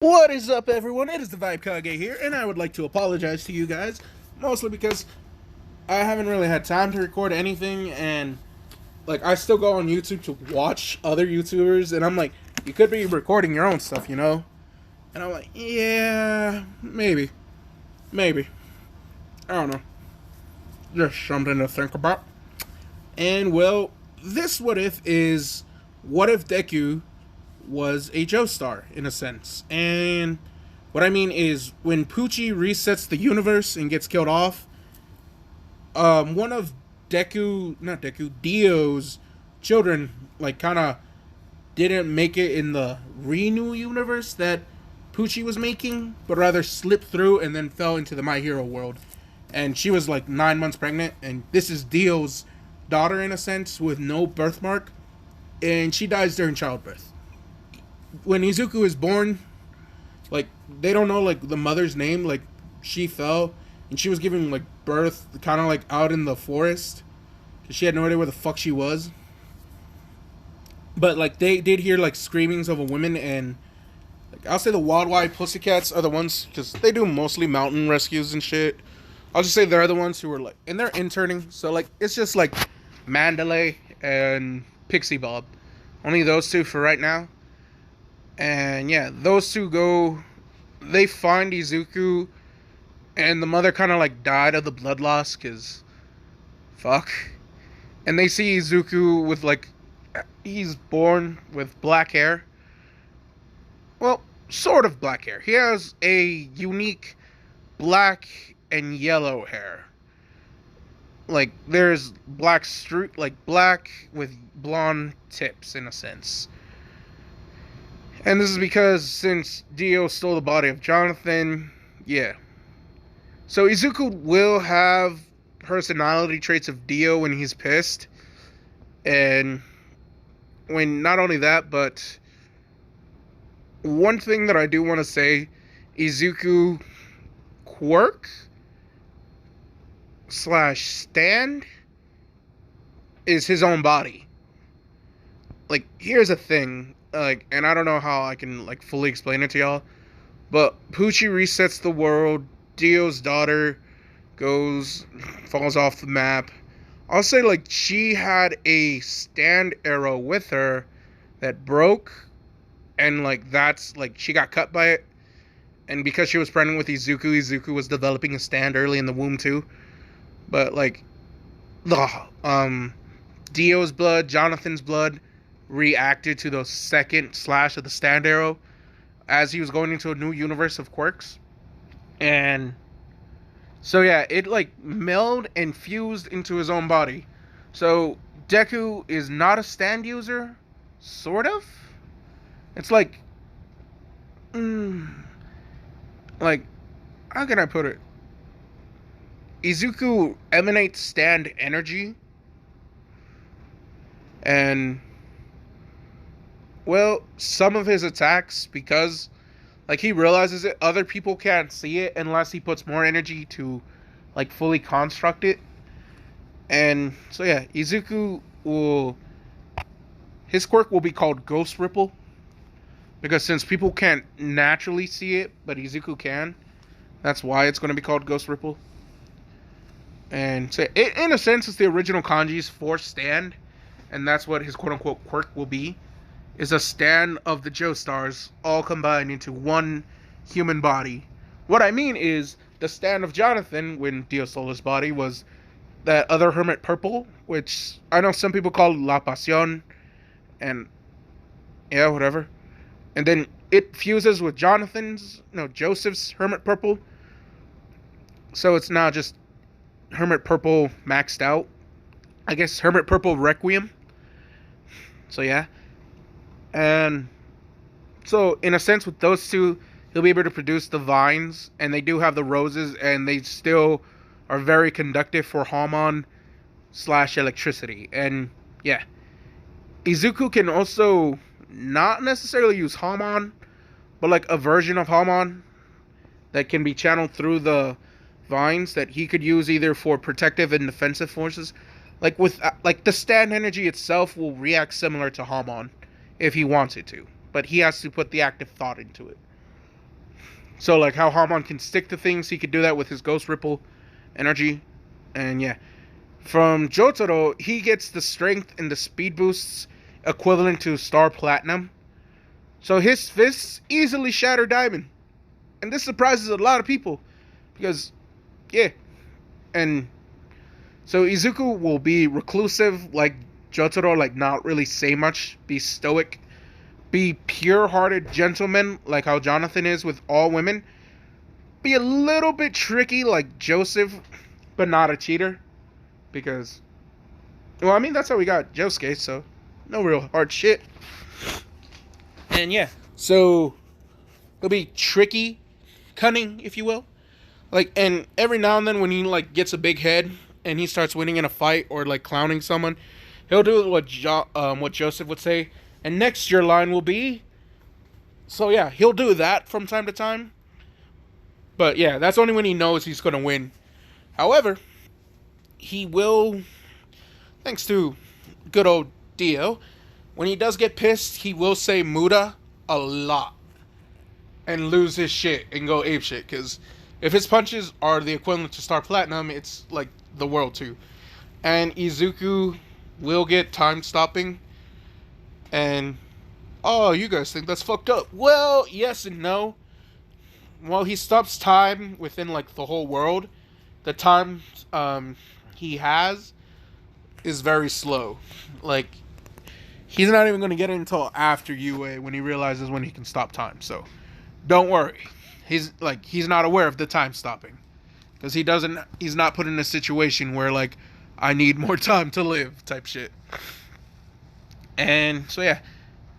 What is up, everyone? It is the Vibe Kage here, and I would like to apologize to you guys, mostly because I haven't really had time to record anything, and I still go on YouTube to watch other YouTubers, and I'm like, you could be recording your own stuff, you know? And I'm like, yeah, maybe, I don't know, just something to think about. And well, this what if is what if Deku was a Joestar in a sense. And what I mean is when Poochie resets the universe and gets killed off, one of not Deku, Dio's children, kind of didn't make it in the Renew universe that Poochie was making, but rather slipped through and then fell into the My Hero world. And she was like 9 months pregnant, and this is Dio's daughter in a sense with no birthmark, and she dies during childbirth. When Izuku is born, they don't know the mother's name. She fell and she was giving birth kind of out in the forest because she had no idea where the fuck she was. But they did hear screamings of a woman, and I'll say the Wildlife Pussycats are the ones because they do mostly mountain rescues and shit. I'll just say they're the ones who were and they're interning, so it's just Mandalay and Pixie Bob, only those two for right now. And yeah, those two go. They find Izuku, and the mother kind of died of the blood loss, cause fuck. And they see Izuku with he's born with black hair. Well, sort of black hair. He has a unique black and yellow hair. There's black black with blonde tips in a sense. And this is because since Dio stole the body of Jonathan, yeah. So Izuku will have personality traits of Dio when he's pissed. And when not only that, but one thing that I do want to say, Izuku quirk / stand is his own body. Here's a thing. And I don't know how I can fully explain it to y'all, but Poochie resets the world. Dio's daughter falls off the map. I'll say she had a stand arrow with her that broke, and that's she got cut by it. And because she was pregnant with Izuku was developing a stand early in the womb too. But Dio's blood, Jonathan's blood reacted to the second slash of the stand arrow as he was going into a new universe of quirks. And so yeah, it melded and fused into his own body. So Deku is not a stand user, sort of. It's how can I put it? Izuku emanates stand energy, and well, some of his attacks, because he realizes it, other people can't see it unless he puts more energy to fully construct it. And so yeah, Izuku his quirk will be called Ghost Ripple, because since people can't naturally see it, but Izuku can, that's why it's going to be called Ghost Ripple. And so in a sense, it's the original kanjis for stand, and that's what his quote-unquote quirk will be, is a stand of the Joestars all combined into one human body. What I mean is, the stand of Jonathan, when Dio stole his body, was that other hermit purple, which I know some people call La Pasión, and yeah, whatever. And then it fuses with Joseph's hermit purple. So it's now just hermit purple maxed out. I guess hermit purple Requiem. So yeah. And so in a sense with those two, he'll be able to produce the vines, and they do have the roses, and they still are very conductive for Hamon / electricity. And yeah, Izuku can also not necessarily use Hamon, but a version of Hamon that can be channeled through the vines that he could use either for protective and defensive forces. The stand energy itself will react similar to Hamon if he wants it to, but he has to put the active thought into it. So like how Hamon can stick to things, he could do that with his Ghost Ripple energy. And yeah. From Jotaro, he gets the strength and the speed boosts equivalent to Star Platinum. So his fists easily shatter Diamond. And this surprises a lot of people. Because, yeah. And so Izuku will be reclusive like Jotaro, like not really say much, be stoic, be pure-hearted gentleman like how Jonathan is with all women, be a little bit tricky like Joseph, but not a cheater. Because, well, I mean, that's how we got Josuke, so no real hard shit. And yeah, so he'll be tricky, cunning, if you will. Like, and every now and then when he, like, gets a big head and he starts winning in a fight or, like, clowning someone, he'll do what Joseph would say. And next your line will be, so yeah, he'll do that from time to time. But yeah, that's only when he knows he's going to win. However, he will, thanks to good old Dio, when he does get pissed, he will say Muda a lot and lose his shit and go apeshit. Because if his punches are the equivalent to Star Platinum, it's like the world too. And Izuku will get time stopping. And, oh, you guys think that's fucked up. Well, yes and no. While he stops time within like the whole world, the time he has is very slow. Like, he's not even going to get it until after UA when he realizes when he can stop time. So don't worry, he's not aware of the time stopping because he's not put in a situation where like I need more time to live type shit. And so yeah,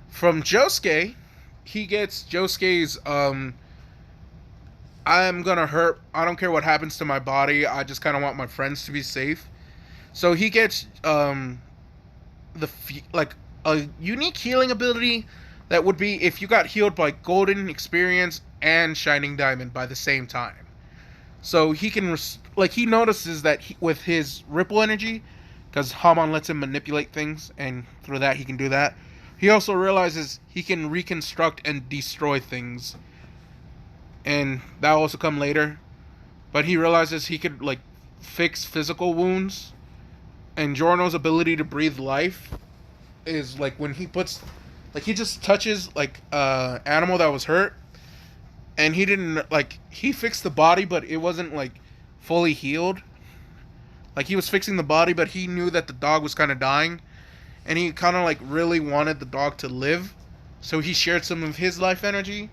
from Josuke, he gets Josuke's I'm gonna hurt. I don't care what happens to my body. I just kind of want my friends to be safe. So he gets like a unique healing ability that would be if you got healed by Golden Experience and Shining Diamond by the same time. So he can he notices that with his Ripple energy, because Hamon lets him manipulate things, and through that he can do that. He also realizes he can reconstruct and destroy things. And that will also come later. But he realizes he could, like, fix physical wounds. And Giorno's ability to breathe life is, like, when he puts... Like, he just touches, like, animal that was hurt. And he didn't, like... He fixed the body, but it wasn't, like, fully healed. Like, he was fixing the body, but he knew that the dog was kind of dying. And he kind of, like, really wanted the dog to live. So he shared some of his life energy.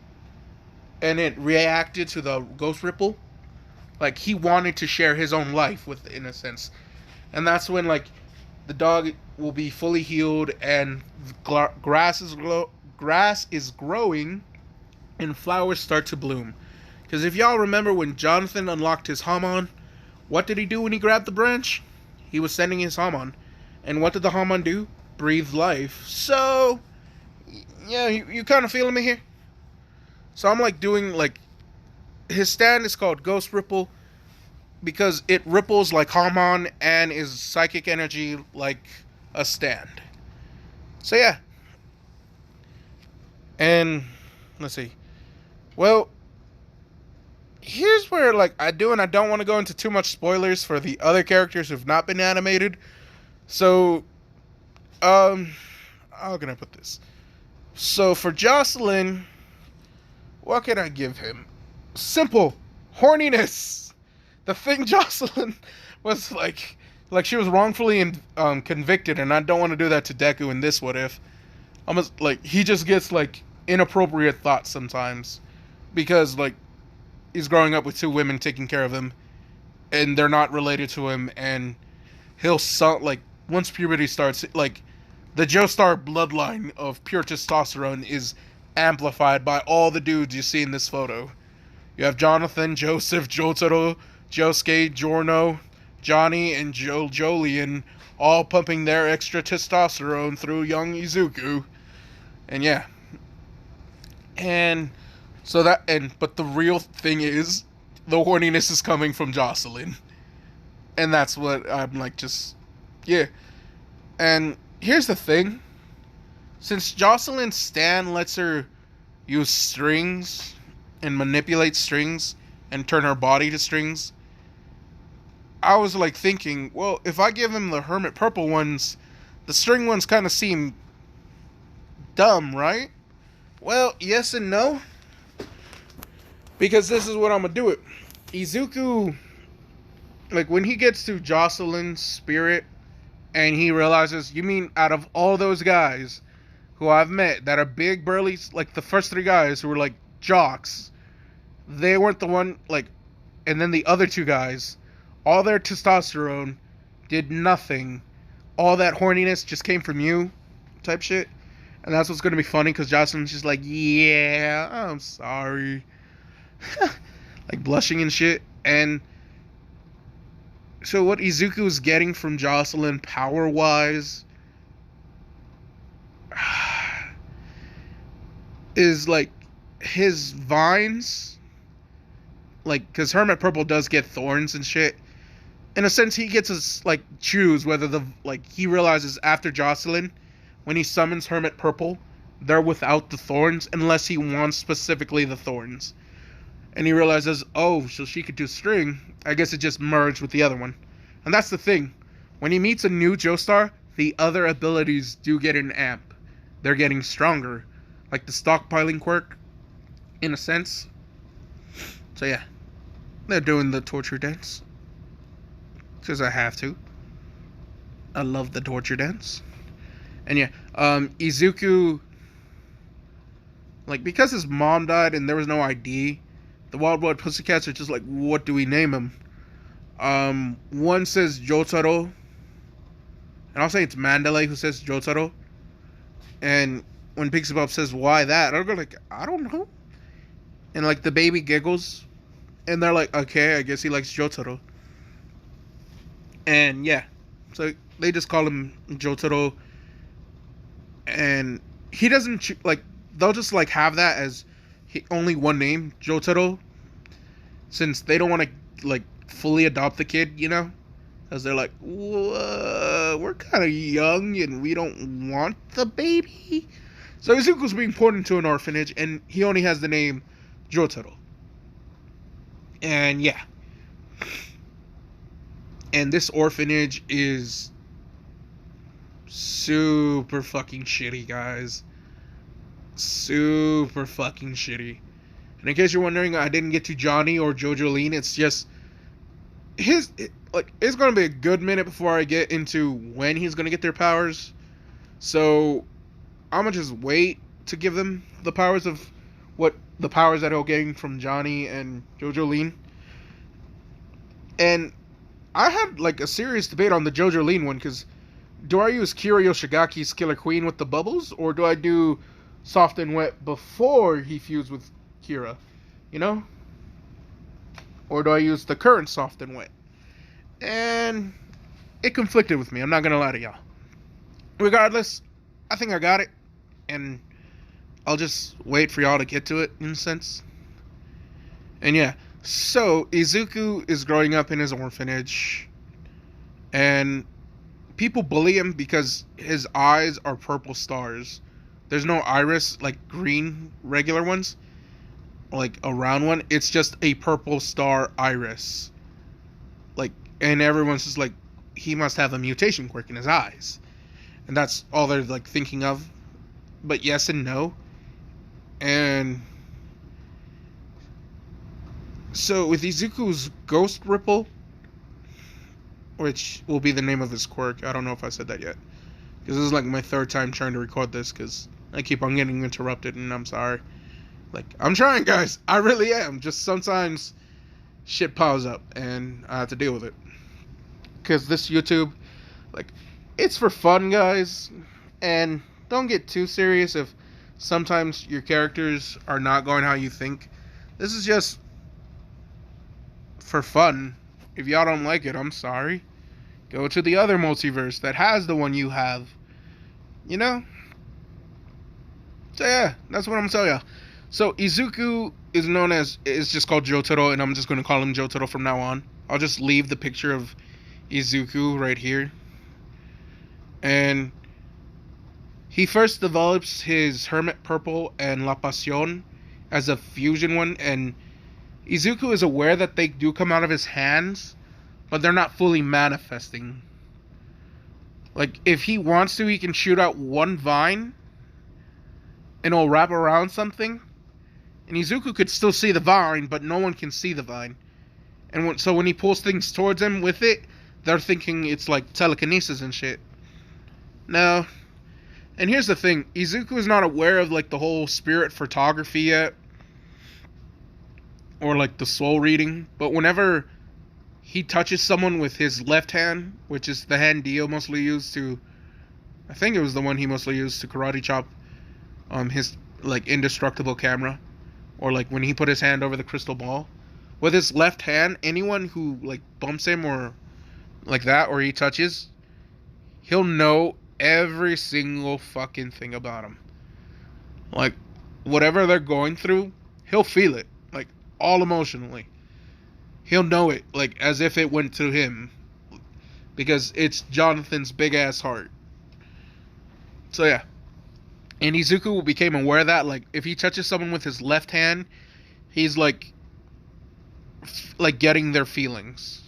And it reacted to the Ghost Ripple. Like, he wanted to share his own life with it, in a sense. And that's when, like, the dog will be fully healed and grass is growing and flowers start to bloom. Because if y'all remember when Jonathan unlocked his Hamon, what did he do when he grabbed the branch? He was sending his Hamon. And what did the Hamon do? Breathe life. So, yeah, you kind of feeling me here? So I'm like doing like, his stand is called Ghost Ripple because it ripples like Hamon and is psychic energy like a stand. So yeah. And let's see. Well, here's where like I do and I don't want to go into too much spoilers for the other characters who've not been animated. So, how can I put this? So for Jocelyn, what can I give him? Simple. Horniness. The thing Jocelyn was like she was wrongfully convicted, and I don't want to do that to Deku in this What If. Almost like he just gets like inappropriate thoughts sometimes because like he's growing up with two women taking care of him, and they're not related to him, and he'll like once puberty starts, like the Joestar bloodline of pure testosterone is amplified by all the dudes you see in this photo. You have Jonathan, Joseph, Jotaro, Josuke, Giorno, Johnny, and Jolien all pumping their extra testosterone through young Izuku. And yeah. And so but the real thing is the horniness is coming from Jocelyn. And that's what I'm like yeah. And here's the thing. Since Jocelyn's stan lets her use strings and manipulate strings and turn her body to strings, I was like thinking, well, if I give him the hermit purple ones, the string ones kind of seem dumb, right? Well, yes and no. Because this is what I'm gonna do it. Izuku, like when he gets to Jocelyn's spirit and he realizes, you mean out of all those guys who I've met that are big burly, like the first three guys who were like jocks, they weren't the one, like, and then the other two guys, all their testosterone did nothing. All that horniness just came from you, type shit. And that's what's gonna be funny, because Jocelyn's just like, yeah, I'm sorry. Like blushing and shit. And so what Izuku's getting from Jocelyn power-wise is like his vines, like, because Hermit Purple does get thorns and shit. In a sense, he gets to like choose whether the, like, he realizes after Jocelyn, when he summons Hermit Purple, they're without the thorns unless he wants specifically the thorns. And he realizes, oh, so she could do string. I guess it just merged with the other one. And that's the thing. When he meets a new Joestar, the other abilities do get an amp. They're getting stronger. Like the stockpiling quirk, in a sense. So yeah. They're doing the torture dance. Because I have to. I love the torture dance. And yeah, Izuku, like, because his mom died and there was no ID, the Wild Wild Pussycats are just like, what do we name him? One says Jotaro, and I'll say it's Mandalay who says Jotaro. And when Pixie says, why that? I'll go like, I don't know. And like the baby giggles, and they're like, okay, I guess he likes Jotaro. And yeah, so they just call him Jotaro. And he doesn't, like, they'll just like have that as only one name, Jotaro, since they don't want to like fully adopt the kid, you know, because they're like, we're kind of young and we don't want the baby. So Izuku's being put into an orphanage and he only has the name Jotaro. And yeah, and this orphanage is super fucking shitty, guys. Super fucking shitty. And in case you're wondering, I didn't get to Johnny or Jojoline. It's just it's gonna be a good minute before I get into when he's gonna get their powers. So I'm gonna just wait to give them the powers of what the powers that he'll gain from Johnny and Jojoline. And I had like a serious debate on the Jojoline one, because do I use Kira Yoshigaki's Killer Queen with the bubbles, or do I do Soft and Wet before he fused with Kira, you know? Or do I use the current Soft and Wet? And it conflicted with me, I'm not gonna lie to y'all. Regardless, I think I got it, and I'll just wait for y'all to get to it, in a sense. And yeah, so Izuku is growing up in his orphanage, and people bully him because his eyes are purple stars. There's no iris, like green, regular ones, like a round one. It's just a purple star iris. Like, and everyone's just like, he must have a mutation quirk in his eyes. And that's all they're like thinking of. But yes and no. And so with Izuku's Ghost Ripple, which will be the name of his quirk. I don't know if I said that yet, because this is like my third time trying to record this, because I keep on getting interrupted, and I'm sorry. Like, I'm trying, guys. I really am. Just sometimes shit piles up, and I have to deal with it. Because this YouTube, like, it's for fun, guys. And don't get too serious if sometimes your characters are not going how you think. This is just for fun. If y'all don't like it, I'm sorry. Go to the other multiverse that has the one you have. You know? So yeah, that's what I'm telling y'all. So Izuku is just called Jotaro, and I'm just going to call him Jotaro from now on. I'll just leave the picture of Izuku right here. And he first develops his Hermit Purple and La Pasión as a fusion one, and Izuku is aware that they do come out of his hands, but they're not fully manifesting. Like, if he wants to, he can shoot out one vine, and it'll wrap around something, and Izuku could still see the vine, but no one can see the vine. And so when he pulls things towards him with it, they're thinking it's like telekinesis and shit. No. And here's the thing, Izuku is not aware of like the whole spirit photography yet, or like the soul reading, but whenever he touches someone with his left hand, which is the hand Dio mostly used to, I think it was the one he mostly used to karate chop his like indestructible camera, or like when he put his hand over the crystal ball. With his left hand, anyone who like bumps him or like that, or he touches, he'll know every single fucking thing about him. Like, whatever they're going through, he'll feel it, like, all emotionally. He'll know it, like, as if it went to him, because it's Jonathan's big-ass heart. So, yeah. And Izuku became aware of that, like, if he touches someone with his left hand, he's, like getting their feelings.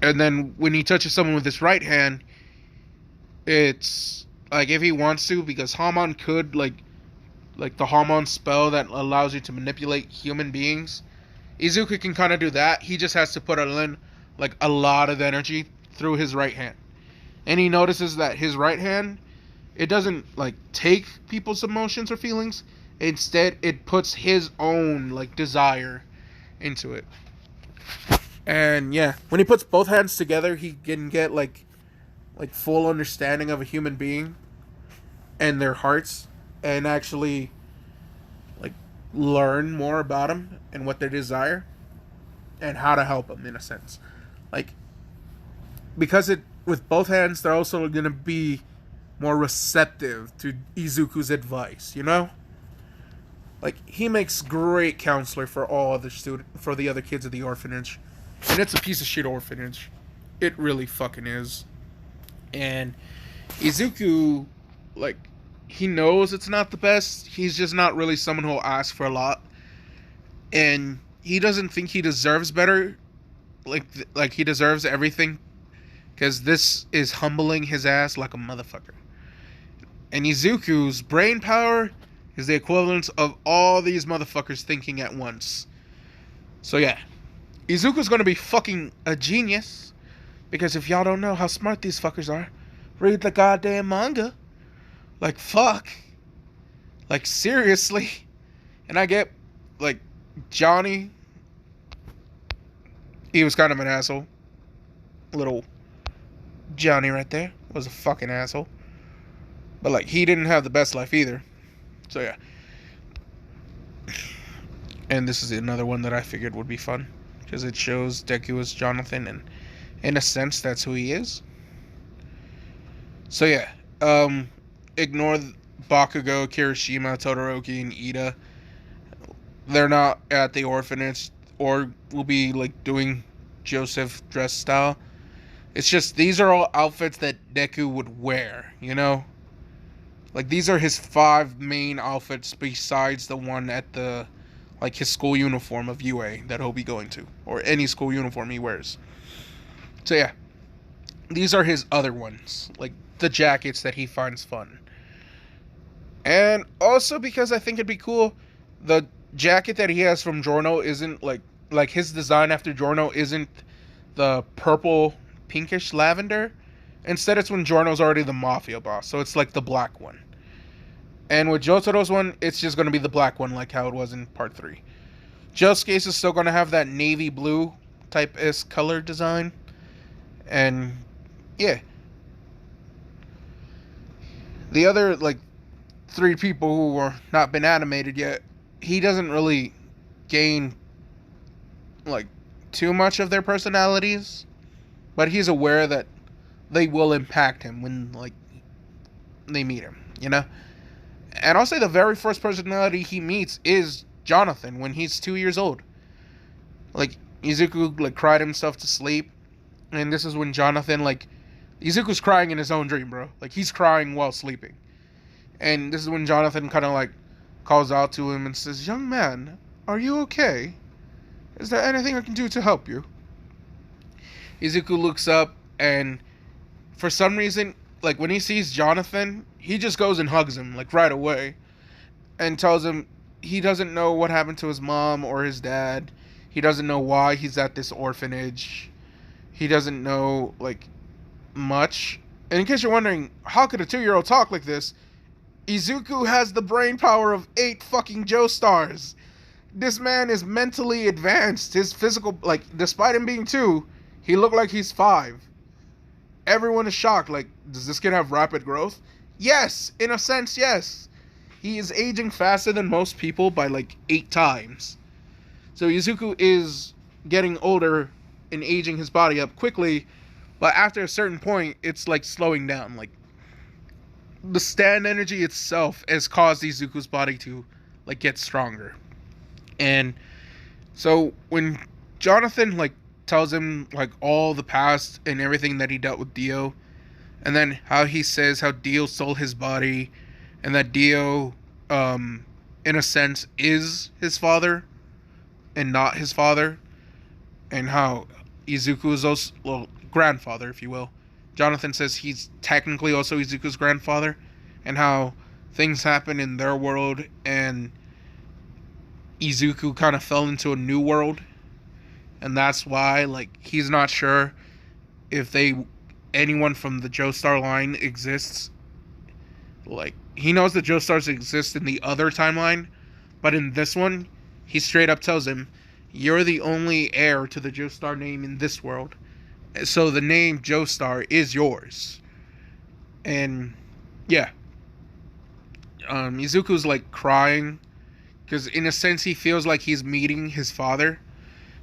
And then when he touches someone with his right hand, it's like if he wants to, because Hamon could like the Hamon spell that allows you to manipulate human beings. Izuku can kind of do that. He just has to put in like a lot of energy through his right hand. And he notices that his right hand, it doesn't like take people's emotions or feelings. Instead, it puts his own like desire into it. And yeah, when he puts both hands together, he can get like full understanding of a human being and their hearts, and actually like learn more about them and what they desire and how to help them in a sense. Like, because it with both hands, they're also going to be more receptive to Izuku's advice, you know? Like, he makes great counselor for for the other kids of the orphanage. And it's a piece of shit orphanage. It really fucking is. And Izuku, like, he knows it's not the best. He's just not really someone who'll ask for a lot. And he doesn't think he deserves better. Like he deserves everything. Because this is humbling his ass like a motherfucker. And Izuku's brain power is the equivalent of all these motherfuckers thinking at once. So yeah, Izuku's gonna be fucking a genius, because if y'all don't know how smart these fuckers are, read the goddamn manga. Like, fuck. Like, seriously. And I get, like, Johnny, he was kind of an asshole. Little Johnny right there was a fucking asshole. But, like, he didn't have the best life either. So, yeah. And this is another one that I figured would be fun, because it shows Deku as Jonathan, and in a sense, that's who he is. So, yeah. Ignore Bakugo, Kirishima, Todoroki, and Ida. They're not at the orphanage, or will be, like, doing Joseph dress style. It's just, these are all outfits that Deku would wear, you know? Like, these are his 5 main outfits besides the one at the, like, his school uniform of UA that he'll be going to. Or any school uniform he wears. So, yeah. These are his other ones. Like, the jackets that he finds fun. And also because I think it'd be cool, the jacket that he has from Giorno isn't, like his design after Giorno isn't the purple, pinkish lavender. Instead, it's when Giorno's already the mafia boss, so it's like the black one. And with Jotaro's one, it's just going to be the black one, like how it was in part 3. Josuke's is still going to have that navy blue type-esque color design. And, yeah. The other, like, 3 people who are not been animated yet, he doesn't really gain, like, too much of their personalities. But he's aware that they will impact him when, like, they meet him, you know? And I'll say the very first personality he meets is Jonathan when he's 2 years old. Like, Izuku, like, cried himself to sleep. And this is when Jonathan, like, Izuku's crying in his own dream, bro. Like, he's crying while sleeping. And this is when Jonathan kind of, like, calls out to him and says, "Young man, are you okay? Is there anything I can do to help you?" Izuku looks up, and for some reason, like when he sees Jonathan, he just goes and hugs him like right away and tells him he doesn't know what happened to his mom or his dad. He doesn't know why he's at this orphanage. He doesn't know like much. And in case you're wondering, how could a 2-year-old talk like this? Izuku has the brain power of 8 fucking Joestars. This man is mentally advanced. His physical, like, despite him being 2, he looked like he's 5. Everyone is shocked. Like, does this kid have rapid growth? Yes, in a sense, yes. He is aging faster than most people by like 8 times. So Izuku is getting older and aging his body up quickly, but after a certain point, it's like slowing down. Like, the stand energy itself has caused Izuku's body to like get stronger. And so when Jonathan like tells him like all the past and everything that he dealt with Dio, and then how he says how Dio stole his body, and that Dio in a sense is his father and not his father, and how Izuku is also, well, grandfather, if you will. Jonathan says he's technically also Izuku's grandfather, and how things happen in their world, and Izuku kind of fell into a new world, and that's why, like, he's not sure if anyone from the Joestar line exists. Like, he knows the Joestars exist in the other timeline, but in this one, he straight up tells him, "You're the only heir to the Joestar name in this world. So the name Joestar is yours." And yeah, Izuku's like crying because in a sense he feels like he's meeting his father,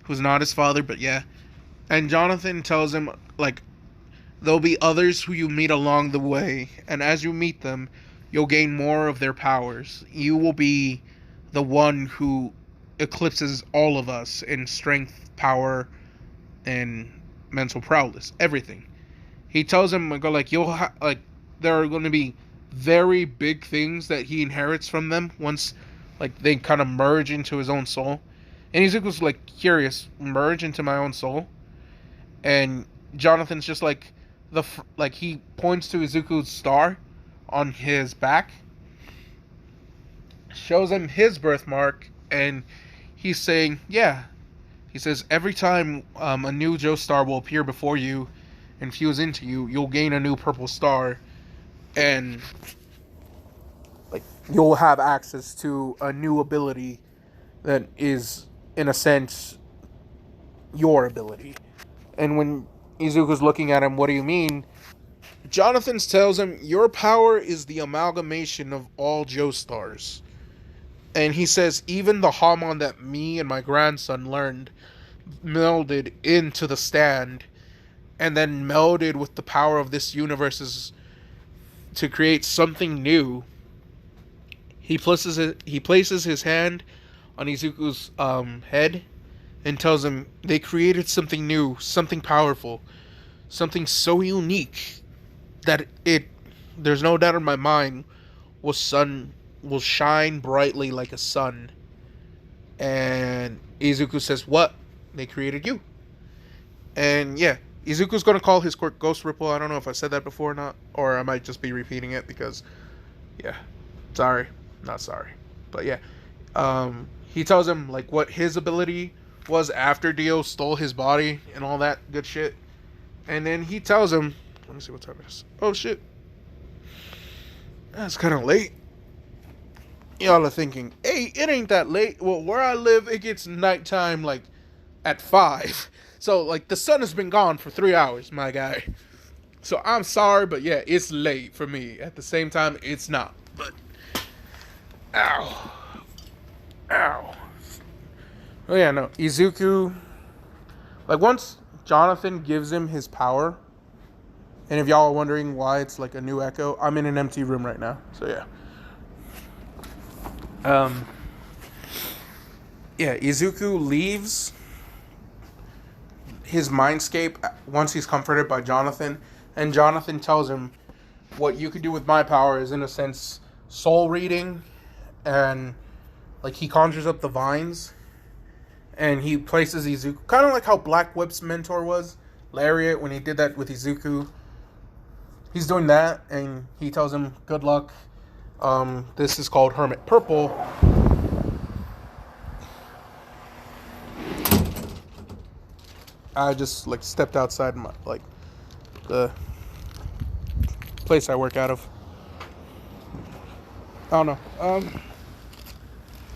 who's not his father, but yeah. And Jonathan tells him like there'll be others who you meet along the way, and as you meet them, you'll gain more of their powers. You will be the one who eclipses all of us in strength, power, and mental prowess, everything. He tells him like there are going to be very big things that he inherits from them once like they kind of merge into his own soul. And Izuku's like curious, merge into my own soul? And Jonathan's just like he points to Izuku's star on his back, shows him his birthmark, and he's saying, yeah. He says, every time a new Joestar will appear before you and fuse into you, you'll gain a new purple star, and like you'll have access to a new ability that is, in a sense, your ability. And when Izuku's looking at him, what do you mean? Jonathan tells him, your power is the amalgamation of all Joestars. And he says, even the Hamon that me and my grandson learned melded into the stand, and then melded with the power of this universe to create something new. He places his hand on Izuku's head and tells him they created something new, something powerful, something so unique that there's no doubt in my mind will shine brightly like a sun. And Izuku says, what? They created you. And yeah, Izuku's going to call his quirk Ghost Ripple. I don't know if I said that before or not, or I might just be repeating it because, yeah, sorry, not sorry. But yeah, he tells him like what his ability was after Dio stole his body and all that good shit. And then he tells him, let me see what time it is. Oh shit, that's kind of late. Y'all are thinking, hey, it ain't that late. Well, where I live, it gets nighttime like at 5. So like the sun has been gone for 3 hours, my guy. So I'm sorry, but yeah, it's late for me. At the same time, it's not. But ow. Oh yeah, no. Izuku, like once Jonathan gives him his power, and if y'all are wondering why it's like a new Echo, I'm in an empty room right now. So yeah. Yeah, Izuku leaves his mindscape once he's comforted by Jonathan, and Jonathan tells him what you could do with my power is, in a sense, soul reading and like he conjures up the vines, and he places Izuku, kind of like how Black Whip's mentor was, Lariat, when he did that with Izuku. He's doing that, and he tells him, good luck. This is called Hermit Purple. I just like stepped outside my the place I work out of. I don't know.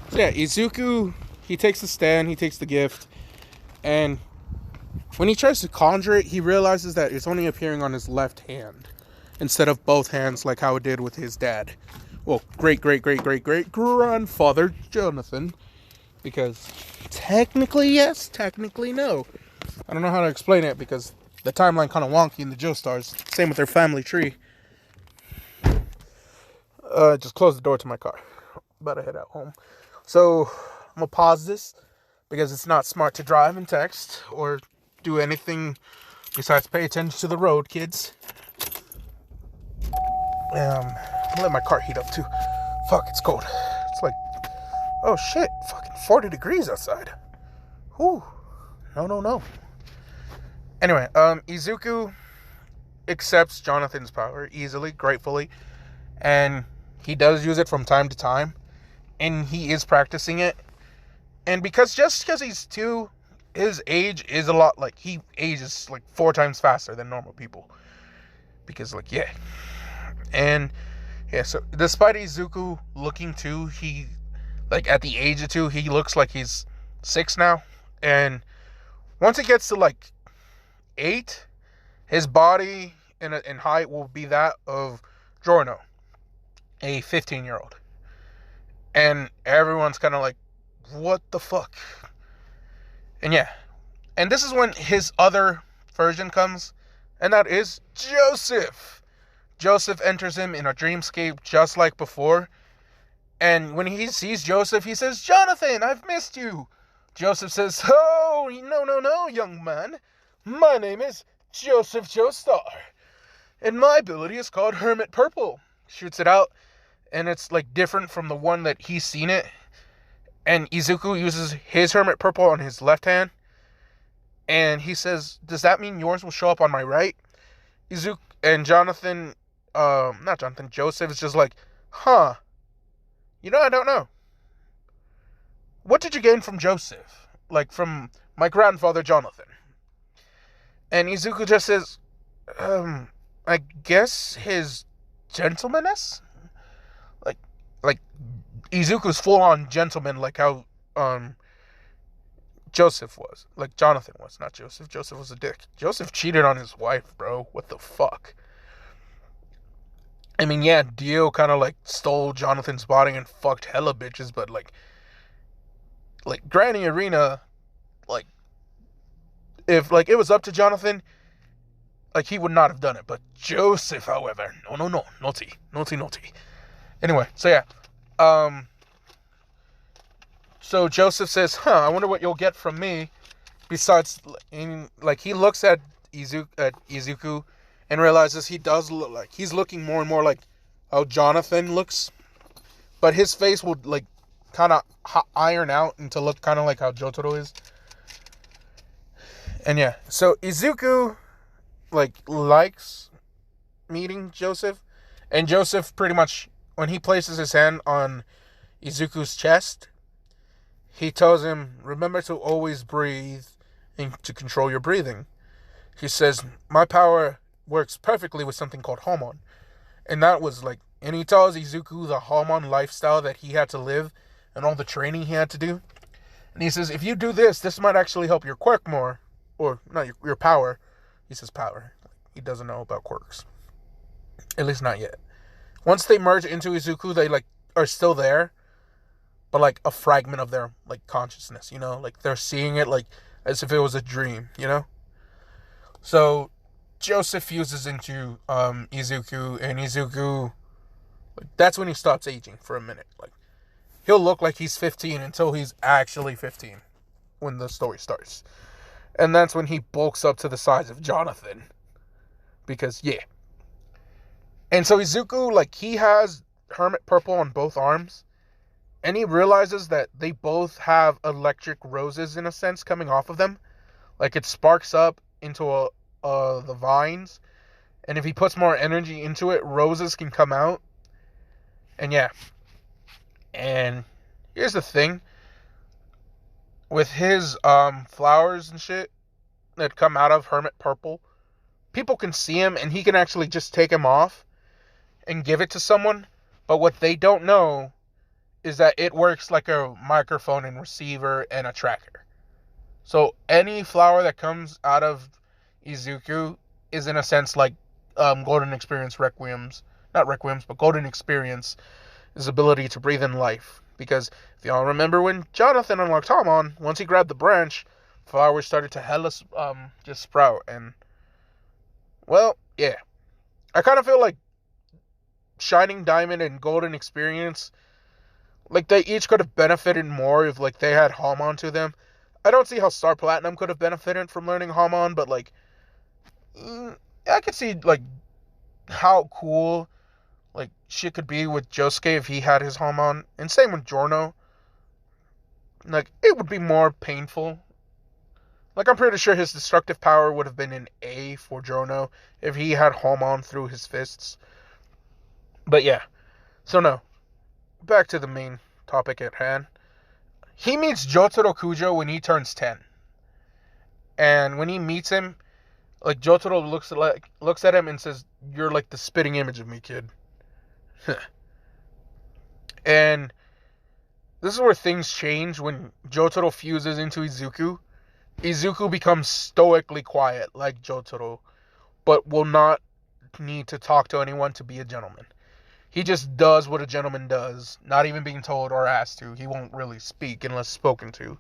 So yeah, Izuku, he takes the stand, he takes the gift, and when he tries to conjure it, he realizes that it's only appearing on his left hand instead of both hands, like how it did with his dad. Well, great grandfather Jonathan, because technically yes, technically no. I don't know how to explain it because the timeline kind of wonky in the Joestars. Same with their family tree. Just close the door to my car. About to head out home. So I'm gonna pause this because it's not smart to drive and text or do anything besides pay attention to the road, kids. I'm gonna let my car heat up too. Fuck, it's cold. It's like, oh shit, fucking 40 degrees outside. Whew. No. Anyway, Izuku accepts Jonathan's power easily, gratefully, and he does use it from time to time, and he is practicing it. And because he's 2, his age is a lot, like, he ages like 4 times faster than normal people. Because, like, yeah. And, yeah, so despite Izuku looking 2, he, like, at the age of 2, he looks like he's 6 now. And once it gets to, like, 8, his body and height will be that of Giorno, a 15-year-old. And everyone's kind of like, what the fuck? And yeah. And this is when his other version comes, and that is Joseph. Joseph enters him in a dreamscape just like before. And when he sees Joseph, he says, Jonathan, I've missed you. Joseph says, oh, no, young man. My name is Joseph Joestar. And my ability is called Hermit Purple. Shoots it out, and it's like different from the one that he's seen it. And Izuku uses his Hermit Purple on his left hand. And he says, does that mean yours will show up on my right? Izuku and Joseph is just like, huh. I don't know. What did you gain from Joseph? Like, from my grandfather Jonathan? And Izuku just says, I guess his gentlemanness? Like Izuku's full-on gentleman, like how, Joseph was. Like, Jonathan was, not Joseph. Joseph was a dick. Joseph cheated on his wife, bro. What the fuck? I mean, yeah, Dio kind of, like, stole Jonathan's body and fucked hella bitches, but, like, Granny Arena, like, if, like, it was up to Jonathan, like, he would not have done it. But Joseph, however, no, naughty. Anyway, so yeah, so Joseph says, I wonder what you'll get from me, besides, like, he looks at Izuku, and realizes he does look like, he's looking more and more like how Jonathan looks, but his face would, like, kind of iron out into look kind of like how Jotaro is. And yeah, so Izuku, like, likes meeting Joseph, and Joseph pretty much, when he places his hand on Izuku's chest, he tells him, remember to always breathe and to control your breathing. He says, my power works perfectly with something called Homon. And that was like, and he tells Izuku the Homon lifestyle that he had to live and all the training he had to do. And he says, if you do this, this might actually help your quirk more. Or, not your power. He says power. He doesn't know about quirks. At least not yet. Once they merge into Izuku, they, like, are still there. But, like, a fragment of their, like, consciousness, Like, they're seeing it, like, as if it was a dream, So, Joseph fuses into Izuku, and Izuku, like, that's when he stops aging for a minute. Like, he'll look like he's 15 until he's actually 15 when the story starts. And that's when he bulks up to the size of Jonathan. Because, yeah. And so Izuku, like, he has Hermit Purple on both arms. And he realizes that they both have electric roses, in a sense, coming off of them. Like, it sparks up into the vines. And if he puts more energy into it, roses can come out. And yeah. And here's the thing. With his flowers and shit that come out of Hermit Purple, people can see him and he can actually just take him off and give it to someone. But what they don't know is that it works like a microphone and receiver and a tracker. So any flower that comes out of Izuku is, in a sense, like Golden Experience Requiem's, not Requiem's, but Golden Experience, his ability to breathe in life. Because if y'all remember when Jonathan unlocked Hamon, once he grabbed the branch, flowers started to hella just sprout. And, well, yeah. I kind of feel like Shining Diamond and Golden Experience, like, they each could have benefited more if, like, they had Hamon to them. I don't see how Star Platinum could have benefited from learning Hamon, but, like, I could see, like, how cool, like, shit could be with Josuke if he had his Hamon. And same with Giorno. Like, it would be more painful. Like, I'm pretty sure his destructive power would have been an A for Giorno if he had Hamon through his fists. But yeah. So no. Back to the main topic at hand. He meets Jotaro Kujo when he turns 10. And when he meets him, like, Jotaro looks at him and says, "You're like the spitting image of me, kid." And this is where things change when Jotaro fuses into Izuku. Izuku becomes stoically quiet, like Jotaro, but will not need to talk to anyone to be a gentleman. He just does what a gentleman does, not even being told or asked to. He won't really speak unless spoken to.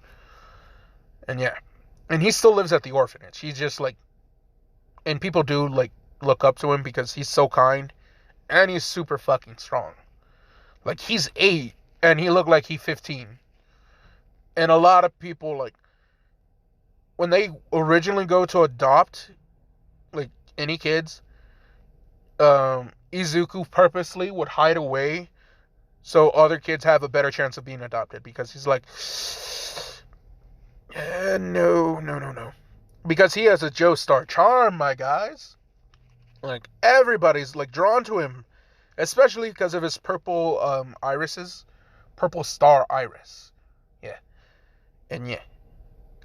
And yeah. And he still lives at the orphanage. He's just like... And people do, like, look up to him because he's so kind. And he's super fucking strong. Like, he's 8, and he looked like he's 15. And a lot of people, like... When they originally go to adopt, like, any kids... Izuku purposely would hide away so other kids have a better chance of being adopted, because he's like, no. Because he has a Joestar charm, my guys. Like, everybody's, like, drawn to him, especially because of his purple irises. Purple star iris. Yeah. And yeah.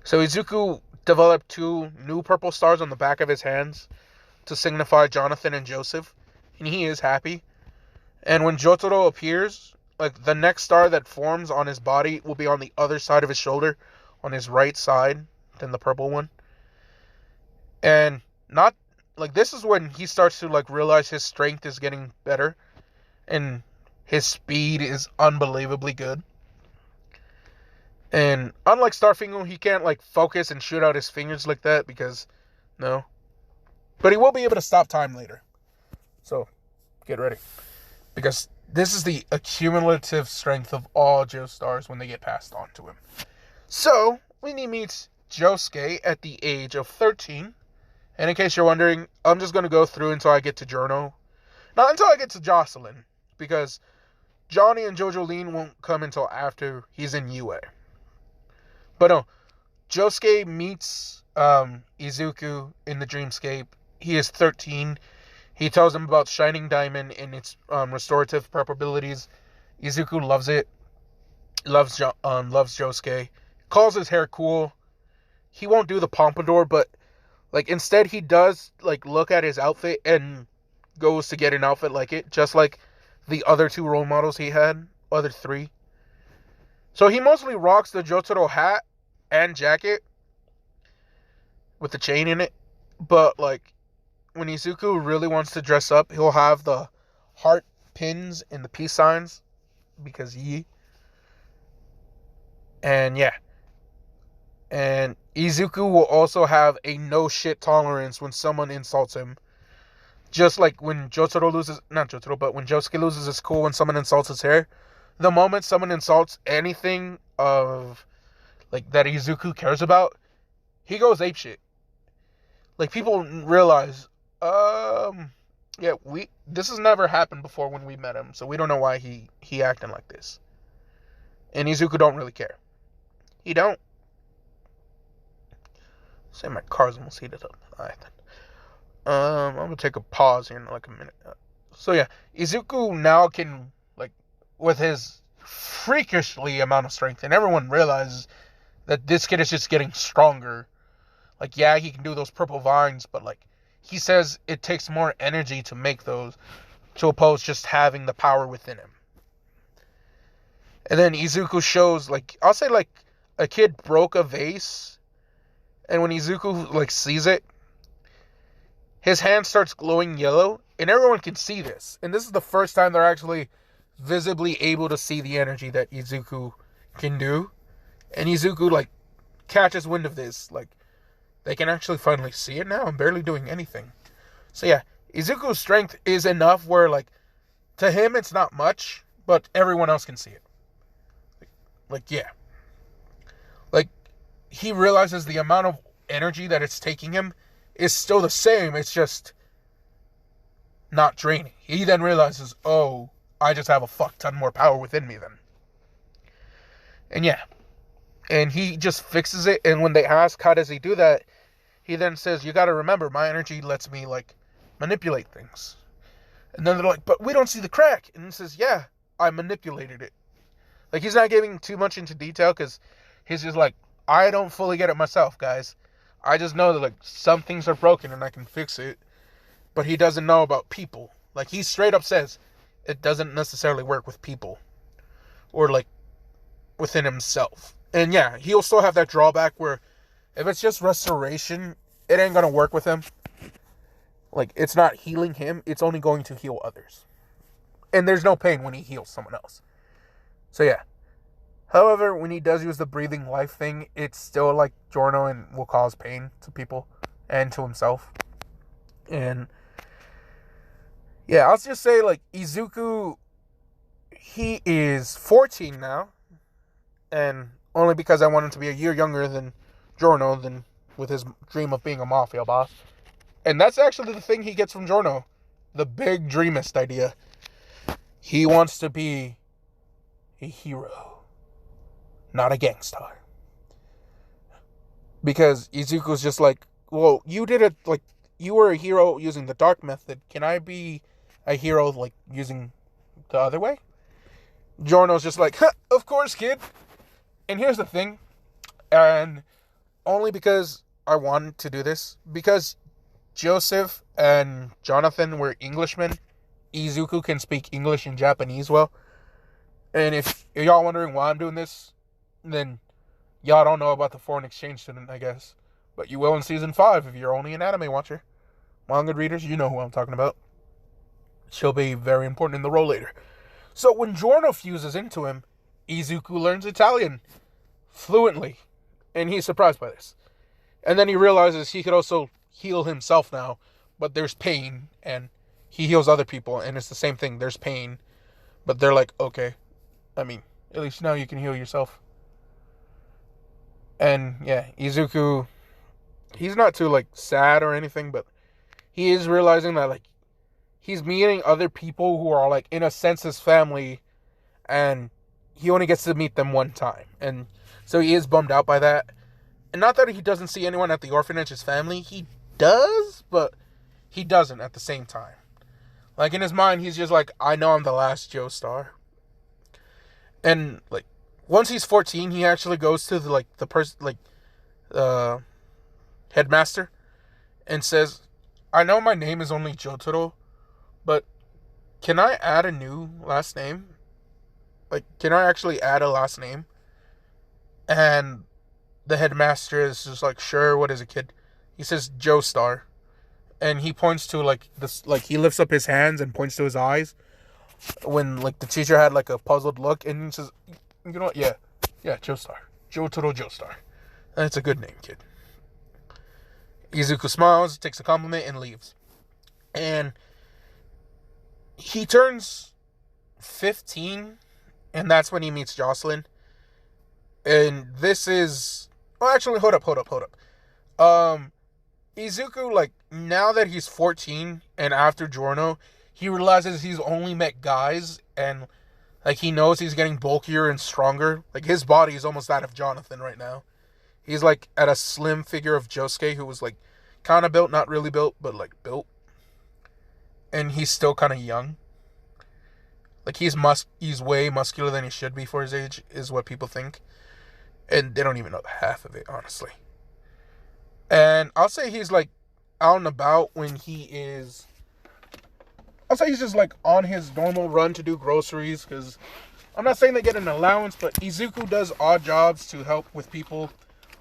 So Izuku developed 2 new purple stars on the back of his hands to signify Jonathan and Joseph, and he is happy. And when Jotaro appears, like, the next star that forms on his body will be on the other side of his shoulder, on his right side than the purple one. And not, like, this is when he starts to, like, realize his strength is getting better, and his speed is unbelievably good. And unlike Starfinger, he can't, like, focus and shoot out his fingers like that, because, no. But he will be able to stop time later. So, get ready. Because this is the accumulative strength of all Joestars when they get passed on to him. So, when he meets Josuke at the age of 13, and in case you're wondering, I'm just going to go through until I get to Giorno. Not until I get to Jocelyn, because Johnny and Jojo Lean won't come until after he's in UA. But no, Josuke meets Izuku in the dreamscape. He is 13. He tells him about Shining Diamond and its restorative abilities. Izuku loves it. Loves Josuke. Calls his hair cool. He won't do the pompadour, but, like, instead he does, like, look at his outfit and goes to get an outfit like it, just like the other 2 role models he had, other 3. So he mostly rocks the Jotaro hat and jacket with the chain in it, but, like, when Izuku really wants to dress up, he'll have the heart pins and the peace signs, because and yeah. And Izuku will also have a no shit tolerance when someone insults him. Just like when Jotaro loses, not Jotaro, but when Josuke loses his cool when someone insults his hair. The moment someone insults anything of, like, that Izuku cares about, he goes apeshit. Like, people realize, yeah, this has never happened before when we met him, so we don't know why he acting like this. And Izuku don't really care. He don't. Say my car's almost heated up. Alright then. I'm gonna take a pause here in like a minute. So yeah, Izuku now can, like, with his freakishly amount of strength, and everyone realizes that this kid is just getting stronger. Like, yeah, he can do those purple vines, but like, he says it takes more energy to make those, to oppose just having the power within him. And then Izuku shows, like, I'll say like a kid broke a vase, and when Izuku like sees it, his hand starts glowing yellow, and everyone can see this. And this is the first time they're actually visibly able to see the energy that Izuku can do. And Izuku, like, catches wind of this. Like, they can actually finally see it now. I'm barely doing anything. So yeah, Izuku's strength is enough where, like, to him it's not much, but everyone else can see it. Like, yeah. Like, he realizes the amount of energy that it's taking him is still the same. It's just not draining. He then realizes, oh, I just have a fuck ton more power within me then. And yeah. And he just fixes it. And when they ask, how does he do that? He then says, you gotta remember, my energy lets me, like, manipulate things. And then they're like, but we don't see the crack. And he says, yeah, I manipulated it. Like, he's not giving too much into detail because he's just like, I don't fully get it myself, guys. I just know that, like, some things are broken and I can fix it. But he doesn't know about people. Like, he straight up says it doesn't necessarily work with people. Or, like, within himself. And yeah, he'll still have that drawback where if it's just restoration, it ain't gonna work with him. Like, it's not healing him, it's only going to heal others. And there's no pain when he heals someone else. So yeah. However, when he does use the breathing life thing, it's still like Giorno and will cause pain to people and to himself. And yeah, I'll just say, like, Izuku, he is 14 now. And only because I want him to be a year younger than Giorno, than with his dream of being a mafia boss. And that's actually the thing he gets from Giorno. The big dreamist idea. He wants to be a hero, not a gangstar. Because Izuku's just like, well, you did it, like, you were a hero using the dark method. Can I be a hero, like, using the other way? Giorno's just like, of course, kid. And here's the thing, and only because I wanted to do this, because Joseph and Jonathan were Englishmen, Izuku can speak English and Japanese well. And if y'all wondering why I'm doing this, then y'all don't know about the foreign exchange student, I guess. But you will in Season 5 if you're only an anime watcher. Manga readers, you know who I'm talking about. She'll be very important in the role later. So when Giorno fuses into him, Izuku learns Italian fluently, and he's surprised by this. And then he realizes he could also heal himself now, but there's pain, and he heals other people, and it's the same thing. There's pain, but they're like, okay, I mean, at least now you can heal yourself. And yeah, Izuku, he's not too, like, sad or anything, but he is realizing that, like, he's meeting other people who are, like, in a sense his family, and he only gets to meet them one time. And so he is bummed out by that. And not that he doesn't see anyone at the orphanage as family. He does, but he doesn't at the same time. Like, in his mind, he's just like, I know I'm the last Joestar. And, like, once he's 14, he actually goes to the, like, the person, like, headmaster, and says, I know my name is only Jotaro, but can I add a new last name? Like, can I actually add a last name? And the headmaster is just like, sure, what is it, kid? He says, Joestar. And he points to, like, this, like, he lifts up his hands and points to his eyes. When, like, the teacher had, like, a puzzled look, and he says, you know what, yeah, Joestar. Jotaro Joestar. That's a good name, kid. Izuku smiles, takes a compliment, and leaves. And he turns 15, and that's when he meets Jocelyn. And this is... Oh, actually, hold up. Izuku, like, now that he's 14, and after Giorno, he realizes he's only met guys, and Like, he knows he's getting bulkier and stronger. Like, his body is almost that of Jonathan right now. He's, like, at a slim figure of Josuke, who was, like, kind of built, not really built, but, like, built. And he's still kind of young. Like, he's way muscular than he should be for his age, is what people think. And they don't even know the half of it, honestly. And I'll say he's, like, out and about when he is... I'll say he's just, like, on his normal run to do groceries, because I'm not saying they get an allowance, but Izuku does odd jobs to help with people.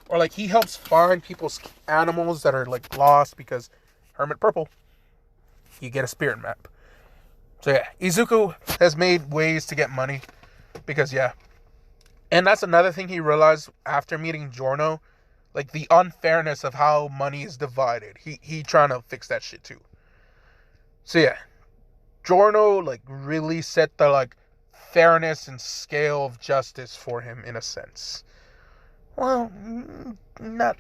Or, like, he helps find people's animals that are, like, lost, because Hermit Purple, you get a spirit map. So, yeah, Izuku has made ways to get money, because, yeah. And that's another thing he realized after meeting Giorno, like, the unfairness of how money is divided. He trying to fix that shit, too. So, yeah. Giorno, like, really set the, like, fairness and scale of justice for him, in a sense. Well, not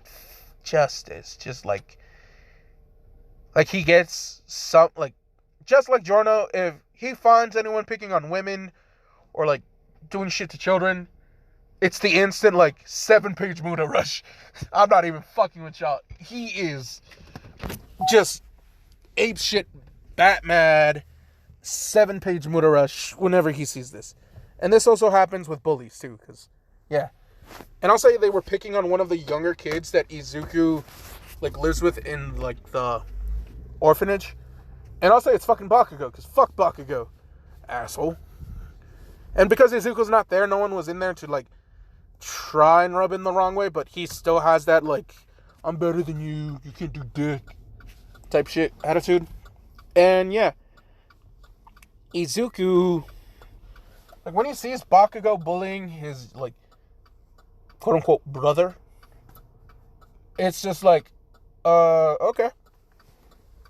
justice, just, like, he gets some, like, just like Giorno, if he finds anyone picking on women, or, like, doing shit to children, it's the instant, like, 7-page Muda rush. I'm not even fucking with y'all. He is just ape shit, bat mad, 7-page Muda rush whenever he sees this. And this also happens with bullies too, because, yeah. And I'll say they were picking on one of the younger kids that Izuku, like, lives with in, like, the orphanage. And I'll say it's fucking Bakugo, because fuck Bakugo, asshole. And because Izuku's not there, no one was in there to, like, try and rub in the wrong way, but he still has that, like, I'm better than you can't do dick type shit attitude. And, yeah. Izuku, like, when he sees Bakugo bullying his, like, quote-unquote brother, it's just like, okay.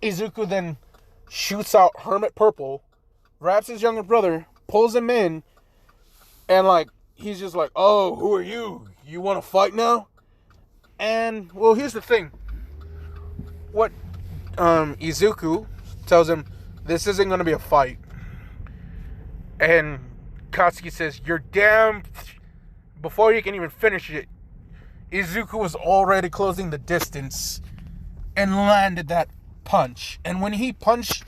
Izuku then shoots out Hermit Purple, grabs his younger brother, pulls him in, and, like, he's just like, oh, who are you? You want to fight now? And, well, here's the thing. What Izuku tells him, this isn't going to be a fight. And Katsuki says, you're damn... Before you can even finish it, Izuku was already closing the distance and landed that punch. And when he punched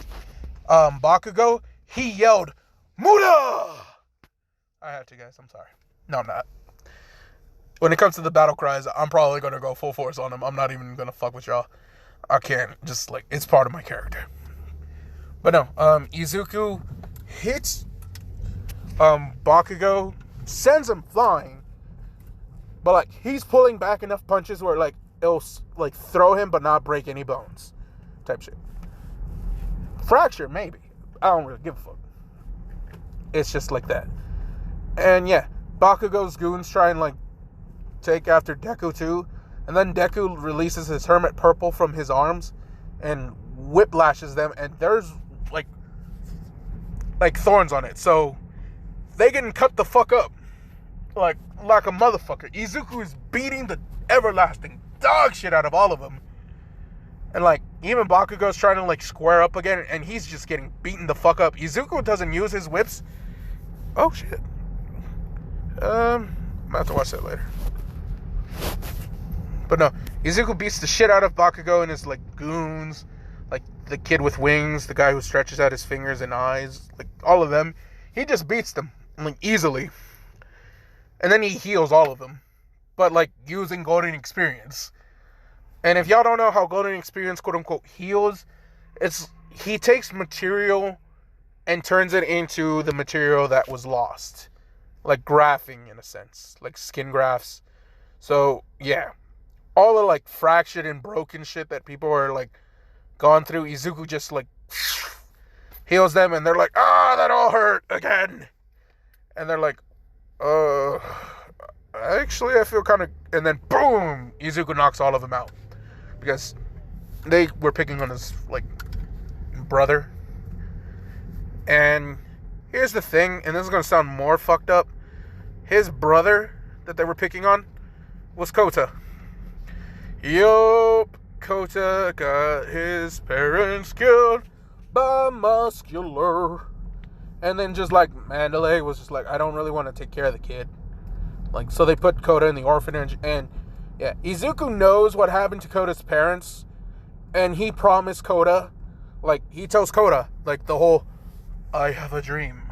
Bakugo, he yelled, Muda! I had to, guys. I'm sorry. No, I'm not. When it comes to the battle cries, I'm probably going to go full force on him. I'm not even going to fuck with y'all. I can't. Just, like, it's part of my character. But no, Izuku hits Bakugo, sends him flying. But, like, he's pulling back enough punches where, like, it'll, like, throw him but not break any bones. Type shit. Fracture, maybe. I don't really give a fuck. It's just like that. And, yeah, Bakugo's goons try and, like, take after Deku, too. And then Deku releases his Hermit Purple from his arms and whiplashes them. And there's, like thorns on it. So, they getting cut the fuck up. Like a motherfucker. Izuku is beating the everlasting dog shit out of all of them. And, like, even Bakugo's trying to, like, square up again, and he's just getting beaten the fuck up. Izuku doesn't use his whips. Oh, shit. I'm gonna have to watch that later. But no, Izuku beats the shit out of Bakugo and his, like, goons. Like, the kid with wings, the guy who stretches out his fingers and eyes. Like, all of them. He just beats them, like, easily. And then he heals all of them. But, like, using Golden Experience. And if y'all don't know how Golden Experience, quote-unquote, heals, it's, he takes material and turns it into the material that was lost. Like, graphing, in a sense. Like, skin grafts. So, yeah. All the, like, fractured and broken shit that people are, like, gone through, Izuku just, like, heals them, and they're like, that all hurt again. And they're like, actually, I feel kind of... And then, boom! Izuku knocks all of them out. Because they were picking on his, like, brother. And here's the thing, and this is going to sound more fucked up. His brother that they were picking on was Kota. Yup, Kota got his parents killed by Muscular. And then just, like, Mandalay was just like, I don't really want to take care of the kid. Like, so they put Kota in the orphanage, and yeah, Izuku knows what happened to Kota's parents, and he promised Kota, like, he tells Kota, like, the whole, I have a dream.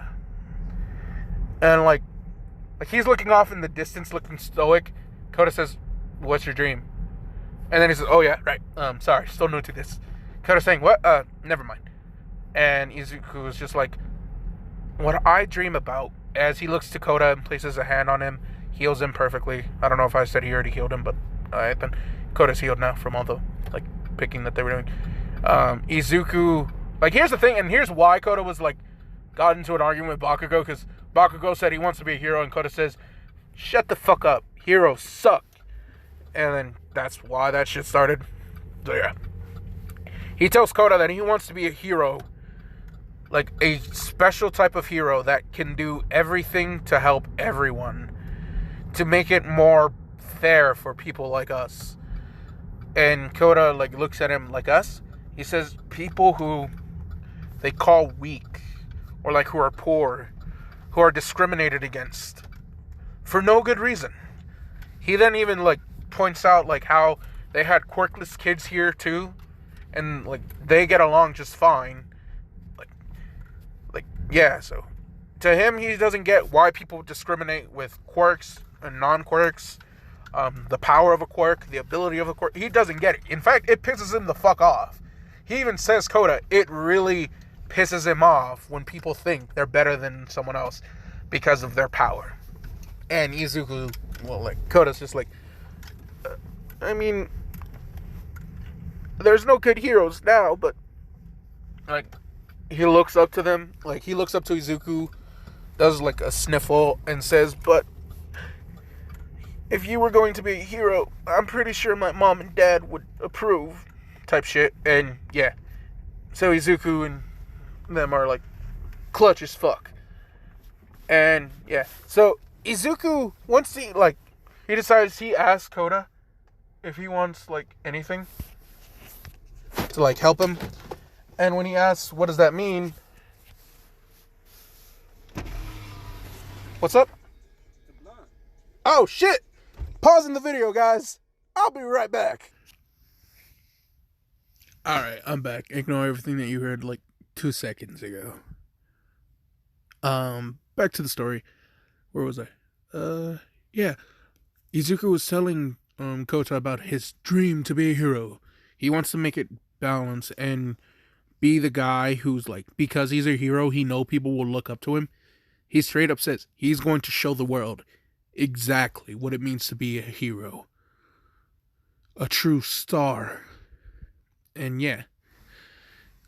And, like he's looking off in the distance, looking stoic. Kota says, what's your dream? And then he says, oh yeah, right, sorry, still new to this. Kota's saying, what? Never mind. And Izuku was just like, what I dream about, as he looks to Kota and places a hand on him, heals him perfectly. I don't know if I said he already healed him, but alright then. Kota's healed now from all the, like, picking that they were doing. Izuku, like, here's the thing, and here's why Kota was, like, got into an argument with Bakugo, because Bakugo said he wants to be a hero, and Kota says, shut the fuck up, heroes suck. And then that's why that shit started. So yeah. He tells Kota that he wants to be a hero, like a special type of hero that can do everything to help everyone, to make it more fair for people like us. And Kota, like, looks at him like us. He says people who they call weak, or like who are poor, who are discriminated against for no good reason. He then even, like, points out, like, how they had quirkless kids here too, and, like, they get along just fine. Like, yeah, so to him, he doesn't get why people discriminate with quirks and non-quirks, the power of a quirk, the ability of a quirk. He doesn't get it. In fact, it pisses him the fuck off. He even says, Kota, it really pisses him off when people think they're better than someone else because of their power. And Izuku, well, like, Kota's just like, I mean, there's no good heroes now, but, like, he looks up to them, like, he looks up to Izuku, does, like, a sniffle, and says, but if you were going to be a hero, I'm pretty sure my mom and dad would approve, type shit. And yeah, so Izuku and them are, like, clutch as fuck. And yeah, so Izuku, once he, like, he decides, he asks Kota if he wants, like, anything to, like, help him. And when he asks, what does that mean? What's up? Oh shit! Pausing the video, guys. I'll be right back. Alright, I'm back. Ignore everything that you heard like 2 seconds ago. Back to the story. Where was I? Yeah. Izuku was telling Kota about his dream to be a hero. He wants to make it balance and be the guy who's, like, because he's a hero, he know people will look up to him. He straight up says he's going to show the world exactly what it means to be a hero. A true star. And yeah.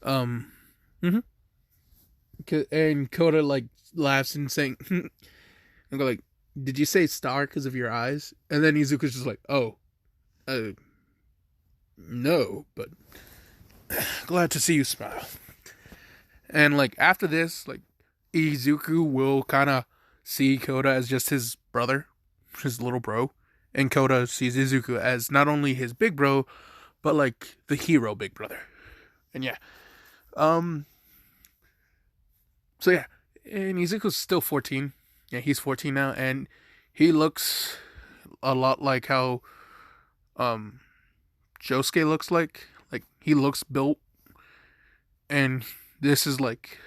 And Kota, like, laughs and saying, and go like, did you say star because of your eyes? And then Izuku's just like, oh, no, but glad to see you smile. And, like, after this, like, Izuku will kind of see Kota as just his brother, his little bro. And Kota sees Izuku as not only his big bro, but, like, the hero big brother. And yeah. So yeah. And Izuku's still 14. Yeah, he's 14 now. And he looks a lot like how Josuke looks like. Like, he looks built. And this is, like,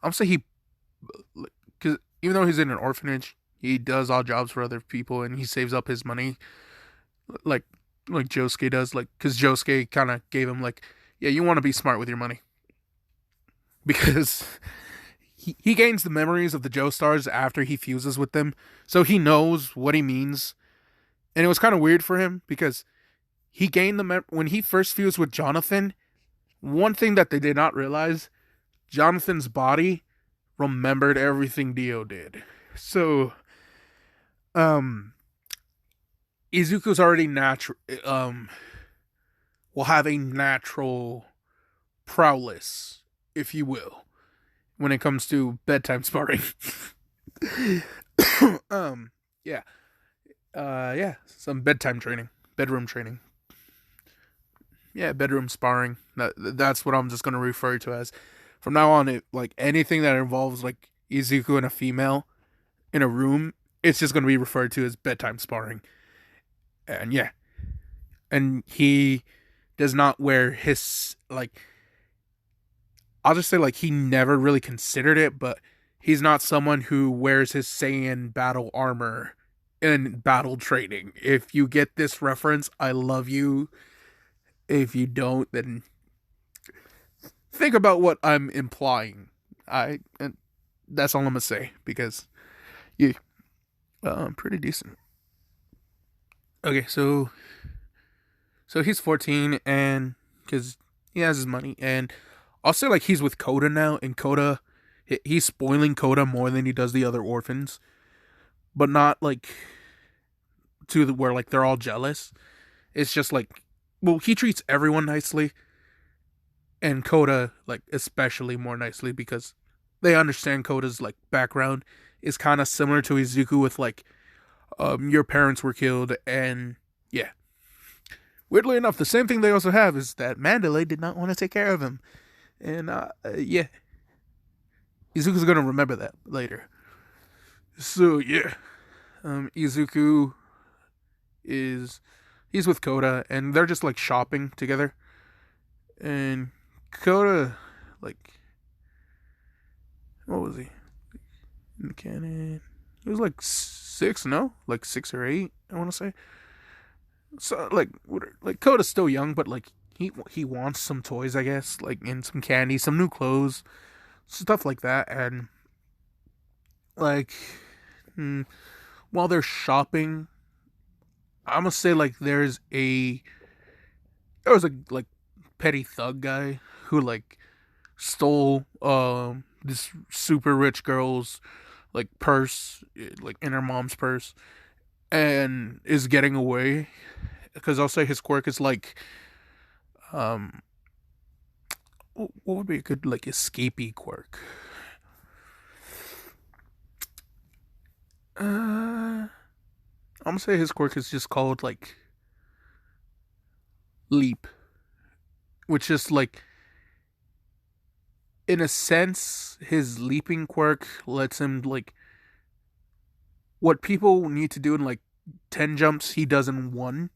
I'm saying he, because even though he's in an orphanage, he does odd jobs for other people, and he saves up his money, like Josuke does, like, because Josuke kind of gave him, like, yeah, you want to be smart with your money, because he gains the memories of the Joestars after he fuses with them, so he knows what he means, and it was kind of weird for him, because he gained when he first fused with Jonathan, one thing that they did not realize, Jonathan's body remembered everything Dio did. So, Izuku's already will have a natural prowess, if you will, when it comes to bedtime sparring. Yeah. Yeah, some bedroom training. Yeah, bedroom sparring. That's what I'm just going to refer to as. From now on, like, anything that involves, like, Izuku and a female in a room, it's just going to be referred to as bedtime sparring. And yeah, and he does not wear his like. I'll just say like he never really considered it, but he's not someone who wears his Saiyan battle armor in battle training. If you get this reference, I love you. If you don't, then think about what I'm implying. And that's all I'm gonna say because yeah, pretty decent. Okay, so he's 14 and because he has his money, and I'll say like he's with Koda now, and Koda he's spoiling Koda more than he does the other orphans, but not like to the where like they're all jealous. It's just like, well, he treats everyone nicely, and Koda like especially more nicely because they understand Koda's like background is kind of similar to Izuku with like your parents were killed, and yeah. Weirdly enough, the same thing they also have is that Mandalay did not want to take care of him, and yeah, Izuku's gonna remember that later. So yeah, Izuku is he's with Koda, and they're just like shopping together, and Koda like what was he in the canon? He was like six, no, like 6 or 8. I want to say. So like Koda's still young, but like he wants some toys, I guess, like and some candy, some new clothes, stuff like that, and like while they're shopping, I'm gonna say like there was a like petty thug guy who like stole this super rich girl's like purse, like in her mom's purse, and is getting away because I'll say his quirk is like um what would be a good like escapee quirk? I'm gonna say his quirk is just called like leap, which is like in a sense his leaping quirk lets him like what people need to do in like 10 jumps he does in one.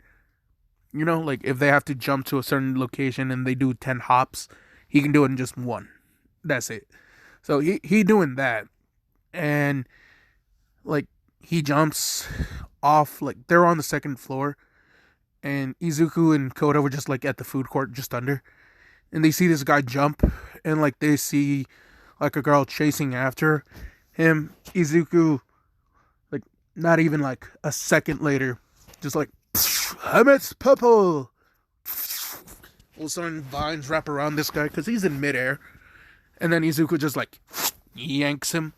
You know, like if they have to jump to a certain location and they do 10 hops, he can do it in just one. That's it. So he doing that, and like he jumps off like they're on the second floor, and Izuku and Koda were just like at the food court just under, and they see this guy jump, and like they see like a girl chasing after him. Izuku like not even like a second later, just like Hamet's purple. All of a sudden, vines wrap around this guy because he's in midair, and then Izuku just like yanks him,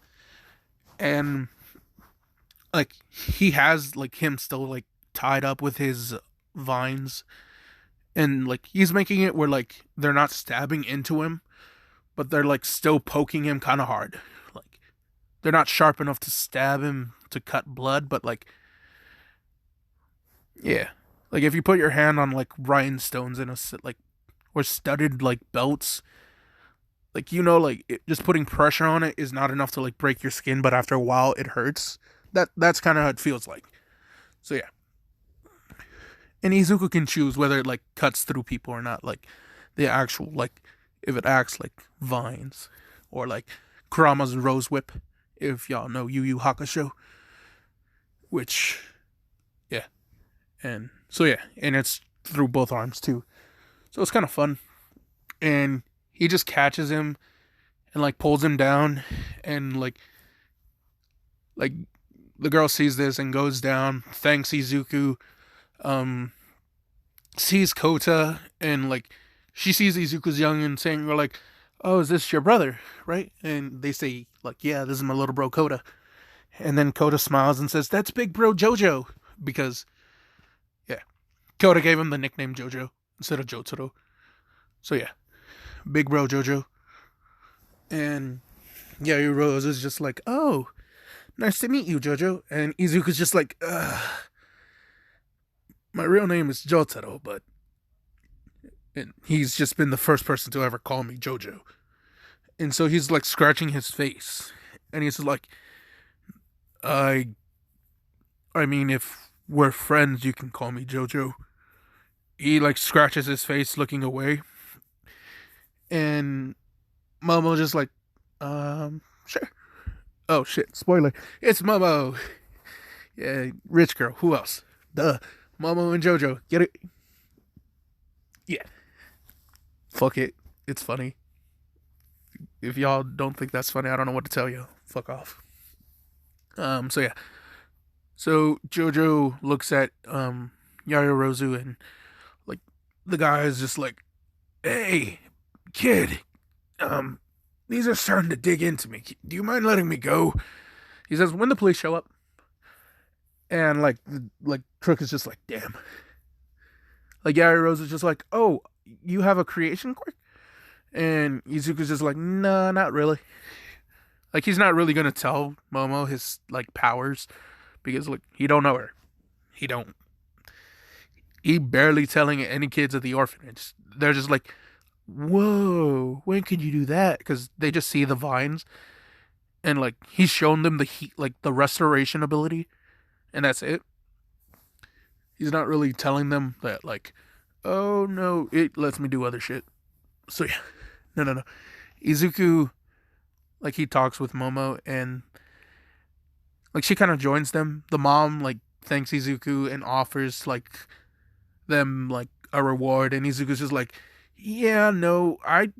and like he has like him still like tied up with his vines, and like he's making it where like they're not stabbing into him, but they're like still poking him kind of hard. Like they're not sharp enough to stab him to cut blood, but like yeah, like if you put your hand on like rhinestones in a like or studded like belts, like you know, like just putting pressure on it is not enough to like break your skin, but after a while it hurts. That's kind of how it feels like. So yeah, and Izuku can choose whether it like cuts through people or not, like the actual like if it acts like vines or like Kurama's rose whip, if y'all know Yu Yu Hakusho, which yeah, and so yeah, and it's through both arms too. So it's kind of fun. And he just catches him and like pulls him down, and like the girl sees this and goes down, thanks Izuku, um sees Kota, and like she sees Izuku's young and saying, we're like, oh, is this your brother, right? And they say like, yeah, this is my little bro Kota. And then Kota smiles and says, that's big bro Jojo, because yeah, Kota gave him the nickname Jojo instead of Jotaro. So yeah, big bro Jojo. And yeah, Rose is just like, oh, nice to meet you, Jojo. And Izuku's just like, my real name is Jotaro, but and he's just been the first person to ever call me Jojo. And so he's like scratching his face. And he's just like, I I mean, if we're friends, you can call me Jojo. He like scratches his face looking away, and Momo just like, sure. Oh shit, spoiler. It's Momo. Yeah, rich girl. Who else? Duh. Momo and Jojo. Get it? Yeah. Fuck it. It's funny. If y'all don't think that's funny, I don't know what to tell you. Fuck off. So yeah. So Jojo looks at Yaoyorozu, and like the guy is just like, "Hey, kid, um, these are starting to dig into me. Do you mind letting me go?" He says, "When the police show up." And like Crook is just like, "Damn." Like Yaoyorozu is just like, "Oh, you have a creation quirk?" And Izuku's just like, "Nah, not really." Like he's not really gonna tell Momo his like powers because like he don't know her. He don't. He barely telling any kids at the orphanage. They're just like, "Whoa, when could you do that?" Because they just see the vines, and like he's shown them the heat, like the restoration ability, and that's it. He's not really telling them that like, "Oh no, it lets me do other shit." So yeah, no, no, no. Izuku, like he talks with Momo, and like she kind of joins them. The mom like thanks Izuku and offers like them like a reward, and Izuku's just like, "Yeah, no, I."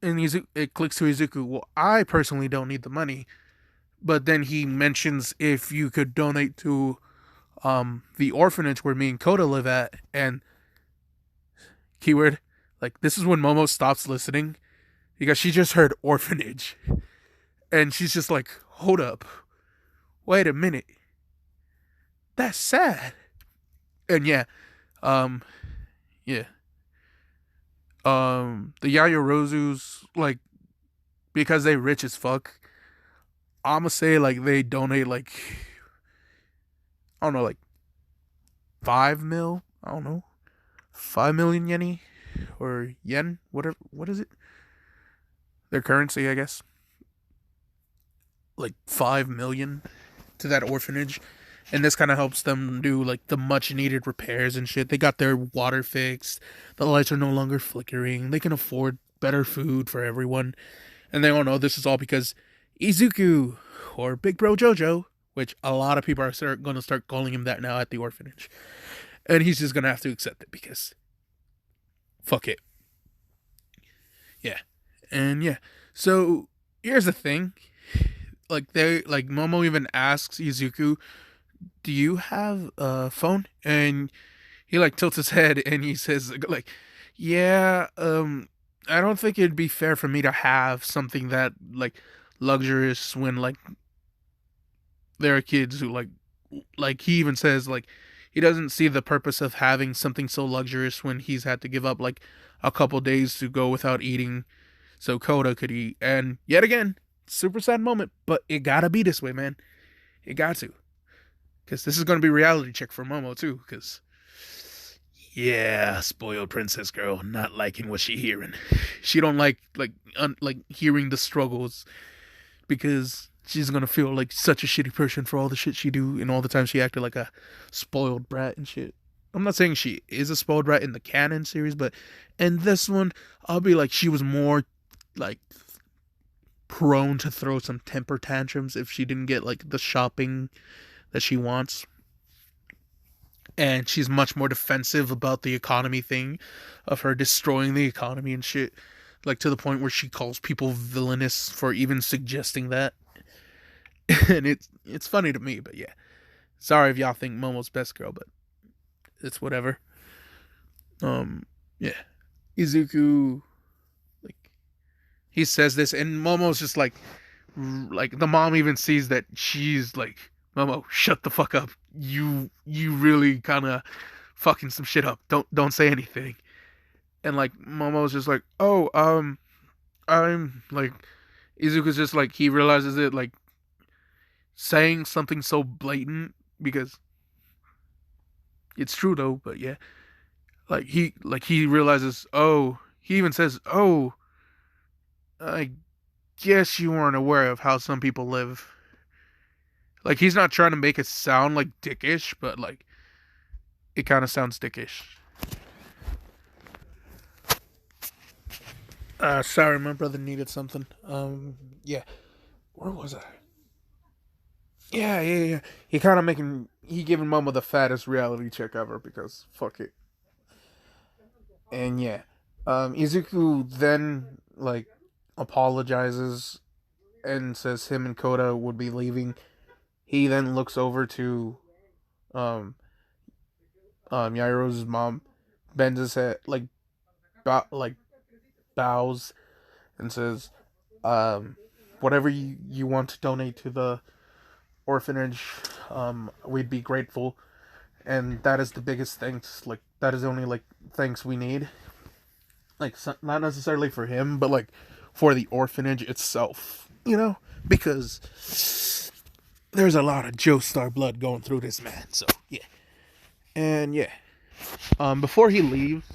And Izuku, it clicks to Izuku. Well, I personally don't need the money, but then he mentions if you could donate to the orphanage where me and Koda live at, and keyword, like this is when Momo stops listening because she just heard orphanage, and she's just like, "Hold up, wait a minute, that's sad." And yeah, um, yeah, the Yayorozus like because they rich as fuck. I'ma say like they donate like I don't know like 5 mil. I don't know 5 million yeni or yen, whatever. What is it? Their currency, I guess. Like 5 million to that orphanage, and this kind of helps them do like the much needed repairs and shit. They got their water fixed. The lights are no longer flickering. They can afford better food for everyone, and they all know this is all because Izuku or Big Bro Jojo, which a lot of people are going to start calling him that now at the orphanage, and he's just gonna have to accept it because fuck it. Yeah, and yeah. So here's the thing. Like they like Momo even asks Izuku, "Do you have a phone?" And he like tilts his head and he says like, "Yeah, I don't think it'd be fair for me to have something that like luxurious when like there are kids who like he even says like he doesn't see the purpose of having something so luxurious when he's had to give up like a couple days to go without eating so Koda could eat." And yet again, super sad moment, but it gotta be this way, man. It got to. Because this is going to be reality check for Momo, too. Because, yeah, spoiled princess girl, not liking what she hearing. She don't like hearing the struggles because she's going to feel like such a shitty person for all the shit she do and all the time she acted like a spoiled brat and shit. I'm not saying she is a spoiled brat in the canon series, but in this one, I'll be like, she was more, like, prone to throw some temper tantrums if she didn't get, like, the shopping that she wants. And she's much more defensive about the economy thing of her destroying the economy and shit. Like to the point where she calls people villainous for even suggesting that. And it's funny to me, but yeah. Sorry if y'all think Momo's best girl, but it's whatever. Yeah. Izuku like he says this and Momo's just like the mom even sees that she's like, "Momo, shut the fuck up. You really kind of fucking some shit up. Don't say anything." And like Momo's just like, "Oh, I'm like," Izuku's just like he realizes it like saying something so blatant because it's true though, but yeah. Like he realizes, "Oh," he even says, "Oh, I guess you weren't aware of how some people live. Like, he's not trying to make it sound like dickish, but like, it kind of sounds dickish. Sorry, my brother needed something. Yeah. Where was I? Yeah. He kind of he giving Mama the fattest reality check ever because fuck it. And yeah, Izuku then like apologizes and says him and Koda would be leaving. He then looks over to um Yairo's mom, bends his head like bows and says, whatever you want to donate to the orphanage, we'd be grateful. And that is the biggest thanks. Like, that is the only like thanks we need. Like, not necessarily for him, but like for the orphanage itself. You know, because there's a lot of Joestar blood going through this man. So yeah, and yeah. Before he leaves,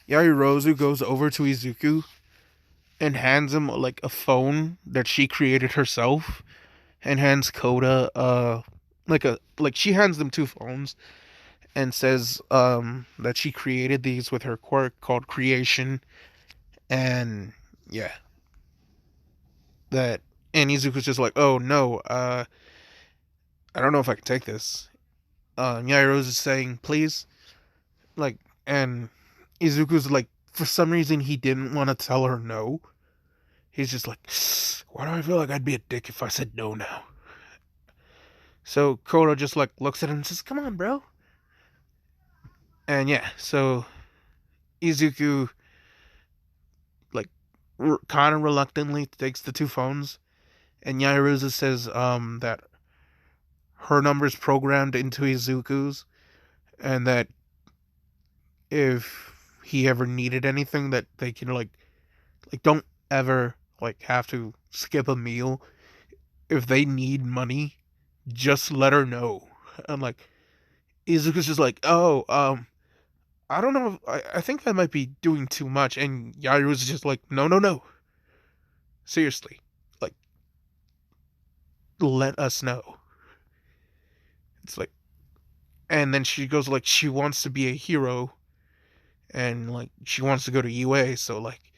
Yairozu goes over to Izuku and hands him like a phone that she created herself, and hands Koda like she hands them two phones and says that she created these with her quirk called creation. And yeah, that and Izuku's just like, oh no, I don't know if I can take this. Yairo's is saying please, like, and Izuku's like, for some reason he didn't want to tell her no. He's just like, why do I feel like I'd be a dick if I said no now? So Koda just like looks at him and says, come on, bro. And yeah, so Izuku like kind of reluctantly takes the two phones, and Yairozu says that her number's programmed into Izuku's, and that if he ever needed anything, that they can like don't ever like have to skip a meal. If they need money, just let her know. And like Izuku's just like, oh, I don't know. I think I might be doing too much. And Yairo's just like, no. Seriously. Like, let us know. It's like, and then she goes like, she wants to be a hero. And like, she wants to go to UA. So like,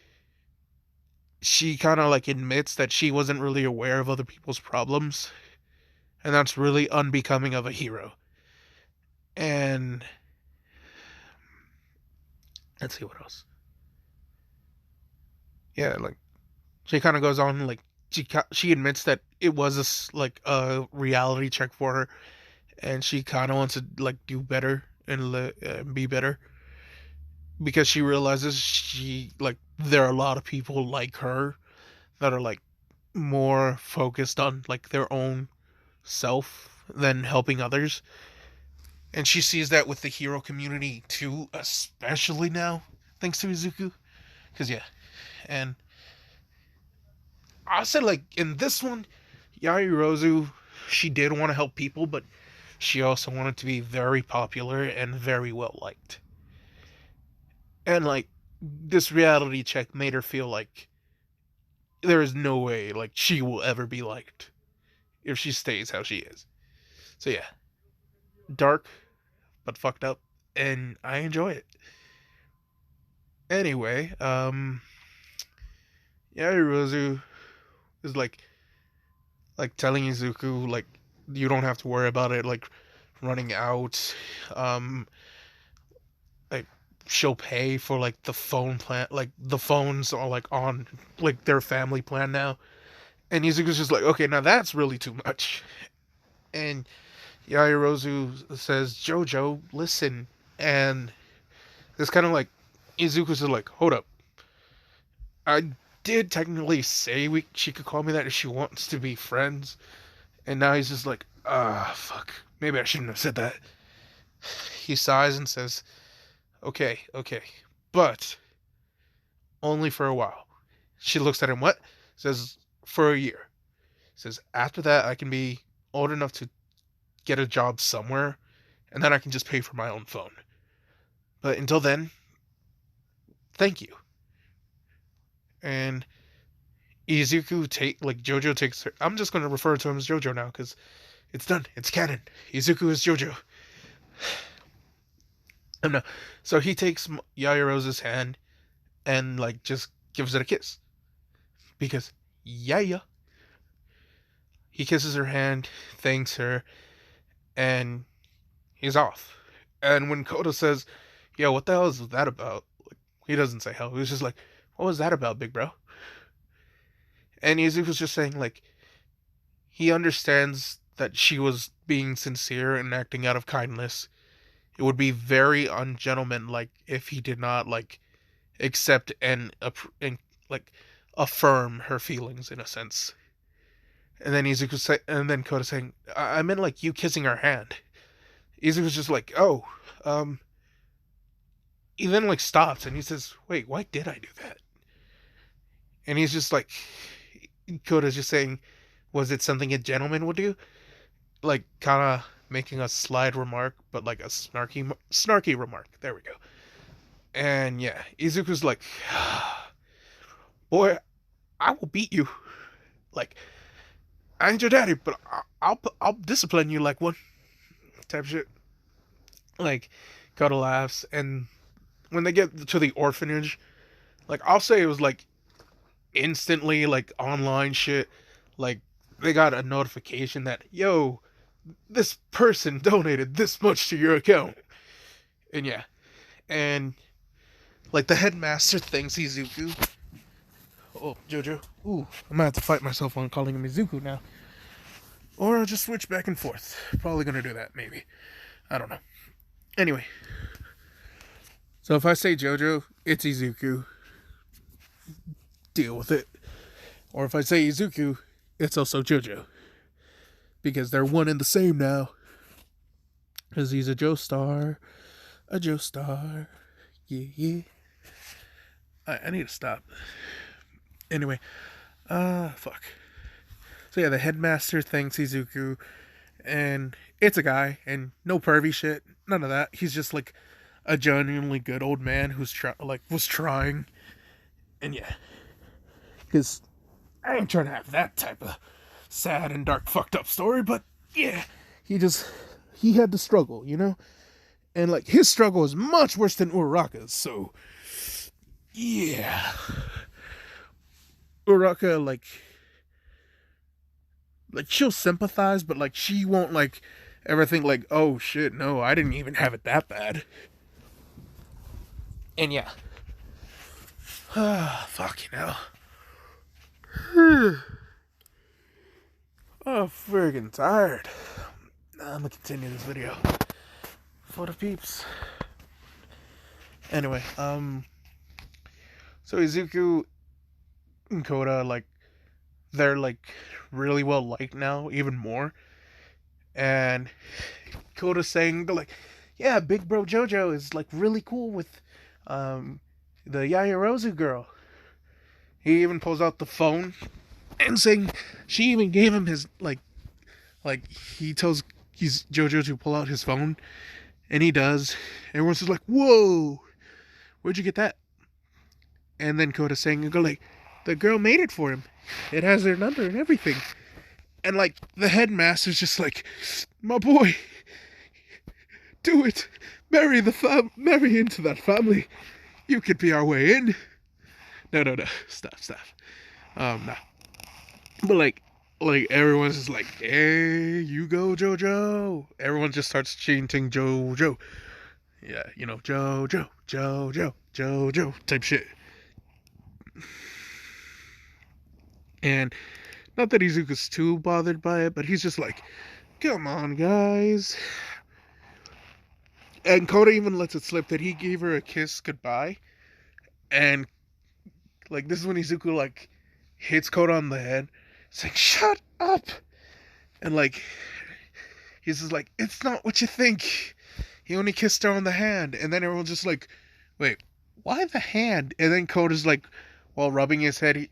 she kind of like admits that she wasn't really aware of other people's problems. And that's really unbecoming of a hero. And let's see what else. Yeah, like she kind of goes on like she admits that it was like a reality check for her, and she kind of wants to like do better and be better because she realizes she like there are a lot of people like her that are like more focused on like their own self than helping others, and she sees that with the hero community too, especially now thanks to Izuku. Because yeah, and I said like in this one, Yairozu, she did want to help people, but she also wanted to be very popular and very well liked. And like this reality check made her feel like there is no way like she will ever be liked if she stays how she is. So yeah, dark but fucked up, and I enjoy it. Anyway, Yairozu is like telling Izuku like you don't have to worry about it like running out. Like she'll pay for like the phone plan, like the phones are like on like their family plan now. And Izuku's just like, okay, now that's really too much. And Yairozu says, Jojo, listen. And it's kind of like Izuku's just like, hold up. I did technically say she could call me that if she wants to be friends. And now he's just like, fuck. Maybe I shouldn't have said that. He sighs and says, okay. But only for a while. She looks at him, what? Says, for a year. Says, after that, I can be old enough to get a job somewhere, and then I can just pay for my own phone. But until then, thank you. And Jojo takes her. I'm just gonna refer to him as Jojo now because it's done. It's canon. Izuku is Jojo. I know. So he takes Yairo's hand and like just gives it a kiss because yeah. He kisses her hand, thanks her, and he's off. And when Koda says, "Yo, what the hell is that about?" Like, he doesn't say hell. He's just like, "What was that about, big bro?" And Izuku's just saying like he understands that she was being sincere and acting out of kindness. It would be very ungentlemanlike if he did not like accept and like affirm her feelings in a sense. And then and then Koda saying, I meant like you kissing her hand." Izuku's just like, "Oh, um." He then like stops and he says, "Wait, why did I do that?" And he's just like, Koda's just saying, "Was it something a gentleman would do?" Like kind of making a slide remark, but like a snarky remark. There we go. And yeah, Izuku's like, "Boy, I will beat you. Like, I ain't your daddy, but I'll discipline you like one." Type shit. Like, Koda laughs, and when they get to the orphanage, like I'll say it was like instantly like online shit. Like they got a notification that yo, this person donated this much to your account, and yeah, and like the headmaster thanks Izuku. Oh, Jojo. Ooh, I'm gonna have to fight myself on calling him Izuku now. Or I'll just switch back and forth. Probably gonna do that, maybe. I don't know. Anyway. So if I say Jojo, it's Izuku. Deal with it. Or if I say Izuku, it's also Jojo. Because they're one and the same now. Because he's a Joestar. A Joestar. Yeah. I need to stop. Anyway. Fuck. So yeah, the headmaster thanks Izuku, and it's a guy, and no pervy shit, none of that. He's just like a genuinely good old man who's was trying, and yeah, because I ain't trying to have that type of sad and dark, fucked up story, but yeah, he had to struggle, you know, and like his struggle is much worse than Uraraka's, so yeah, Uraraka like she'll sympathize, but like she won't like ever think like, oh shit, no, I didn't even have it that bad. And yeah. Fuck, you know. Oh, friggin' tired. I'm gonna continue this video for the peeps. Anyway, so Izuku and Koda, like, they're like really well liked now, even more. And Koda's saying, they're like, yeah, big bro Jojo is like really cool with the Yaoyorozu girl. He even pulls out the phone and saying she even gave him his like he tells Jojo to pull out his phone, and he does. Everyone's just like, whoa, where'd you get that? And then Koda's saying, like, the girl made it for him. It has their number and everything. And like the headmaster's just like, my boy, do it. Marry into that family. You could be our way in. No. Stop. No. But like everyone's just like, hey, you go, Jojo. Everyone just starts chanting Jojo. Yeah, you know, Jojo type shit. And not that Izuku's too bothered by it, but he's just like, come on, guys. And Koda even lets it slip that he gave her a kiss goodbye. And like this is when Izuku like hits Koda on the head. It's like, shut up. And like he's just like, it's not what you think. He only kissed her on the hand. And then everyone's just like, wait, why the hand? And then Koda's like, while rubbing his head,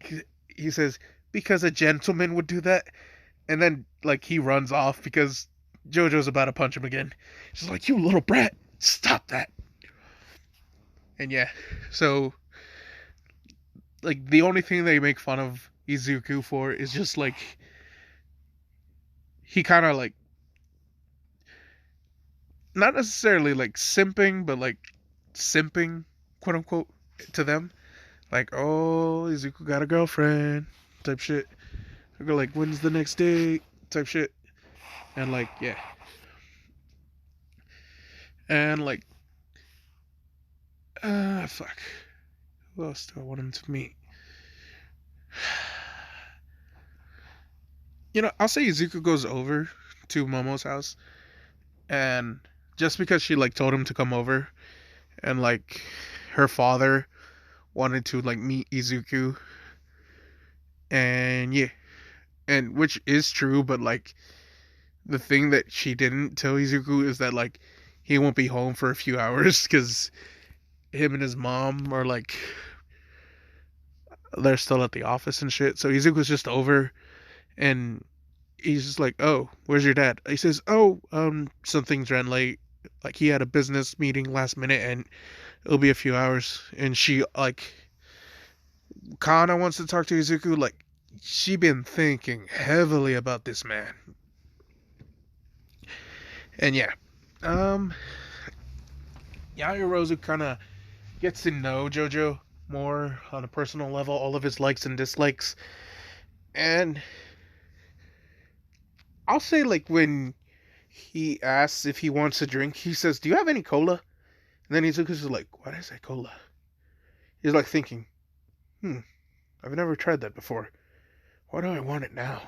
he says, because a gentleman would do that. And then like he runs off because Jojo's about to punch him again. She's like, you little brat, stop that. And yeah, so like the only thing they make fun of Izuku for is just like he kind of like not necessarily like simping, but like simping, quote unquote, to them. Like, oh, Izuku got a girlfriend, type shit. They go like, when's the next date, type shit, and like, yeah, and like, fuck, who else do I want him to meet? I'll say Izuku goes over to Momo's house, and just because she like told him to come over, and like her father wanted to like meet Izuku, and yeah, and which is true, but like the thing that she didn't tell Izuku is that like he won't be home for a few hours because him and his mom are like they're still at the office and shit. So Izuku's just over and he's just like, "Oh, where's your dad?" He says, "Oh, some things ran late. Like he had a business meeting last minute and it'll be a few hours." And she like Kana wants to talk to Izuku. Like she been thinking heavily about this man. And yeah, um, Yaoyorozu kind of gets to know JoJo more on a personal level, all of his likes and dislikes. And I'll say, like, when he asks if he wants a drink, he says, "Do you have any cola?" And then Izuku's like, "Why did I say cola?" He's like thinking, I've never tried that before. Why do I want it now?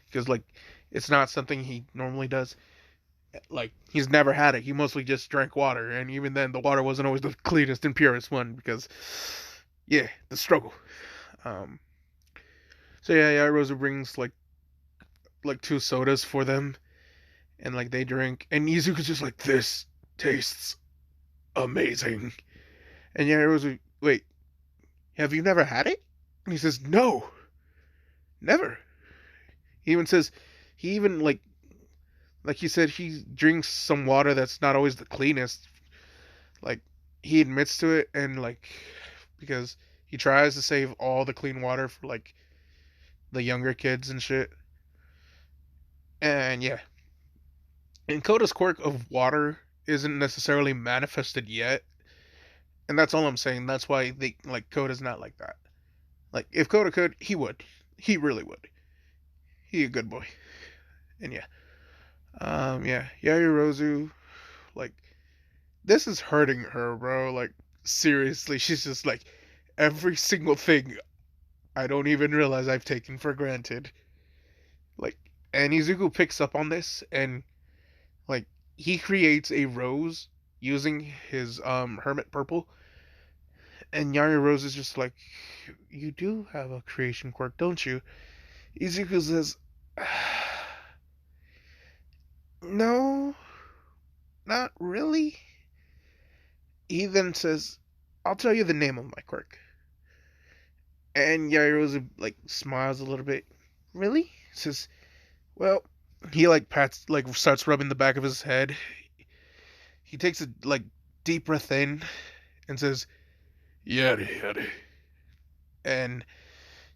Because, like, it's not something he normally does. Like, he's never had it. He mostly just drank water. And even then, the water wasn't always the cleanest and purest one because, yeah, the struggle. Um, so yeah, Rosa brings like two sodas for them, and like they drink, and Izuku's just like, "This tastes amazing." And yeah, Rosa, "Wait, have you never had it?" And he says, "No, never." He even says, he even like he said, he drinks some water that's not always the cleanest. Like he admits to it, and like because he tries to save all the clean water for like the younger kids and shit. And yeah, and Koda's quirk of water isn't necessarily manifested yet, and that's all I'm saying. That's why they like Koda's not like that. Like if Koda could, he would. He really would. He a good boy. And yeah, yeah, Yaoyorozu, like this is hurting her, bro. Like seriously, she's just like every single thing I don't even realize I've taken for granted. Like, and Izuku picks up on this, and like he creates a rose using his hermit purple, and Yari Rose is just like, "You do have a creation quirk, don't you?" Izuku says, "No, not really." He then says, "I'll tell you the name of my quirk." And Yari Rose like smiles a little bit. "Really?" Says, "Well," he like pats like starts rubbing the back of his head. He takes a like deep breath in and says, "Yari Yari." And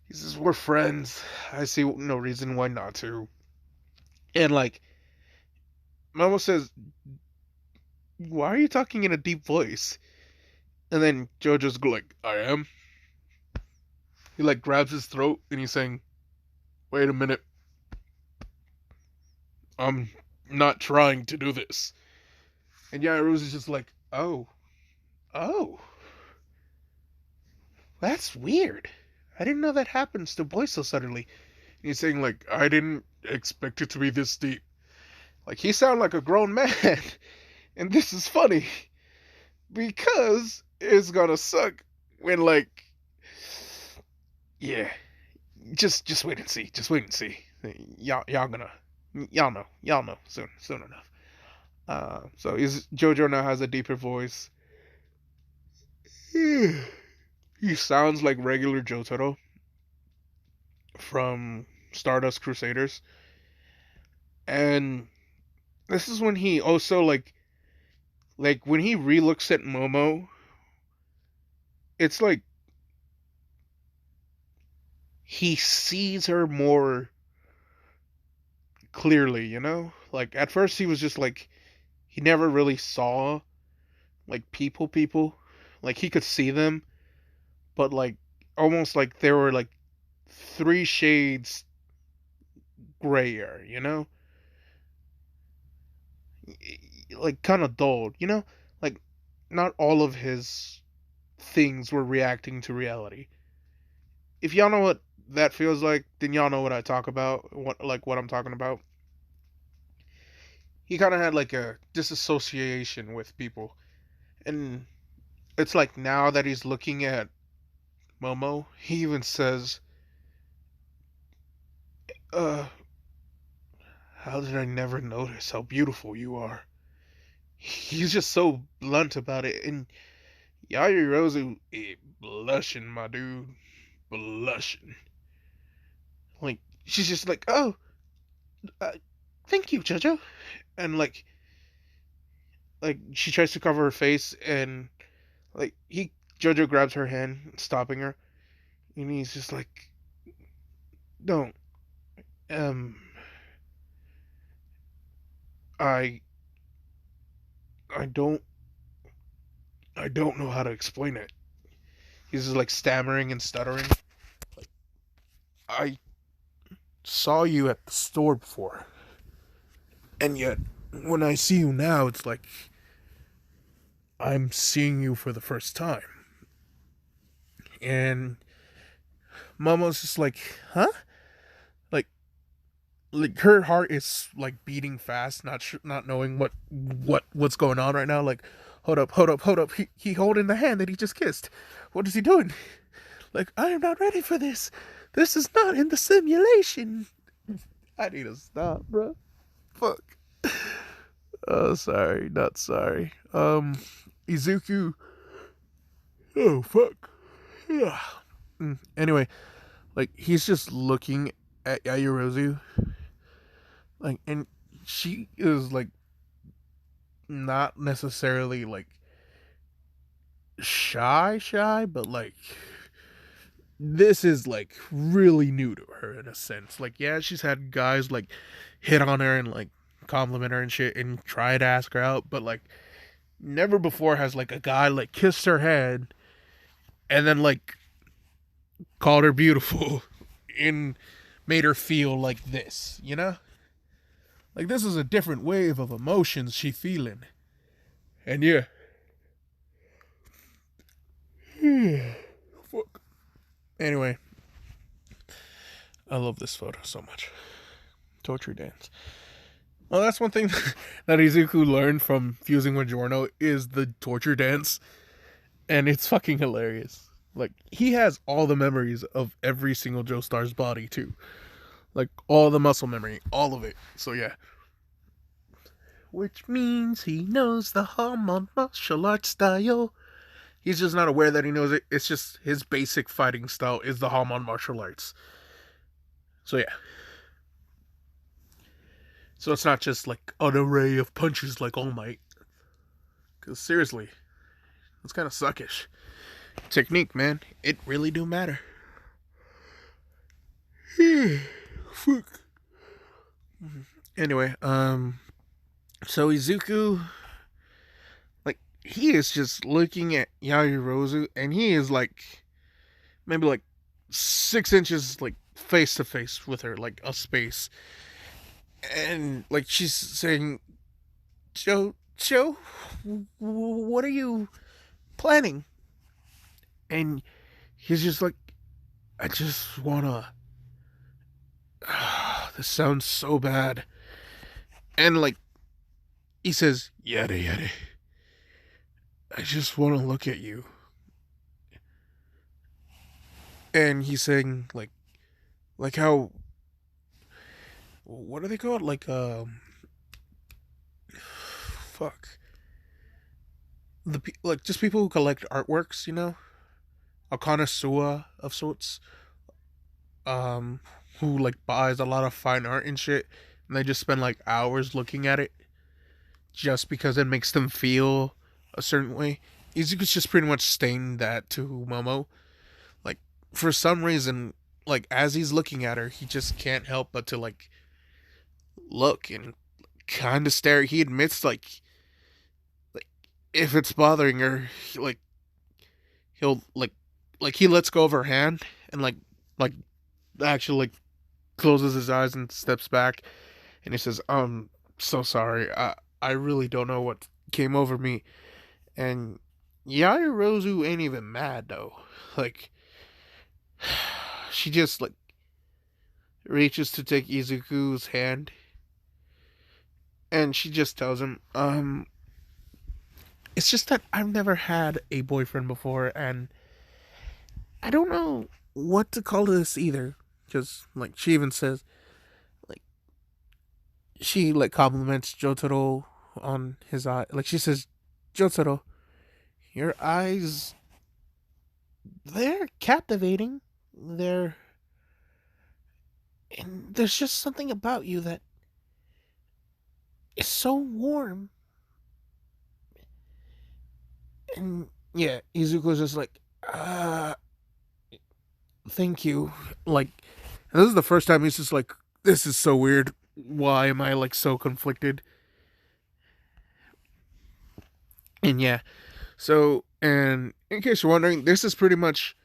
he says, "We're friends. I see no reason why not to." And like Momo says, "Why are you talking in a deep voice?" And then Jojo's like, "I am." He like grabs his throat and he's saying, "Wait a minute. I'm not trying to do this." And Yairuz is just like, "Oh, oh, that's weird. I didn't know that happens to boys so suddenly." And he's saying like, "I didn't expect it to be this deep." Like he sounds like a grown man. And this is funny because it's gonna suck when like yeah, just wait and see. Just wait and see. Y'all know soon enough. So is JoJo now has a deeper voice. He sounds like regular Jotaro from Stardust Crusaders, and this is when he also like when he relooks at Momo, it's like he sees her more clearly, you know? Like at first he was just like he never really saw like people. Like he could see them, but like almost like there were like three shades grayer, you know? Like kind of dulled, you know? Like not all of his things were reacting to reality. If y'all know what that feels like, then y'all know what I talk about, what I'm talking about. He kind of had like a disassociation with people, and it's like now that he's looking at Momo, he even says, "Uh, how did I never notice how beautiful you are?" He's just so blunt about it, and Yaoyorozu is blushing, my dude, blushing. Like she's just like, "Oh, uh, thank you, Jojo," and like she tries to cover her face, and like Jojo grabs her hand, stopping her, and he's just like, "Don't, um, I, I don't, I don't know how to explain it." He's just like stammering and stuttering. Like, I saw you at the store before, and yet when I see you now, it's like I'm seeing you for the first time. And Momo's just like, huh? Like, her heart is like beating fast, not knowing what's going on right now. Like, hold up. He holding the hand that he just kissed. What is he doing? Like, I am not ready for this. This is not in the simulation. I need to stop, bro. Fuck. Oh, sorry, not sorry. Izuku. Oh, fuck. Yeah. Anyway, like he's just looking at Yaoyorozu, like, and she is like not necessarily like shy, but like this is like really new to her in a sense. Like, yeah, she's had guys like hit on her and like compliment her and shit and try to ask her out, but like never before has like a guy like kissed her head and then like called her beautiful and made her feel like this, you know? Like this is a different wave of emotions she feeling. And yeah. Fuck. Anyway, I love this photo so much. Torture dance. Well, that's one thing that Izuku learned from fusing with Giorno is the torture dance, and it's fucking hilarious. Like he has all the memories of every single Joestar's body too, like all the muscle memory, all of it. So yeah, which means he knows the Hamon martial arts style. He's just not aware that he knows it. It's just his basic fighting style is the Hamon martial arts. So yeah. So it's not just like an array of punches like All Might. Because seriously, it's kind of suckish. Technique, man. It really do matter. Fuck. Anyway, so Izuku, like, he is just looking at Yaoyorozu, and he is like, maybe like 6 inches, like, face to face with her, like, a space. And, like, she's saying, Joe, what are you planning? And he's just like, I just wanna. This sounds so bad. And like, he says, yada. I just want to look at you. And he's saying like how, what are they called? Like, fuck. Like just people who collect artworks, you know, a connoisseur of sorts. Who like buys a lot of fine art and shit, and they just spend like hours looking at it, just because it makes them feel a certain way. Izuku's just pretty much stained that to Momo. Like, for some reason, like as he's looking at her, he just can't help but to like look and kind of stare. He admits like if it's bothering her, he'll like he lets go of her hand and like actually like closes his eyes and steps back and he says, so sorry. I really don't know what came over me. And Yaoyorozu ain't even mad though. Like she just like reaches to take Izuku's hand and she just tells him, it's just that I've never had a boyfriend before and I don't know what to call this either. Because like she even says like she like compliments Jotaro on his eye. Like she says, Jotaro, your eyes, they're captivating. They're and there's just something about you that is so warm. And yeah, Izuku's just like, thank you. Like, this is the first time he's just like, this is so weird. Why am I like so conflicted? And yeah, so and in case you're wondering, this is pretty much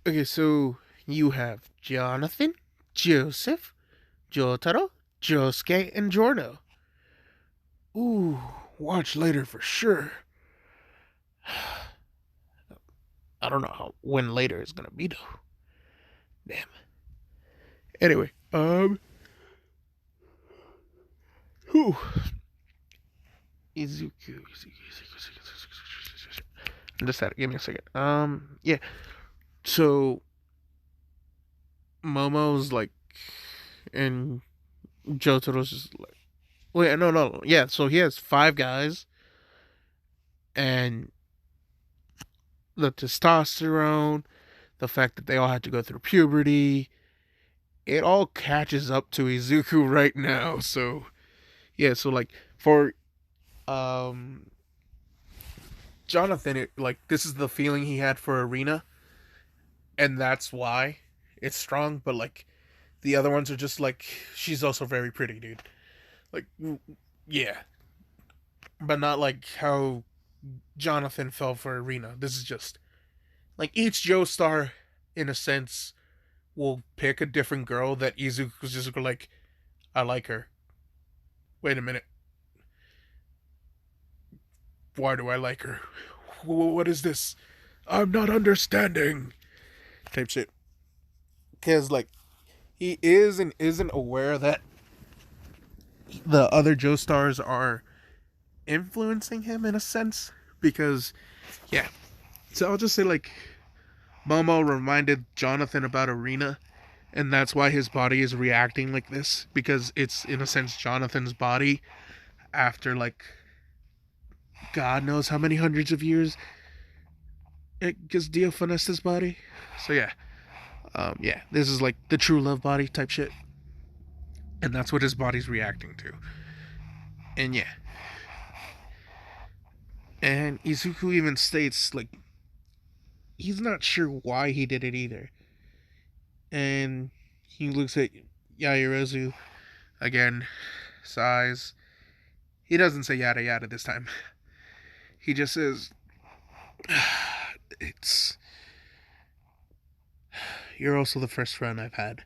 okay. So you have Jonathan, Joseph, Jotaro, Josuke, and Giorno. Ooh, watch later for sure. I don't know when later is gonna be though. Damn. Anyway, whew. Izuku. I'm just had it. Give me a second. Yeah. So Momo's like, and Jotaro's just like, wait, no. Yeah. So he has 5 guys, and the testosterone, the fact that they all had to go through puberty, it all catches up to Izuku right now. So yeah. So like for um Jonathan, like this is the feeling he had for Arena, and that's why it's strong. But like the other ones are just like she's also very pretty, dude. Like yeah, but not like how Jonathan fell for Arena. This is just like each Joestar, in a sense, will pick a different girl that Izuku's just like, I like her. Wait a minute, why do I like her? What is this? I'm not understanding. Type shit. Because like he is and isn't aware that the other Joestars are influencing him in a sense. Because yeah, so I'll just say like Momo reminded Jonathan about Arena, and that's why his body is reacting like this because it's in a sense Jonathan's body after like God knows how many hundreds of years it gets Dio finessed body. So yeah, yeah, this is like the true love body type shit, and that's what his body's reacting to. And yeah, and Izuku even states like he's not sure why he did it either, and he looks at Yaoyorozu again, sighs. He doesn't say yada yada this time. He just says, "It's you're also the first friend I've had."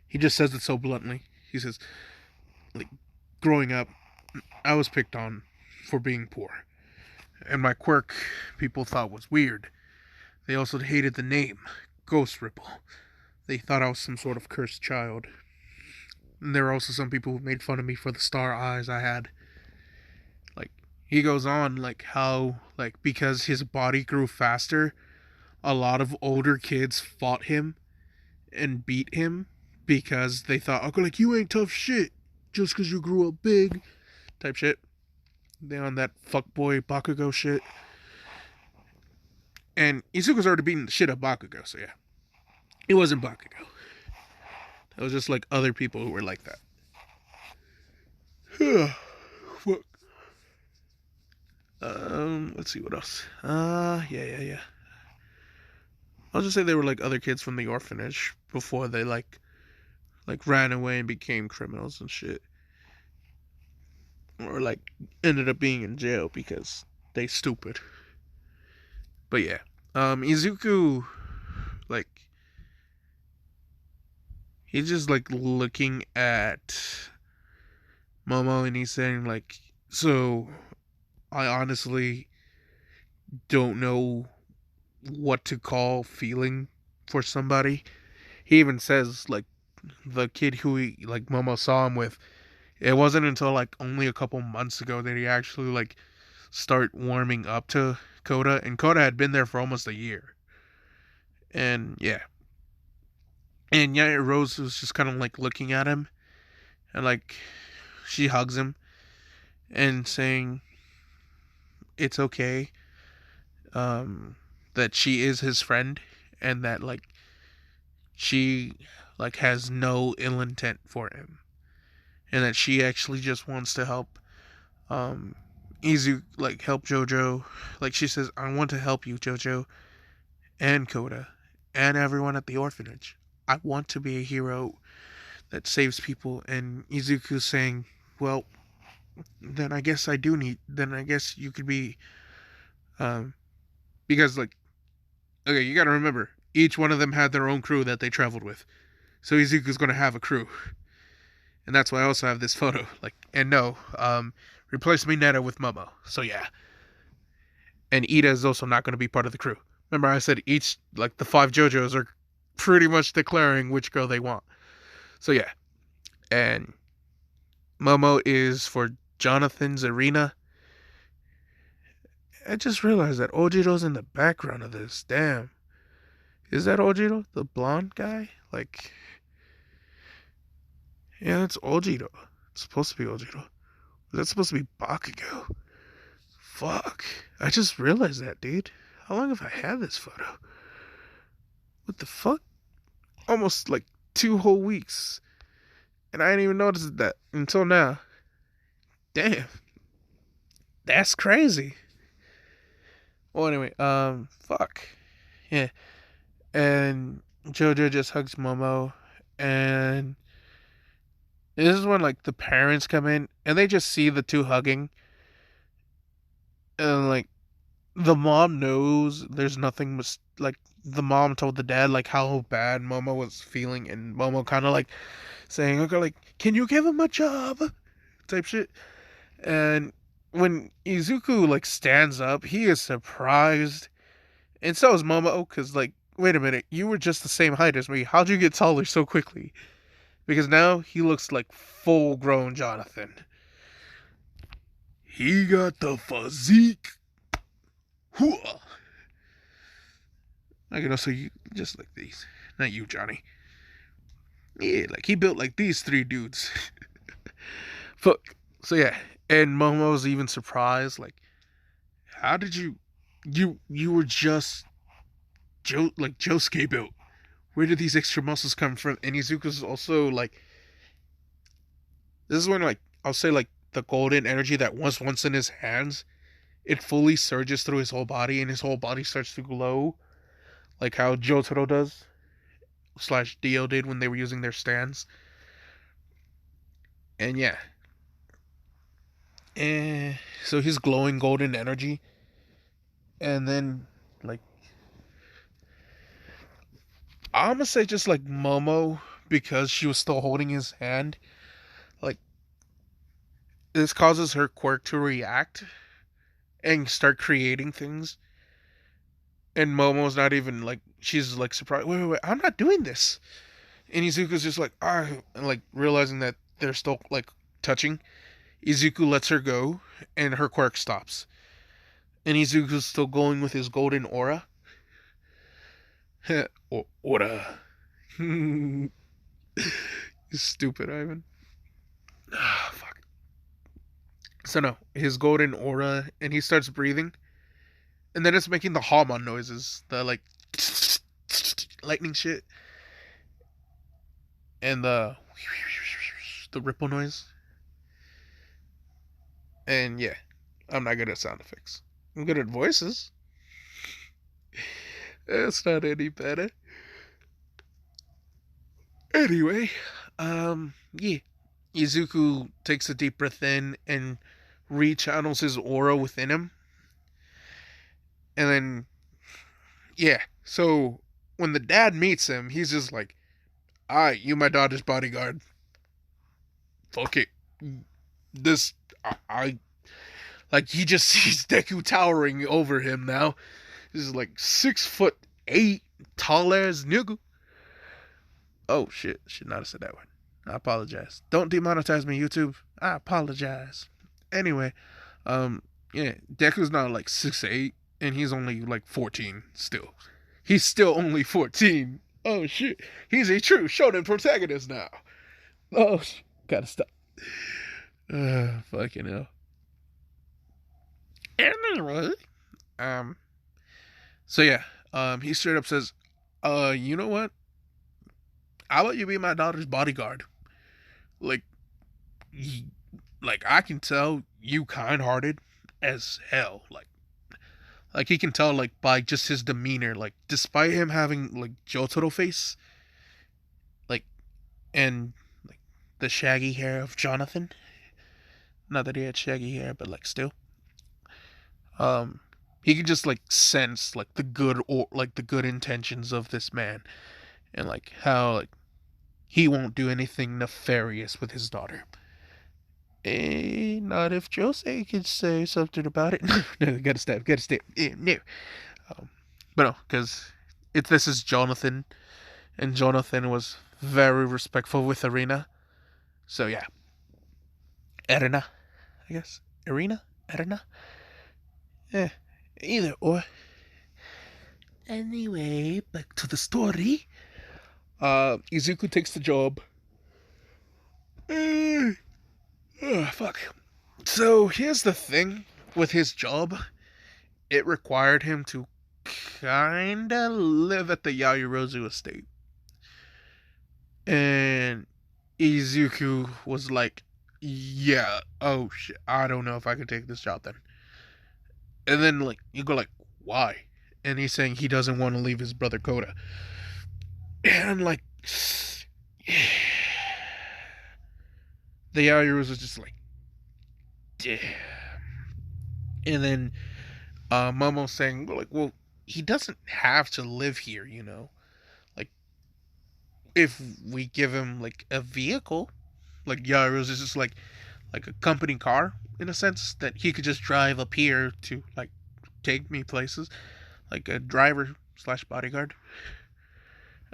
He just says it so bluntly. He says, like, growing up, I was picked on for being poor. And my quirk, people thought was weird. They also hated the name, Ghost Ripple. They thought I was some sort of cursed child. And there were also some people who made fun of me for the star eyes I had. Like, he goes on, like, how, like, because his body grew faster, a lot of older kids fought him and beat him because they thought, oh, like, you ain't tough shit just because you grew up big, type shit. They on that fuckboy Bakugo shit. And Izuku's already beating the shit out of Bakugo, so yeah. It wasn't Bakugo. It was just like other people who were like that. Fuck. Let's see what else. Yeah. I'll just say they were like other kids from the orphanage before they like ran away and became criminals and shit, or like ended up being in jail because they stupid. But yeah, Izuku, like, he's just like looking at Momo and he's saying like, so I honestly don't know what to call feeling for somebody. He even says like the kid who he like Momo saw him with. It wasn't until like only a couple months ago that he actually like start warming up to Koda, and Koda had been there for almost a year. And yeah, Rose was just kind of like looking at him, and like she hugs him and saying it's okay, um, that she is his friend, and that like she like has no ill intent for him, and that she actually just wants to help like help Jojo. Like she says, I want to help you, Jojo, and Koda, and everyone at the orphanage. I want to be a hero that saves people. And Izuku's saying, well, then I guess I do need. Then I guess you could be, um, because like, okay, you got to remember, each one of them had their own crew that they traveled with. So Izuku's going to have a crew, and that's why I also have this photo. Like, and no, replace Mineta with Momo. So yeah, and Ida is also not going to be part of the crew. Remember, I said each, like the 5 JoJos are pretty much declaring which girl they want. So yeah, and Momo is for Jonathan's arena. I just realized that Ojiro's in the background of this. Damn, is that Ojiro, the blonde guy? Like, yeah, that's Ojiro. It's supposed to be Ojiro. That's supposed to be Bakugo. Fuck, I just realized that, dude. How long have I had this photo? What the fuck? Almost like 2 whole weeks. And I didn't even notice that until now. Damn. That's crazy. Well, anyway, fuck. Yeah. And Jojo just hugs Momo. And this is when, like, the parents come in. And they just see the two hugging. And, like, the mom knows there's nothing. Like, the mom told the dad, like, how bad Momo was feeling. And Momo kind of, like, saying, okay, like, can you give him a job? Type shit. And when Izuku like stands up, he is surprised, and so is Momo. Cause like, wait a minute, you were just the same height as me. How'd you get taller so quickly? Because now he looks like full-grown Jonathan. He got the physique. Hooah. I can also just like these, not you, Johnny. Yeah, like he built like these 3 dudes. Fuck. So yeah, and Momo's even surprised, like, how did you were just Josuke built. Where did these extra muscles come from? And Izuku's also like, this is when like I'll say like the golden energy that once in his hands, it fully surges through his whole body, and his whole body starts to glow, like how Jotaro does / Dio did when they were using their stands. And yeah, so his glowing golden energy, and then like I'm gonna say just like Momo, because she was still holding his hand, like this causes her quirk to react and start creating things. And Momo's not even like, she's like surprised. Wait, I'm not doing this. And Izuku's just like, ah, and like realizing that they're still like touching. Izuku lets her go, and her quirk stops. And Izuku's still going with his golden aura. Aura. You stupid, Ivan. Ah, fuck. So no, his golden aura, and he starts breathing, and then it's making the Hamon noises, the like lightning shit, and the ripple noise. And yeah, I'm not good at sound effects. I'm good at voices. It's not any better. Anyway, yeah. Izuku takes a deep breath in and rechannels his aura within him. And then, yeah. So when the dad meets him, he's just like, "Alright, you my daughter's bodyguard. Fuck it. This, I like." He just sees Deku towering over him now. He's like 6'8", tall as nigga. Oh shit! Should not have said that one. I apologize. Don't demonetize me, YouTube. I apologize. Anyway, yeah, Deku's now like 6'8", and he's only like 14 still. He's still only 14. Oh shit! He's a true shonen protagonist now. Oh, gotta stop. Fucking hell. Anyway, so yeah, he straight up says, you know what? How about you be my daughter's bodyguard? Like, like I can tell you kind-hearted as hell. Like he can tell like by just his demeanor. Like despite him having like Jotaro face, like and like the shaggy hair of Jonathan. Not that he had shaggy hair, but like still. He could just like sense like the good or like the good intentions of this man, and like how like he won't do anything nefarious with his daughter. Not if Jose could say something about it. No, gotta stop. No. But no, because this is Jonathan, and Jonathan was very respectful with Arena. So yeah, Arena, I guess. Arena. Yeah, either or. Anyway, back to the story. Izuku takes the job. Fuck. So here's the thing with his job. It required him to kinda live at the Yaoyorozu estate. And Izuku was like, yeah, oh shit, I don't know if I could take this job then. And then like you go like, why? And he's saying he doesn't want to leave his brother Koda. And I'm like, the Yaoyorozu was just like, damn. And then Momo's saying, like, well, he doesn't have to live here, you know? Like, if we give him, like, a vehicle, like, Yaoyorozu is just like a company car, in a sense, that he could just drive up here to, like, take me places. Like, a driver slash bodyguard.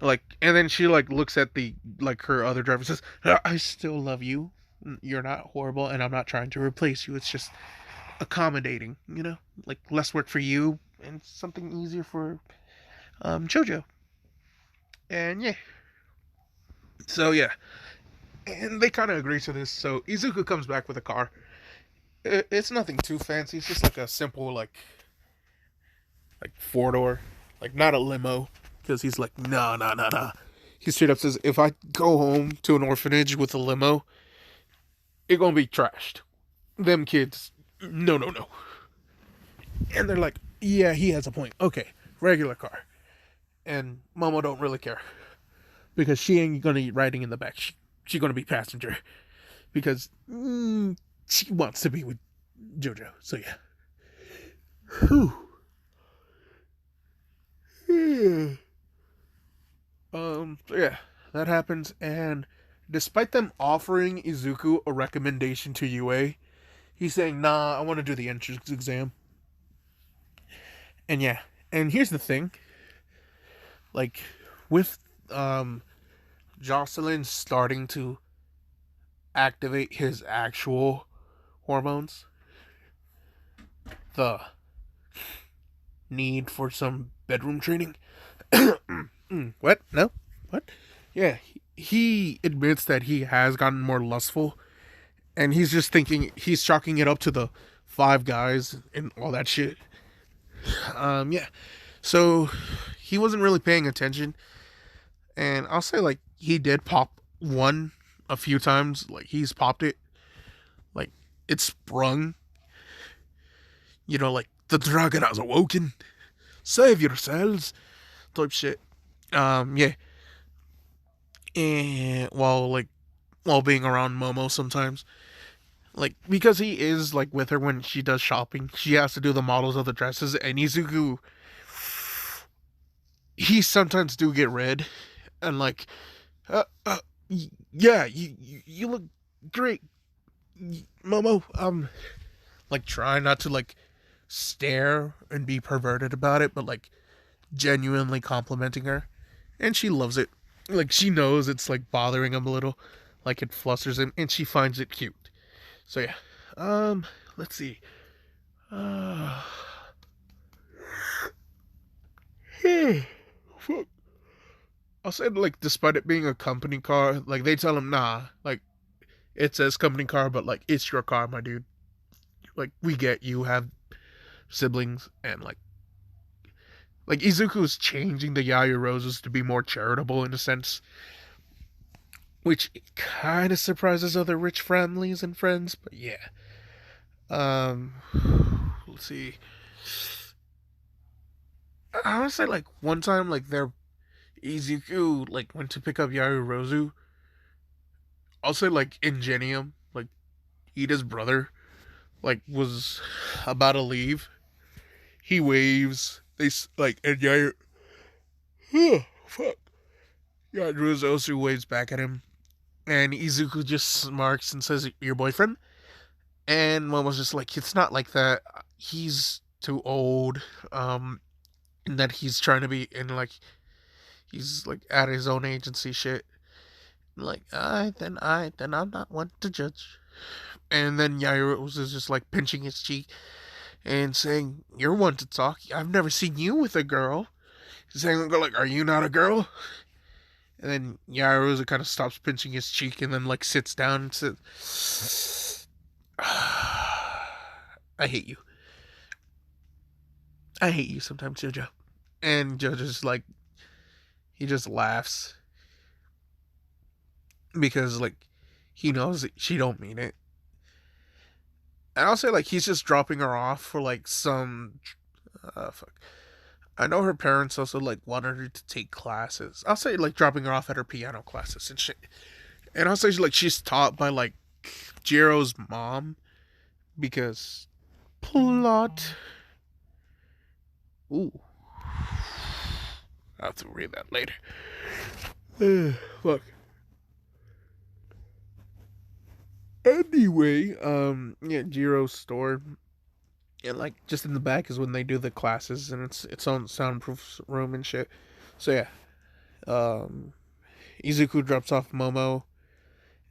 Like, and then she, like, looks at the, like, her other driver and says, I still love you. You're not horrible, and I'm not trying to replace you. It's just accommodating, you know? Like, less work for you and something easier for Jojo. And yeah. So yeah. And they kind of agree to this. So Izuku comes back with a car. It's nothing too fancy. It's just like a simple like 4-door, like not a limo. Because he's like, nah. He straight up says, if I go home to an orphanage with a limo, it's gonna be trashed. Them kids, no. And they're like, yeah, he has a point. Okay, regular car. And Momo don't really care. Because she ain't gonna be riding in the back. She gonna be passenger. Because she wants to be with Jojo. So yeah. Whew. So yeah, that happens, and despite them offering Izuku a recommendation to UA, he's saying, nah, I want to do the entrance exam. And yeah, and here's the thing. Like, with Jocelyn starting to activate his actual hormones, the need for some bedroom training. What? No? What? Yeah, he admits that he has gotten more lustful, and he's just thinking, he's chalking it up to the 5 guys and all that shit. Yeah. So, he wasn't really paying attention, and I'll say, like, he did pop one a few times. Like, he's popped it. Like, it sprung. You know, like, the dragon has awoken. Save yourselves. type shit. Yeah, and while being around Momo sometimes, like because he is like with her when she does shopping, she has to do the models of the dresses, and Izuku he sometimes do get red, and like, uh, uh yeah, you look great, Momo. Like try not to like stare and be perverted about it, but like genuinely complimenting her, and she loves it. Like she knows it's like bothering him a little, like it flusters him, and she finds it cute. So yeah, let's see. Uh, fuck. I'll say like despite it being a company car, like they tell him nah, like it says company car, but like it's your car, my dude. Like we get you have siblings, and like Izuku's changing the Yayu Roses to be more charitable in a sense, which kind of surprises other rich families and friends. But yeah, um, let's see. I would say like one time like their Izuku like went to pick up Yayu Rozu. I'll say like Ingenium, like Ida's brother, like was about to leave. He waves. They like and Yayu. Oh, fuck. Yayu Rozu waves back at him, and Izuku just smirks and says, "Your boyfriend?" And Momo's just like, "It's not like that. He's too old. And that he's trying to be in like he's like at his own agency shit." Like, then I'm not one to judge. And then Yairo was just like pinching his cheek and saying, "You're one to talk. I've never seen you with a girl." He's saying, like, "Are you not a girl?" And then Yairo kind of stops pinching his cheek and then like sits down and says, "I hate you. I hate you sometimes, JoJo." And JoJo's like, he just laughs because like he knows that she don't mean it. And I'll say like he's just dropping her off for like some fuck. I know her parents also like wanted her to take classes. I'll say like dropping her off at her piano classes and shit. And I'll say like she's taught by like Jiro's mom because plot. Ooh. I'll have to read that later. Look. Anyway, yeah, Jiro's store. And like just in the back is when they do the classes and it's its own soundproof room and shit. So yeah. Um Izuku drops off Momo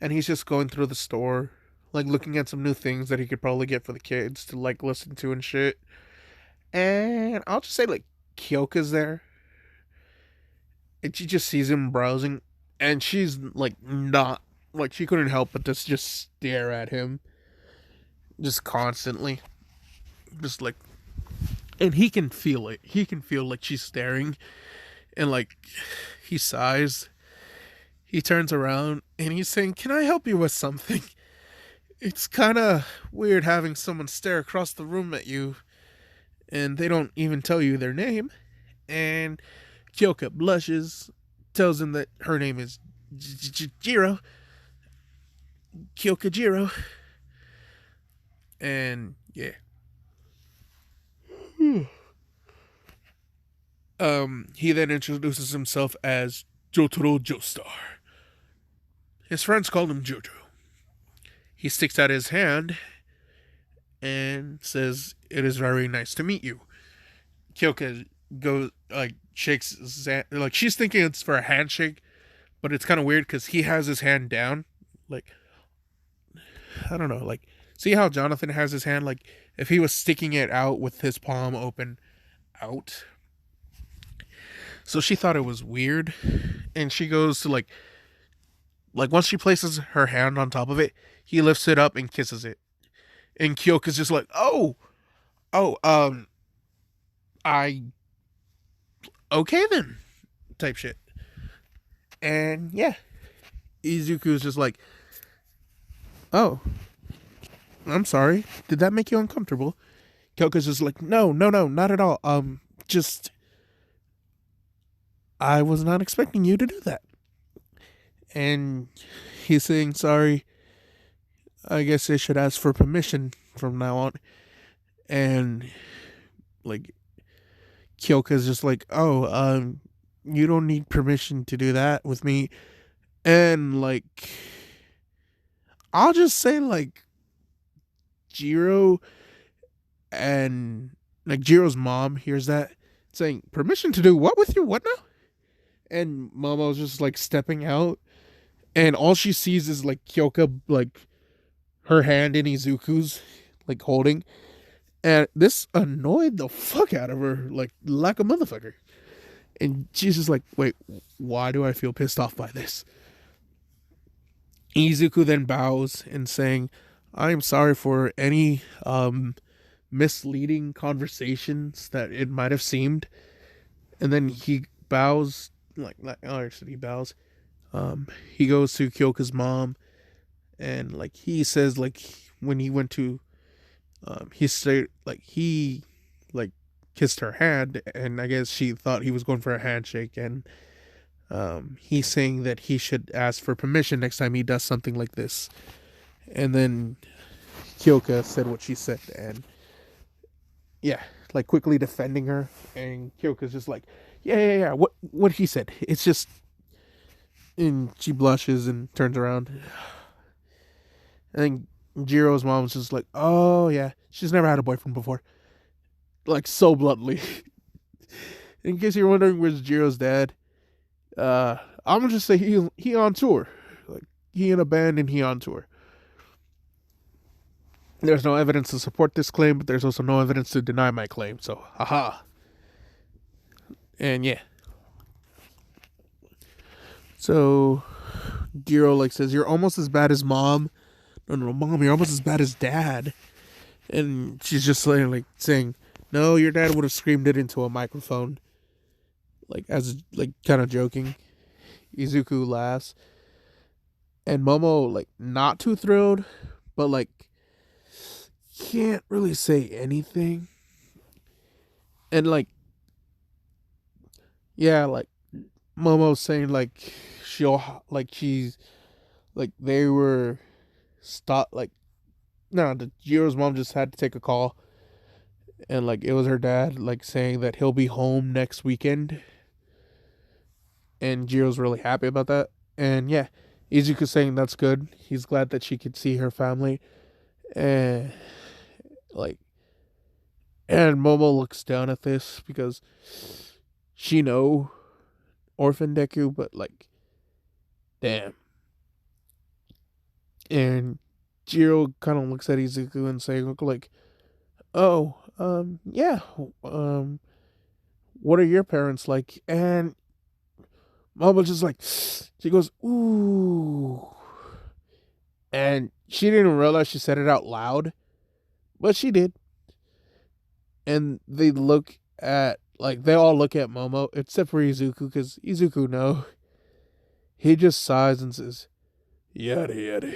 and he's just going through the store, like looking at some new things that he could probably get for the kids to like listen to and shit. And I'll just say like Kyoka's there. And she just sees him browsing and she's like not like she couldn't help but just stare at him just constantly. Just like and he can feel it. He can feel like she's staring and like he sighs. He turns around and he's saying, "Can I help you with something? It's kind of weird having someone stare across the room at you and they don't even tell you their name." And Kyoka blushes, tells him that her name is Jiro. Kyoka Jiro. And yeah. He then introduces himself as Jotaro Joestar. His friends call him Jojo. He sticks out his hand and says, "It is very nice to meet you." Kyoka goes, like, shakes his hand, like, she's thinking it's for a handshake, but it's kind of weird because he has his hand down. Like, I don't know, like, see how Jonathan has his hand, like, if he was sticking it out with his palm open out. So she thought it was weird, and she goes to, like, once she places her hand on top of it, he lifts it up and kisses it. And Kyoka's just like, oh, I, okay then, type shit. And yeah, Izuku's just like, "Oh, I'm sorry. Did that make you uncomfortable?" Kyoka's just like, no, not at all. Just, I was not expecting you to do that. And he's saying, sorry, I guess I should ask for permission from now on. And, like, Kyoka's just like, oh, you don't need permission to do that with me. And, like, I'll just say, like, Jiro and, like, Jiro's mom hears that, saying, permission to do what with you? What now? And Momo's just, like, stepping out. And all she sees is, like, Kyoka, like, her hand in Izuku's, like, holding. And this annoyed the fuck out of her, like a motherfucker. And she's just like, wait, why do I feel pissed off by this? Izuku then bows and saying, I am sorry for any misleading conversations that it might have seemed. And then he bows, he bows. He goes to Kyoka's mom, and, like, he says, like, when he went to he said, like, he, like, kissed her hand, and I guess she thought he was going for a handshake, and he's saying that he should ask for permission next time he does something like this. And then Kyoka said what she said, and yeah, like, quickly defending her, and Kyoka's just like, yeah, what he said, it's just, and she blushes and turns around. And Jiro's mom's just like, oh yeah, she's never had a boyfriend before. Like, so bluntly. In case you're wondering where's Jiro's dad, I'm gonna just say he on tour. Like, he in a band and he on tour. There's no evidence to support this claim, but there's also no evidence to deny my claim, so haha. And yeah. So Jiro, like, says, you're almost as bad as mom. No, mom, you're almost as bad as dad. And she's just like saying, no, your dad would have screamed it into a microphone. Like, as, like, kind of joking. Izuku laughs. And Momo, like, not too thrilled, but, like, can't really say anything. And, like, yeah, like, Momo's saying, like, she's, like, they were like, no, the Jiro's mom just had to take a call, and, like, it was her dad, like, saying that he'll be home next weekend, and Jiro's really happy about that. And yeah, Izuku's saying that's good, he's glad that she could see her family. And, like, and Momo looks down at this because she know Orphan Deku, but, like, damn. And Jiro kind of looks at Izuku and saying, like, oh, yeah, what are your parents like? And Mama just, like, she goes, ooh. And she didn't realize she said it out loud, but she did. And they all look at Momo, except for Izuku, because Izuku, no. He just sighs and says, yada yada.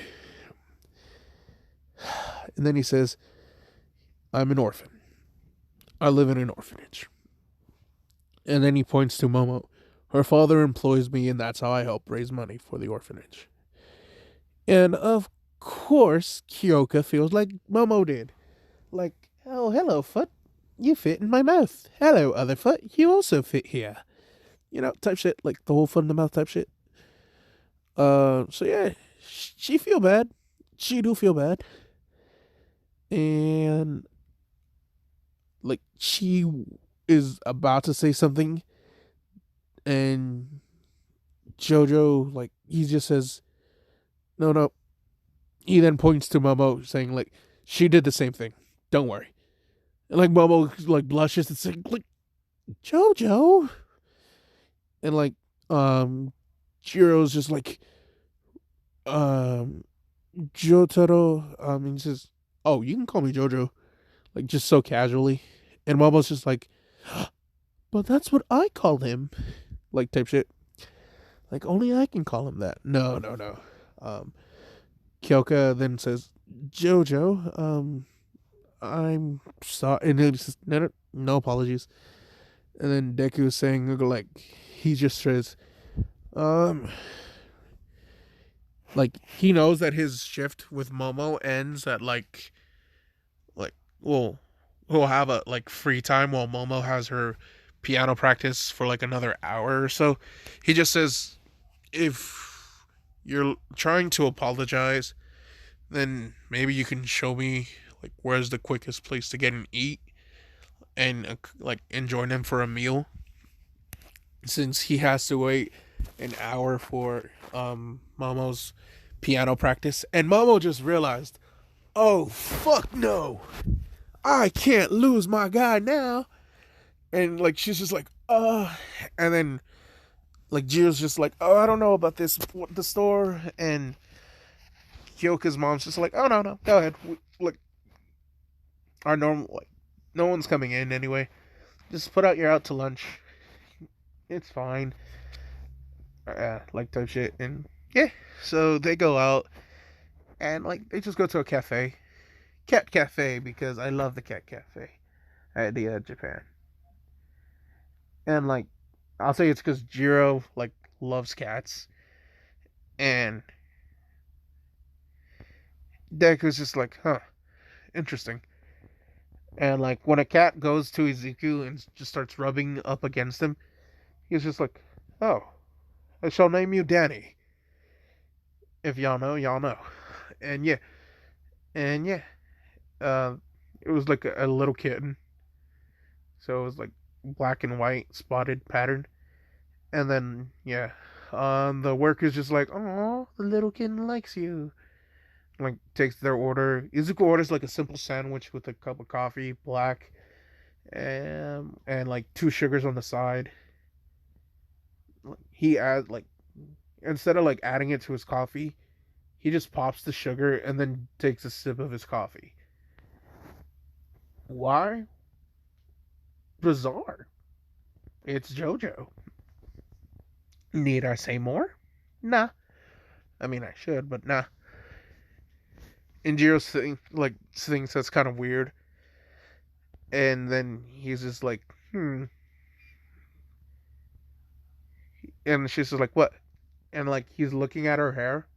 And then he says, I'm an orphan. I live in an orphanage. And then he points to Momo. Her father employs me, and that's how I help raise money for the orphanage. And of course, Kyoka feels like Momo did. Like, oh, hello, foot. You fit in my mouth. Hello, other foot. You also fit here. You know, type shit. Like, the whole foot in the mouth type shit. So yeah, she feel bad. She do feel bad. And, like, she is about to say something, and Jojo, like, he just says, no. He then points to Momo, saying, like, she did the same thing. Don't worry. And, like, Momo, like, blushes and saying, like, Jojo. And, like, Jiro's just like, Jotaro, he says, oh, you can call me Jojo. Like, just so casually. And Momo's just like, but that's what I call him. Like, type shit. Like, only I can call him that. No. Kyoka then says, Jojo, I'm sorry. And he says, no apologies. And then Deku is saying, like, he just says, um, like he knows that his shift with Momo ends at like we'll have a like free time while Momo has her piano practice for like another hour or so. He just says, if you're trying to apologize, then maybe you can show me like where's the quickest place to get and eat and like and join him for a meal, since he has to wait an hour for Momo's piano practice. And Momo just realized, oh fuck no, I can't lose my guy now. And like she's just like, and then like Jiro's just like, oh, I don't know about this, the store. And Kyoka's mom's just like, oh no, go ahead. Like our normal, like no one's coming in anyway. Just put out your out to lunch. It's fine. Like type shit. And yeah, so they go out and like they just go to a cafe, cat cafe, because I love the cat cafe at the Japan. And like I'll say it's because Jiro like loves cats, and Deku's just like, huh, interesting. And like when a cat goes to Izuku and just starts rubbing up against him, he's just like, oh, I shall name you Danny. If y'all know, y'all know. And yeah, and yeah, uh, it was like a little kitten, so it was like black and white spotted pattern. And then yeah, the worker's just like, oh, the little kitten likes you. Like takes their order. Izuku orders like a simple sandwich with a cup of coffee, black, and like two sugars on the side. He adds like, instead of like adding it to his coffee, he just pops the sugar and then takes a sip of his coffee. Why? Bizarre. It's JoJo. Need I say more? Nah. I mean, I should, but nah. And Jiro's like thinks that's kind of weird, and then he's just like, and she's just like, what? And like he's looking at her hair,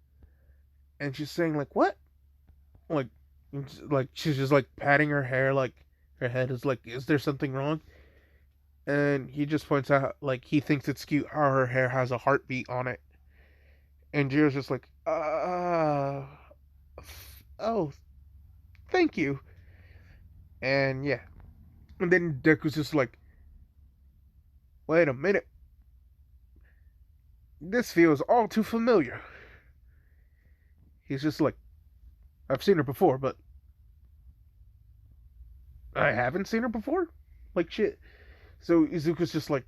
and she's saying like, what? Like, she's just like patting her hair, like her head is like, is there something wrong? And he just points out like he thinks it's cute how her hair has a heartbeat on it, and Jiro's just like, oh, thank you. And yeah, and then Deku's just like, wait a minute, this feels all too familiar. He's just like, I've seen her before, but I haven't seen her before? Like, shit. So Izuku's just like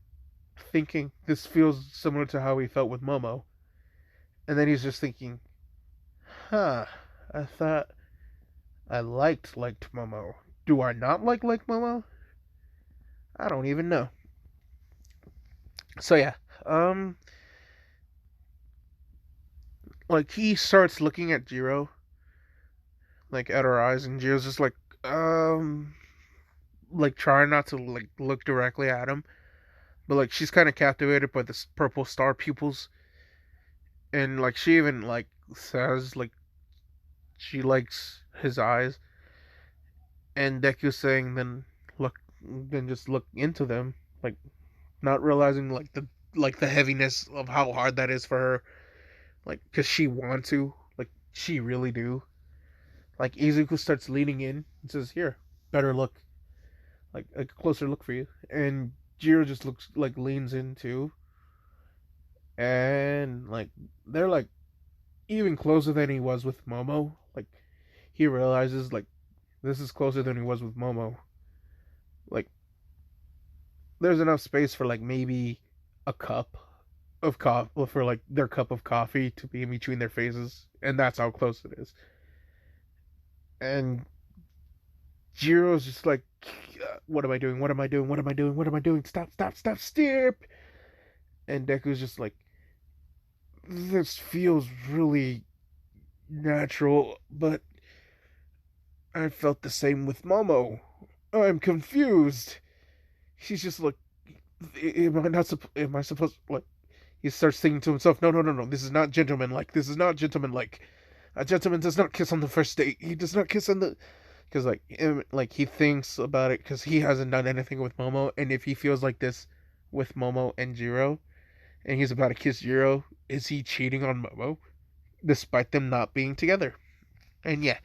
thinking this feels similar to how he felt with Momo. And then he's just thinking, huh, I thought I liked Momo. Do I not like Momo? I don't even know. So yeah, like he starts looking at Jiro, like at her eyes, and Jiro's just like trying not to like look directly at him, but like she's kind of captivated by the purple star pupils, and like she even like says like she likes his eyes, and Deku's saying then just look into them, like not realizing like the heaviness of how hard that is for her, like because she wants to, like she really do. Like Izuku starts leaning in and says, here, better look, like a closer look for you. And Jiro just looks like leans in too. And like they're like even closer than he was with Momo. Like he realizes like this is closer than he was with Momo. Like there's enough space for like maybe a cup of coffee, for like their cup of coffee to be in between their faces, and that's how close it is. And Jiro's just like, what am I doing? What am I doing? What am I doing? What am I doing? Stop, stop. And Deku's just like, this feels really natural, but I felt the same with Momo. I'm confused. She's just like, Am I supposed like? He starts thinking to himself, no, no, no, no, this is not gentlemanlike. This is not gentlemanlike. A gentleman does not kiss on the first date. He does not kiss on the because like he thinks about it because he hasn't done anything with Momo, and if he feels like this with Momo and Jiro, and he's about to kiss Jiro, is he cheating on Momo despite them not being together? And yeah,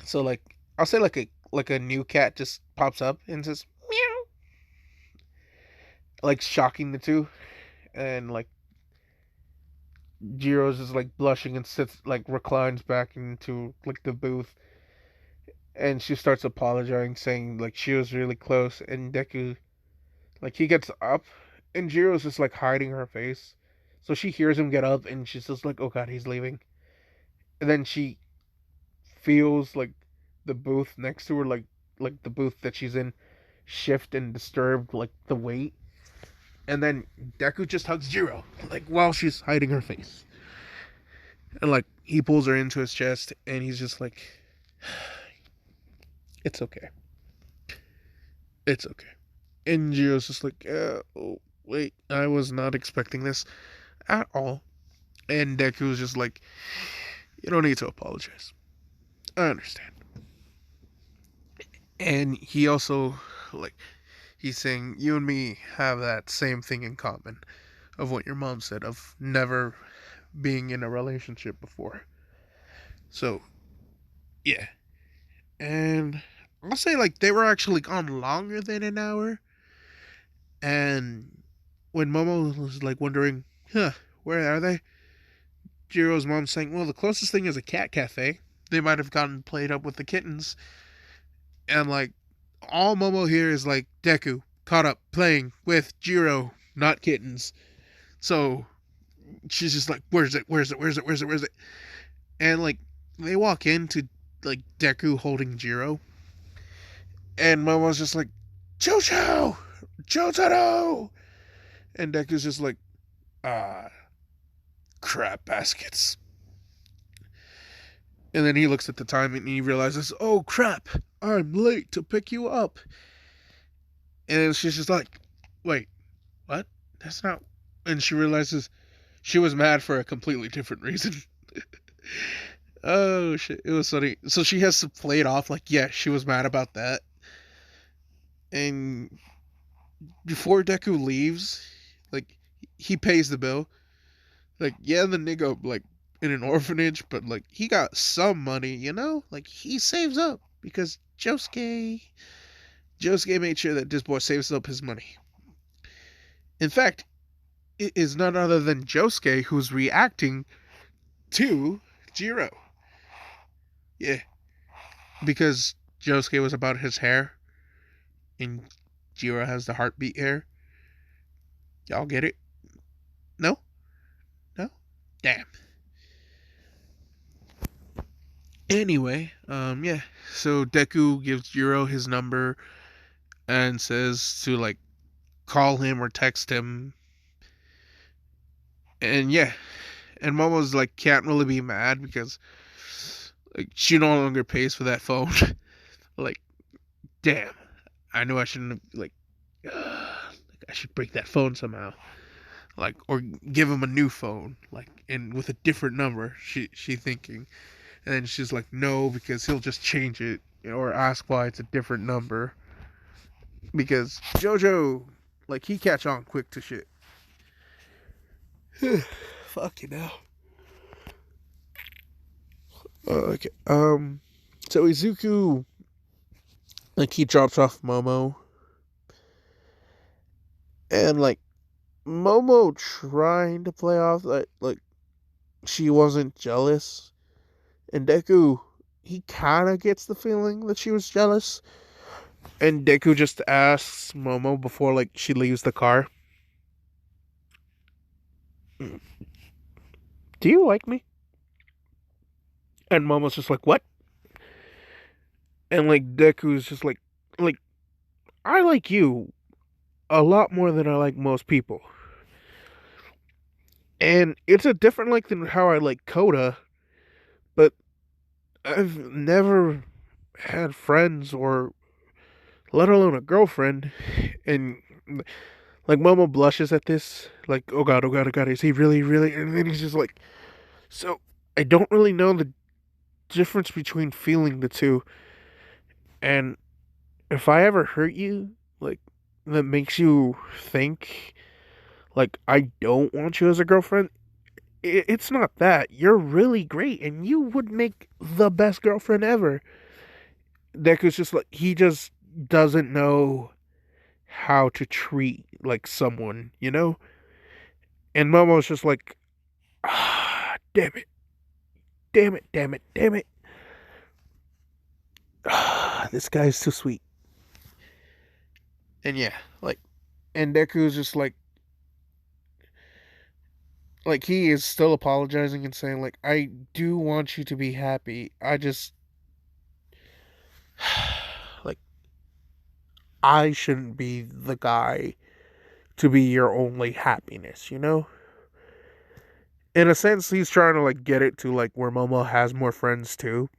so like I'll say like a new cat just pops up and says meow, like shocking the two, and like Jiro's just like blushing and sits like reclines back into like the booth, and she starts apologizing, saying like she was really close, and Deku like he gets up, and Jiro's just like hiding her face, so she hears him get up, and she's just like, oh god, he's leaving, and then she feels like the booth next to her, like the booth that she's in, shift and disturbed like the weight, and then Deku just hugs Jiro like while she's hiding her face, and like he pulls her into his chest, and he's just like, it's okay, it's okay. And Jiro's just like, oh, wait, I was not expecting this at all. And Deku's just like, you don't need to apologize. I understand. And he also, like, he's saying, you and me have that same thing in common of what your mom said, of never being in a relationship before. So, yeah. And I'll say, like, they were actually gone longer than an hour. And when Momo was, like, wondering, huh, where are they? Jiro's mom saying, well, the closest thing is a cat cafe. They might have gotten played up with the kittens. And, like, all Momo here is, like, Deku caught up playing with Jiro, not kittens. So she's just like, where's it? Where's it? Where's it? Where's it? Where's it? And, like, they walk into, like, Deku holding Jiro. And Momo's just like, Jojo! Jotaro! And Deku's just like, ah, crap baskets. And then he looks at the time and he realizes, oh crap, I'm late to pick you up. And she's just like, wait, what? That's not. And she realizes she was mad for a completely different reason. Oh shit, it was funny. So she has to play it off like, yeah, she was mad about that. And before Deku leaves, like, he pays the bill. Like, yeah, the nigga, like, in an orphanage, but, like, he got some money, you know? Like, he saves up because Josuke made sure that this boy saves up his money. In fact, it is none other than Josuke who's reacting to Jiro. Yeah, because Josuke was about his hair, and Jiro has the heartbeat hair. Y'all get it? No? No? Damn. Anyway, yeah. So Deku gives Jiro his number and says to, like, call him or text him. And yeah, and Momo's like can't really be mad because like she no longer pays for that phone. Like, damn, I knew I shouldn't have like I should break that phone somehow. Like, or give him a new phone, like, and with a different number. She thinking, and then she's like, no, because he'll just change it or ask why it's a different number. Because JoJo, like, he catch on quick to shit. Fuck you now. Okay. So Izuku, like, he drops off Momo, and like Momo trying to play off like she wasn't jealous, and Deku, he kind of gets the feeling that she was jealous, and Deku just asks Momo before like she leaves the car, "Do you like me?" And Momo's just like, "What?" And like Deku's just like I like you a lot more than I like most people. And it's a different like than how I like Coda, but I've never had friends or let alone a girlfriend, and Like Momo blushes at this, like, oh god, oh god, oh god, is he really, really? And then he's just like, so I don't really know the difference between feeling the two, and if I ever hurt you, like, that makes you think, like, I don't want you as a girlfriend, it's not that. You're really great, and you would make the best girlfriend ever. Deku's just like, he just doesn't know how to treat, like, someone, you know? And Momo's just like, ah, damn it, damn it, damn it, damn it. Ah, this guy's too sweet. And yeah, like, and Deku's just like he is still apologizing and saying like, I do want you to be happy. I just like I shouldn't be the guy to be your only happiness, you know? In a sense, he's trying to like get it to like where Momo has more friends too.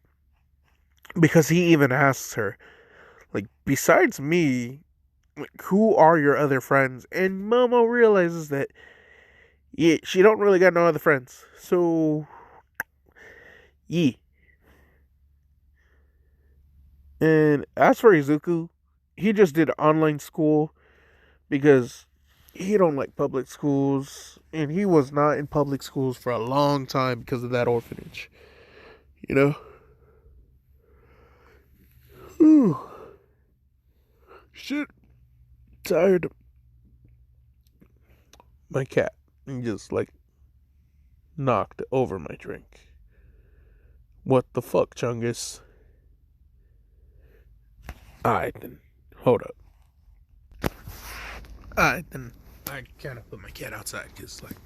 Because he even asks her, like, besides me, like, who are your other friends? And Momo realizes that yeah, she don't really got no other friends. So yeah. And as for Izuku, he just did online school because he don't like public schools, and he was not in public schools for a long time because of that orphanage. You know? Whew. Shit. Tired. My cat just like knocked over my drink. What the fuck, Chungus? Alright then. Hold up. Alright then. I kind of put my cat outside because like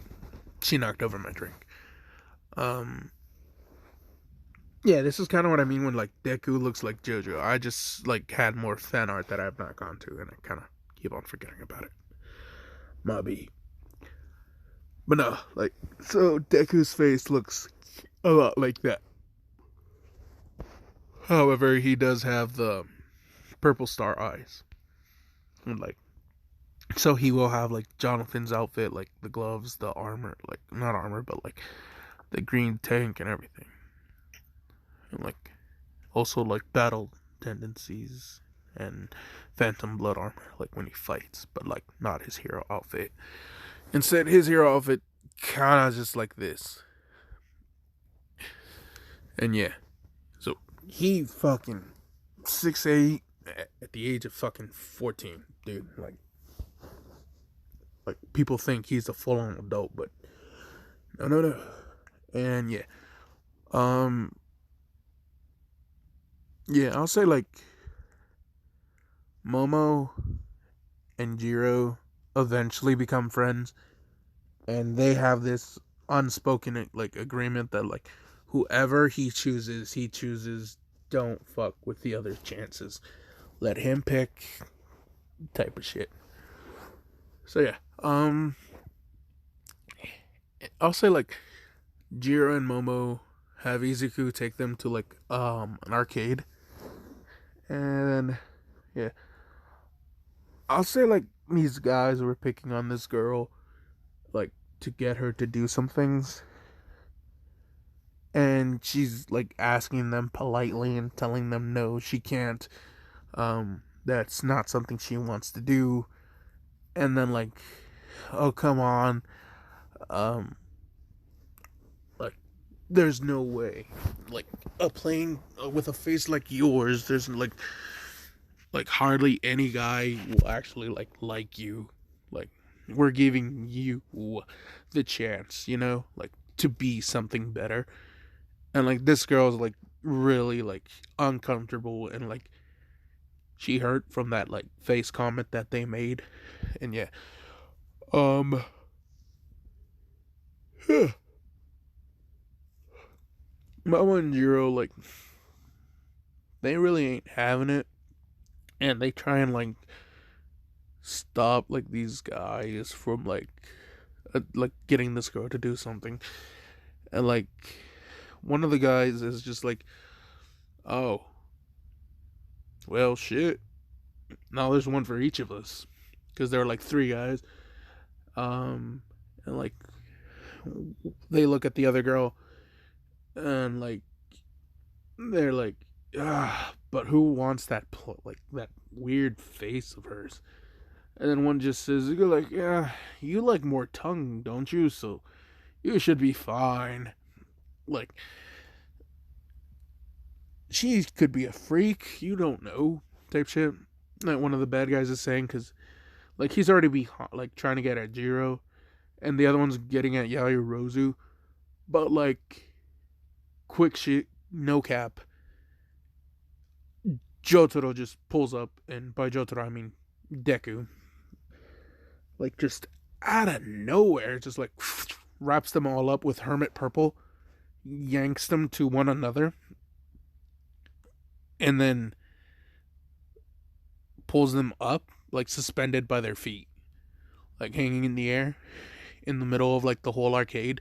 she knocked over my drink. Um. Yeah, this is kind of what I mean when like Deku looks like JoJo. I just like had more fan art that I've not gone to, and I kind of keep on forgetting about it. Maybe. But no, like, so Deku's face looks a lot like that. However, he does have the purple star eyes. And like, so he will have like Jonathan's outfit, like the gloves, the armor, like, not armor, but like the green tank and everything. And like, also like battle tendencies and phantom blood armor, like when he fights, but like not his hero outfit. Instead, his hero outfit kind of just like this. And yeah, so he fucking 6'8" at the age of fucking 14, dude. Like people think he's a full-on adult, but no, no, no. And yeah, um, yeah, I'll say like Momo and Jiro eventually become friends, and they have this unspoken like agreement that like whoever he chooses. Don't fuck with the other chances. Let him pick, type of shit. So yeah, I'll say like Jiro and Momo have Izuku take them to like an arcade, and yeah, I'll say like these guys were picking on this girl like to get her to do some things, and she's like asking them politely and telling them no, she can't. That's not something she wants to do. And then like, oh come on, um, like there's no way, like a plane with a face like yours, there's like hardly any guy will actually like you. Like we're giving you the chance, you know, like to be something better. And like this girl's like really like uncomfortable, and like she hurt from that like face comment that they made. And yeah, um Momo and Jiro, like they really ain't having it, and they try and like stop like these guys from like getting this girl to do something. And like one of the guys is just like, oh well, shit, now there's one for each of us. because there were like three guys. And like they look at the other girl and like they're like, ah, but who wants that like that weird face of hers? And then one just says, "You're like, yeah, you like more tongue, don't you? So you should be fine." Like she could be a freak, you don't know, type shit. Like one of the bad guys is saying, because like he's already be like trying to get at Jiro, and the other one's getting at Yayorozu, but like quick shit, no cap. Jotaro just pulls up, and by Jotaro I mean Deku, like just out of nowhere, just like wraps them all up with hermit purple, yanks them to one another, and then pulls them up like suspended by their feet, like hanging in the air in the middle of like the whole arcade.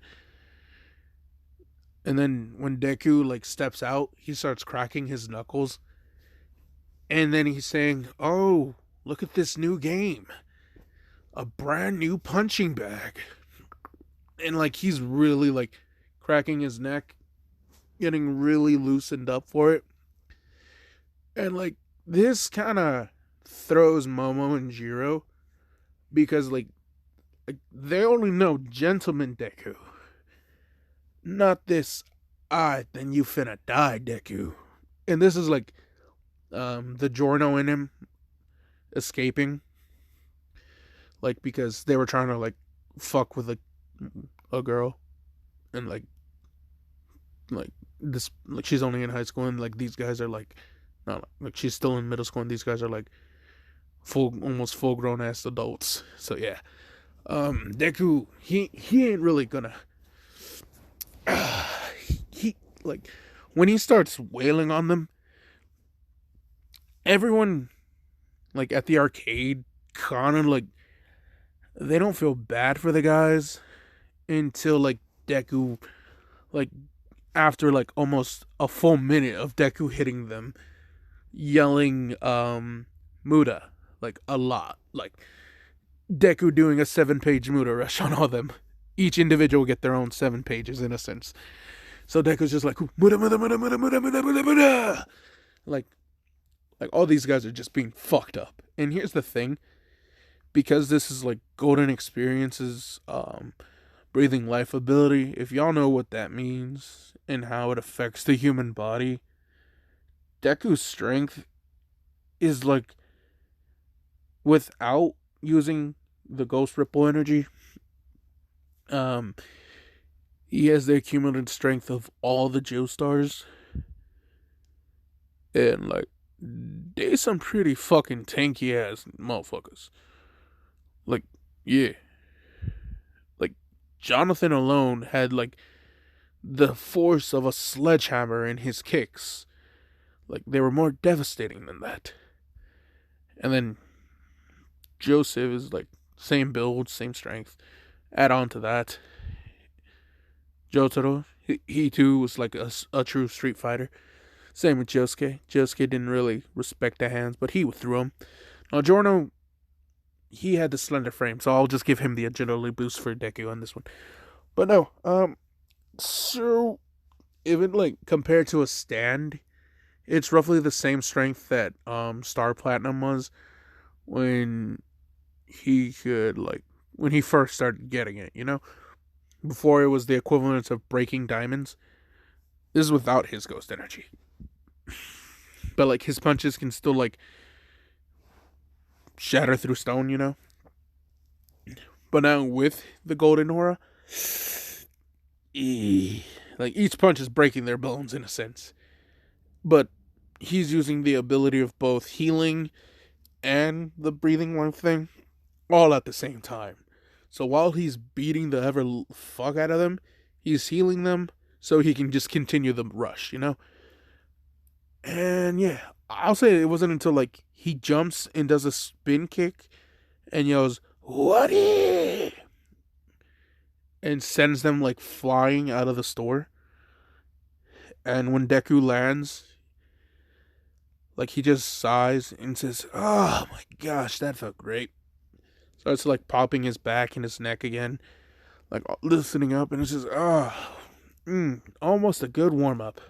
And then when Deku like steps out, he starts cracking his knuckles, and then he's saying, "Oh, look at this new game, a brand new punching bag." And like he's really like cracking his neck, getting really loosened up for it. And like this kind of throws Momo and Jiro, because like they only know Gentleman Deku, not this then you finna die Deku. And this is like the Giorno in him escaping, like because they were trying to like fuck with a girl, and like this, like she's only in high school, and like these guys are like not like she's still in middle school, and these guys are like almost full grown ass adults. So yeah, Deku, he ain't really gonna he like when he starts wailing on them, everyone like at the arcade kind of like they don't feel bad for the guys until like Deku, like after like almost a full minute of Deku hitting them, yelling Muda like a lot, like Deku doing a 7-page Muda rush on all of them. Each individual get their own 7 pages in a sense. So Deku's just like Muda Muda Muda Muda Muda Muda Muda Muda, like all these guys are just being fucked up. And here's the thing, because this is like golden experiences, breathing life ability, if y'all know what that means and how it affects the human body, Deku's strength is like without using the ghost ripple energy, he has the accumulated strength of all the Joestars, and like they some pretty fucking tanky ass motherfuckers. Like yeah, like Jonathan alone had like the force of a sledgehammer in his kicks. Like they were more devastating than that. And then Joseph is like same build, same strength. Add on to that, Jotaro, he too was like a true street fighter. Same with Josuke. Josuke didn't really respect the hands, but he threw them. Now Giorno, he had the slender frame, so I'll just give him the agility boost for Deku on this one. But no, so even like compared to a stand, it's roughly the same strength that Star Platinum was when he could like when he first started getting it, you know? Before it was the equivalent of breaking diamonds. This is without his ghost energy. But like his punches can still like shatter through stone, you know? But now with the golden aura, like each punch is breaking their bones in a sense. But he's using the ability of both healing and the breathing life thing all at the same time. So while he's beating the ever fuck out of them, he's healing them so he can just continue the rush, you know? And yeah, I'll say it wasn't until like he jumps and does a spin kick and yells, "What?" and sends them like flying out of the store. And when Deku lands, like he just sighs and says, "Oh my gosh, that felt great." starts like popping his back and his neck again, like listening up, and it's just almost a good warm up.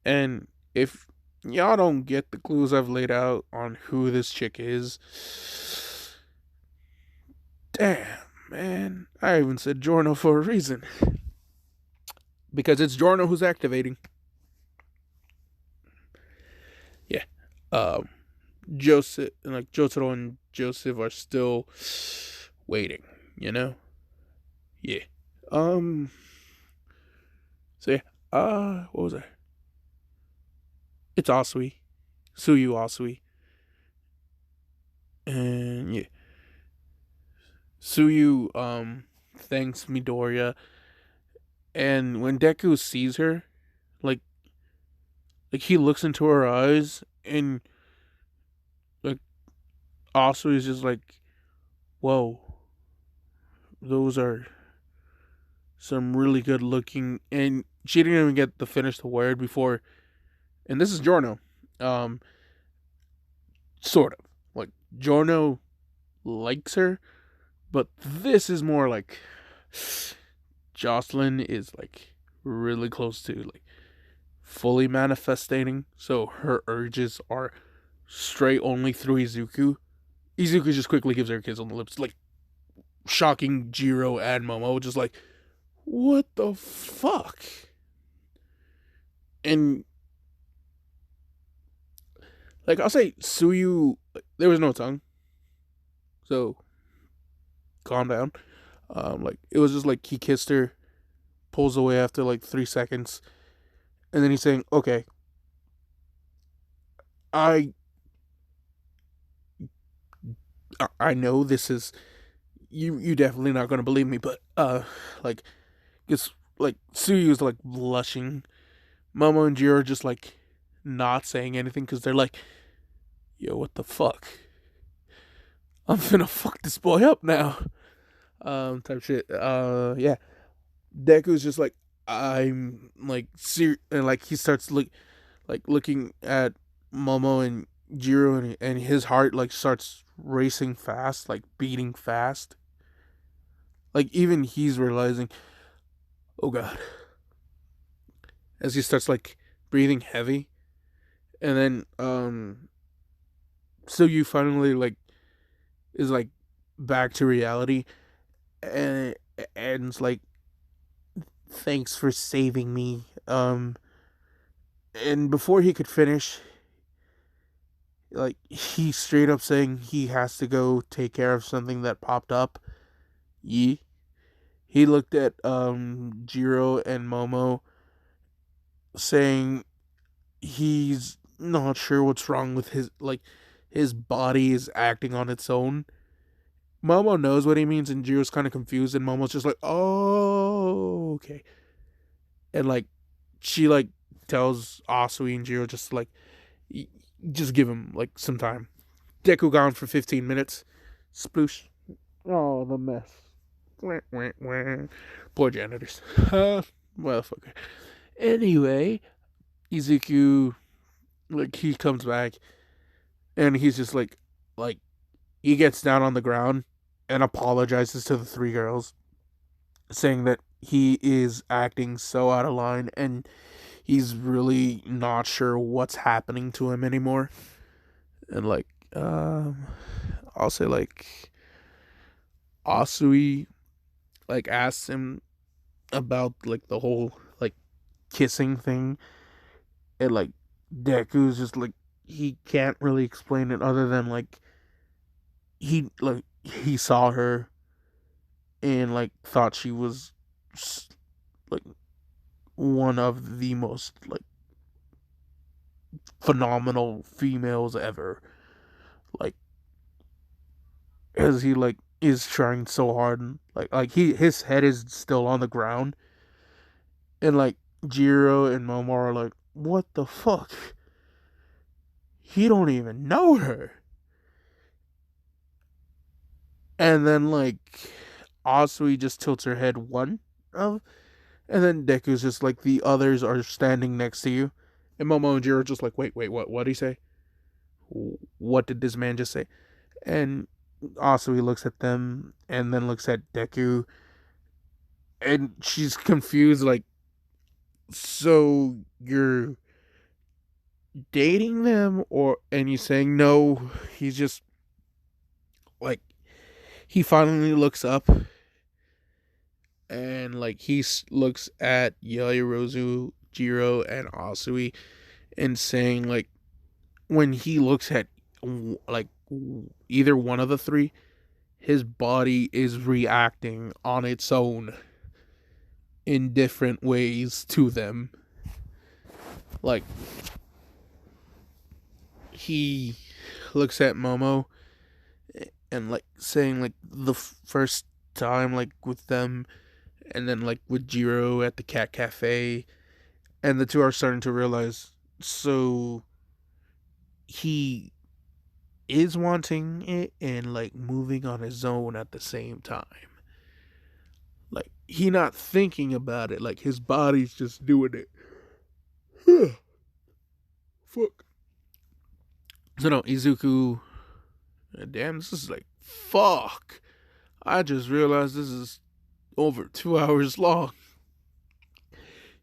And if y'all don't get the clues I've laid out on who this chick is, damn man, I even said Giorno for a reason, because it's Giorno who's activating. Yeah, Joseph, like Jotaro and Joseph are still waiting. You know, yeah. So yeah, what was I? It's Asui, Suyu Asui, and yeah, Suyu thanks Midoriya, and when Deku sees her, like he looks into her eyes, and like Asui is just like, whoa, those are some really good looking, and she didn't even get to finish the word before, and this is Giorno, um, sort of like Giorno likes her, but this is more like Jocelyn is like really close to like fully manifesting, so her urges are straight only through Izuku. Izuku just quickly gives her a kiss on the lips, like shocking Jiro and Momo, just like, what the fuck? And like I'll say Suyu, there was no tongue, so calm down. Like it was just like he kissed her, pulls away after like 3 seconds, and then he's saying, "Okay, I I know this is you definitely not gonna believe me, but like it's like Suyu's like blushing, Momo and Jiro are just like not saying anything because they're like, yo, what the fuck? I'm finna fuck this boy up now." Type shit. Yeah. Deku's just like, I'm like and like he starts looking at Momo and Jiro, and his heart like starts racing fast, like beating fast. Like even he's realizing, oh god, as he starts like breathing heavy, and then so you finally like is like back to reality, and ends like, thanks for saving me. And before he could finish, like he straight up saying he has to go take care of something that popped up. He looked at Jiro and Momo, saying he's not sure what's wrong with his body is acting on its own. Momo knows what he means, and Jiro's kind of confused, and Momo's just like, oh, okay. And like she like tells Asui and Jiro just like, just give him like some time. Deku gone for 15 minutes. Sploosh. Oh, the mess. Wah, wah, wah. Poor janitors. Motherfucker. Anyway, Izuku, like he comes back, and he's just like he gets down on the ground and apologizes to the three girls, saying that he is acting so out of line and he's really not sure what's happening to him anymore. And like, I'll say like Asui like asks him about like the whole like kissing thing, and like Deku's just like he can't really explain it other than like he saw her and like thought she was like one of the most like phenomenal females ever, like as he like is trying so hard, and his head is still on the ground, and like Jiro and Momo are like, what the fuck, he don't even know her. And then like Asui just tilts her head one of, and then Deku's just like, the others are standing next to you, and Momo and Jiro are just like, wait, what did he say? What did this man just say? And Asui looks at them and then looks at Deku, and she's confused, like, so you're dating them, or, and he's saying no, he's just like, he finally looks up and like looks at Yaoyorozu, Jiro, and Asui, and saying like, when he looks at like either one of the three, his body is reacting on its own in different ways to them. Like, he looks at Momo and like saying like the first time like with them, and then like with Jiro at the cat cafe, and the two are starting to realize, so he is wanting it and like moving on his own at the same time. Like, he not thinking about it, like his body's just doing it. Fuck. So no, Izuku, damn, this is like, fuck. I just realized this is over 2 hours long.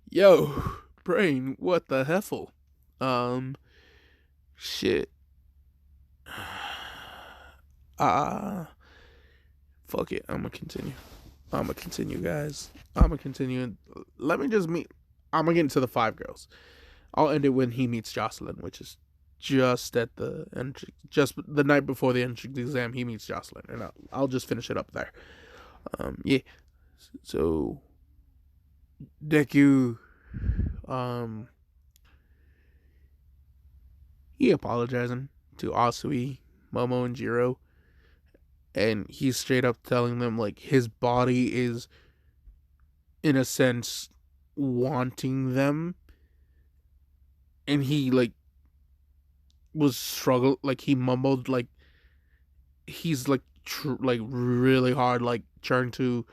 Yo, brain, what the heffle? Shit. Fuck it. I'm gonna continue, guys. I'm gonna continue. Let me just meet. I'm gonna get into the five girls. I'll end it when he meets Jocelyn, which is just at the just the night before the entrance exam. He meets Jocelyn, and I'll just finish it up there. Yeah. So Deku, he apologizing to Asui, Momo, and Jiro, and he's straight up telling them like his body is, in a sense, wanting them, and he like was struggle, like he mumbled, like he's like like really hard, like trying to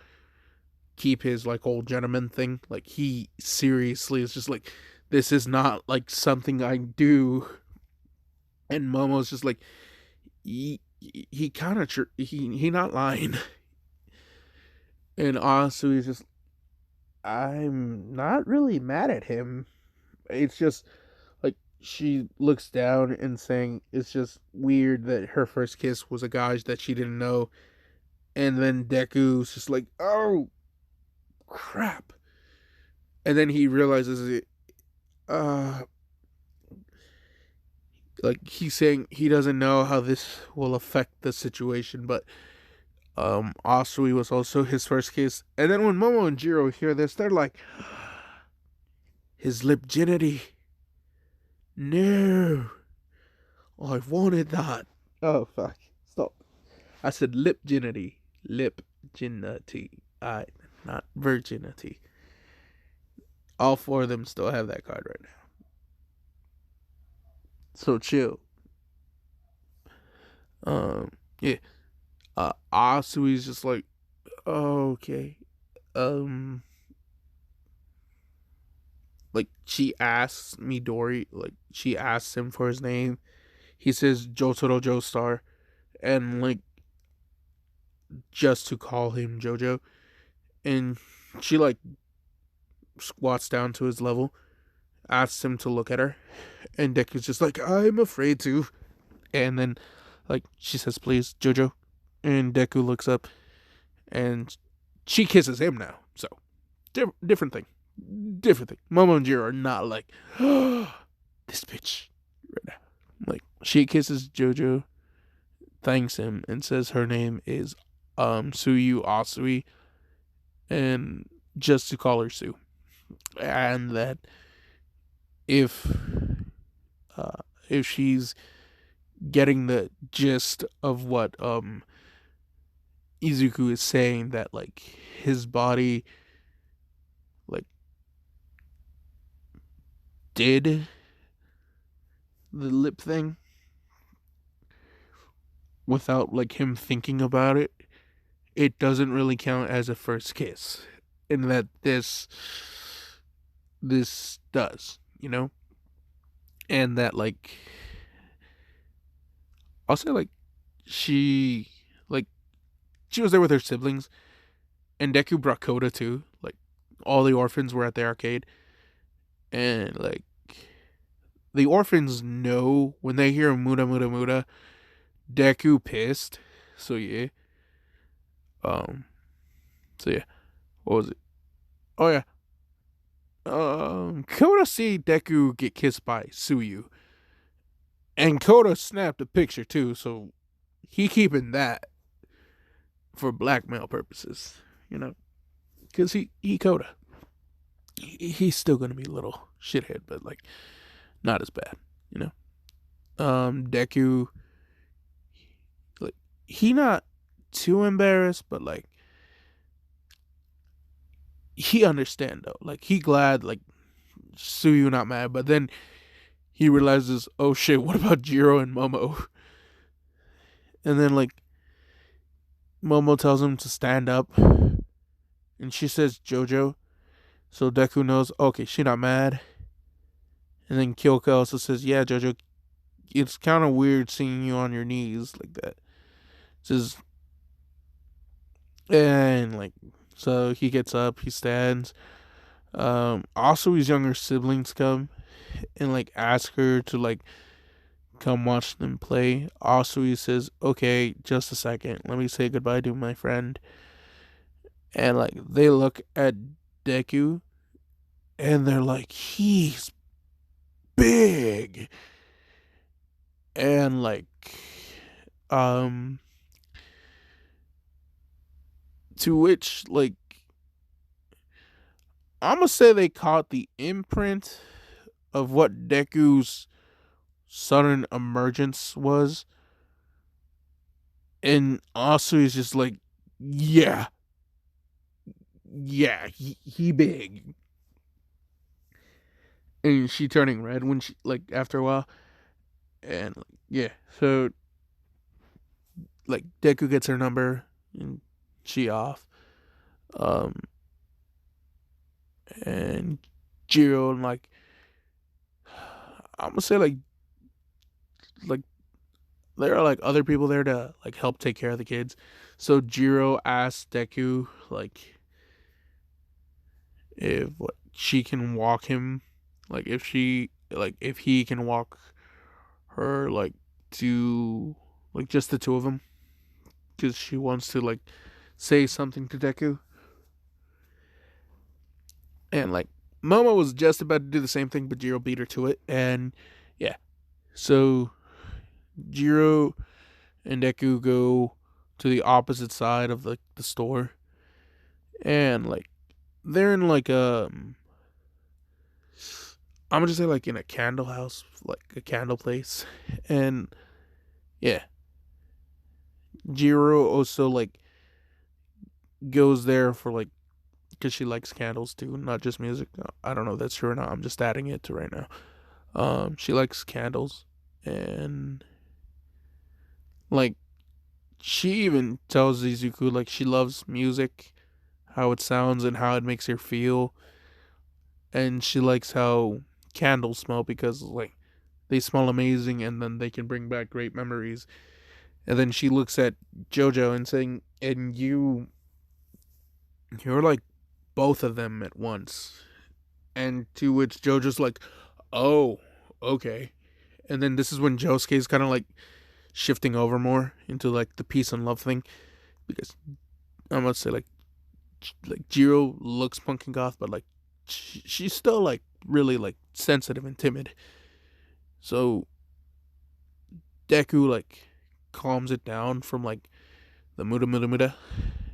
keep his like old gentleman thing. Like, he seriously is just like, this is not like something I do. And Momo's just like, he kind of he not lying. And Asu is just, I'm not really mad at him. It's just like, she looks down and saying it's just weird that her first kiss was a guy that she didn't know. And then Deku's just like, oh crap. And then he realizes it, like, he's saying he doesn't know how this will affect the situation, but Asui was also his first kiss. And then when Momo and Jiro hear this, they're like, his lipginity. No, I wanted that. Oh fuck! Stop. I said lipginity. Lipginity. I, not virginity. All four of them still have that card right now. So chill. Yeah. Asui's just like, oh, okay. Um, like, she asks Midori, like, she asks him for his name. He says Jotaro Joestar, and like, just to call him Jojo. And she like squats down to his level, asks him to look at her, and Deku's just like, I'm afraid to. And then like, she says, please, Jojo. And Deku looks up, and she kisses him now. So different thing. Momo and Jiro are not like, oh, this bitch right now. Like, she kisses Jojo, thanks him, and says her name is Suyu Asui, and just to call her Sue. And that if she's getting the gist of what Izuku is saying, that like his body like did the lip thing without like him thinking about it, it doesn't really count as a first kiss. And that this does, you know? And that like, I'll say like, she she was there with her siblings, and Deku brought Koda too. Like all the orphans were at the arcade, and like the orphans know when they hear Muda Muda Muda, Deku pissed. So yeah, um, so yeah, what was it? Oh yeah, Koda see Deku get kissed by Suyu, and Koda snapped a picture too. So he keeping that for blackmail purposes, you know, because he Koda. He's still gonna be a little shithead, but like not as bad, you know. Deku, like he not too embarrassed, but like he understand though. Like he glad like Suyu not mad, but then he realizes, oh shit, what about Jiro and Momo? And then like Momo tells him to stand up, and she says Jojo, so Deku knows, okay, she not mad. And then Kyoka also says, yeah, Jojo, it's kind of weird seeing you on your knees like that. Says, and like, so he gets up, he stands. Also, his younger siblings come and like ask her to like come watch them play. Also, he says, okay, just a second, let me say goodbye to my friend. And like, they look at Deku and they're like, he's big. And like, um, to which like I'm gonna say they caught the imprint of what Deku's sudden emergence was, and also he's just like, yeah, yeah, he big, and she turning red when she like after a while, and like, yeah, so like Deku gets her number and she off, um, and Jiro and like I'm gonna say like there are like other people there to like help take care of the kids. So Jiro asks Deku like if like, she can walk him, like if he can walk her like to like just the two of them, because she wants to like say something to Deku, and like Momo was just about to do the same thing, but Jiro beat her to it, and yeah, so Jiro and Deku go to the opposite side of the store, and like they're in like I'm gonna just say like in a candle house, like a candle place, and yeah, Jiro also like goes there for like because she likes candles too, not just music. I don't know if that's true or not. I'm just adding it to right now. She likes candles, and like she even tells Izuku like she loves music, how it sounds and how it makes her feel, and she likes how candles smell because like they smell amazing and then they can bring back great memories. And then she looks at Jojo and saying, "And you're like both of them at once." And to which Jojo's like, "Oh, okay." And then this is when Josuke's kind of like shifting over more into like the peace and love thing, because I'm gonna say like Jiro looks punk and goth, but like she's still like really like sensitive and timid. So Deku like calms it down from like the muda muda muda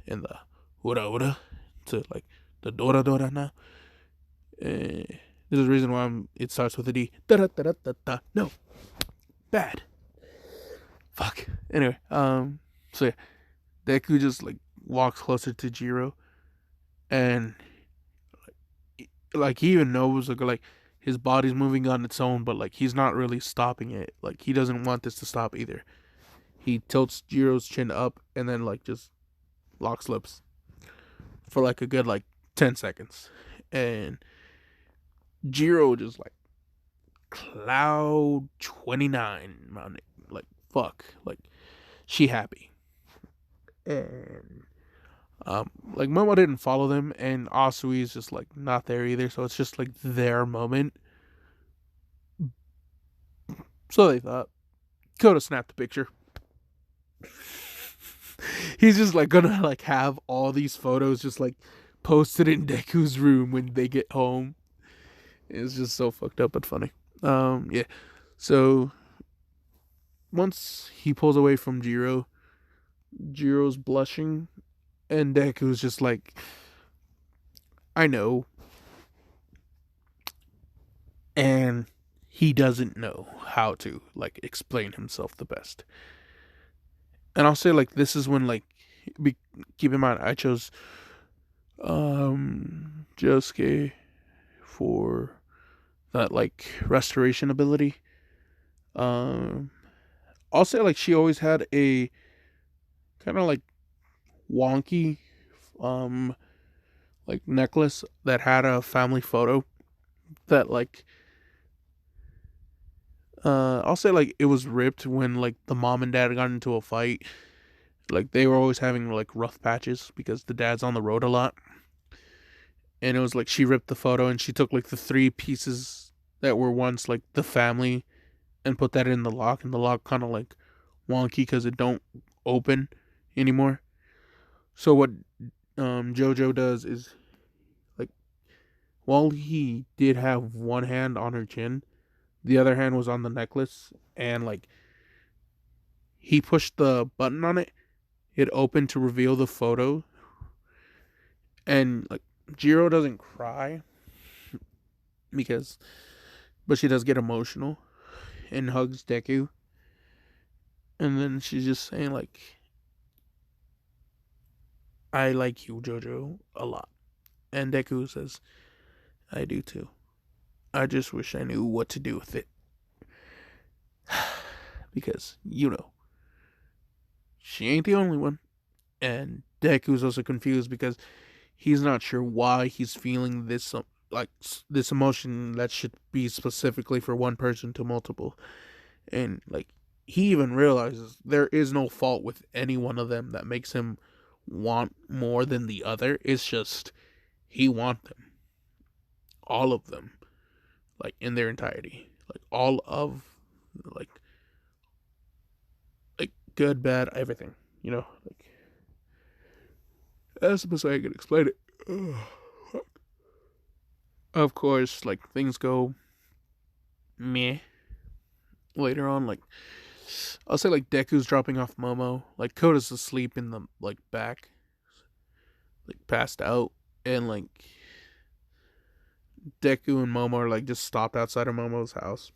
and the ura ura to like the dora dora now. This is the reason why it starts with a D. Da da da da da. No, bad. Fuck. Anyway, so yeah, Deku just like walks closer to Jiro, and like he even knows like his body's moving on its own, but like he's not really stopping it. Like he doesn't want this to stop either. He tilts Jiro's chin up and then like just locks lips for like a good like 10 seconds, and Jiro just like cloud 29, like fuck, like she happy, and like Momo didn't follow them, and Asui is just like not there either, so it's just like their moment. So they thought Kota snapped the picture. He's just like gonna like have all these photos just like posted in Deku's room when they get home. It's just so fucked up but funny. Yeah. So once he pulls away from Jiro's blushing, and Deku's just like, I know. And he doesn't know how to like explain himself the best. And I'll say like this is when like keep in mind I chose Josuke for that like restoration ability. I'll say like she always had a kind of like wonky like necklace that had a family photo that like I'll say like it was ripped when like the mom and dad got into a fight. Like they were always having like rough patches because the dad's on the road a lot. And it was like she ripped the photo and she took like the 3 pieces that were once like the family and put that in the lock, and the lock kind of like wonky because it don't open anymore. So what Jojo does is like while he did have one hand on her chin, the other hand was on the necklace, and like he pushed the button on it, it opened to reveal the photo, and like Jiro doesn't cry but she does get emotional and hugs Deku, and then she's just saying like, I like you, Jojo, a lot. And Deku says, I do too. I just wish I knew what to do with it. Because, she ain't the only one. And Deku's also confused because he's not sure why he's feeling this, this emotion that should be specifically for one person to multiple. And, he even realizes there is no fault with any one of them that makes him want more than the other. It's just, he wants them. All of them. In their entirety. All of, good, bad, everything. That's the best way I can explain it. Of course, things go meh later on. I'll say, Deku's dropping off Momo. Koda's asleep in the, back. Passed out. And, Deku and Momo are, just stopped outside of Momo's house.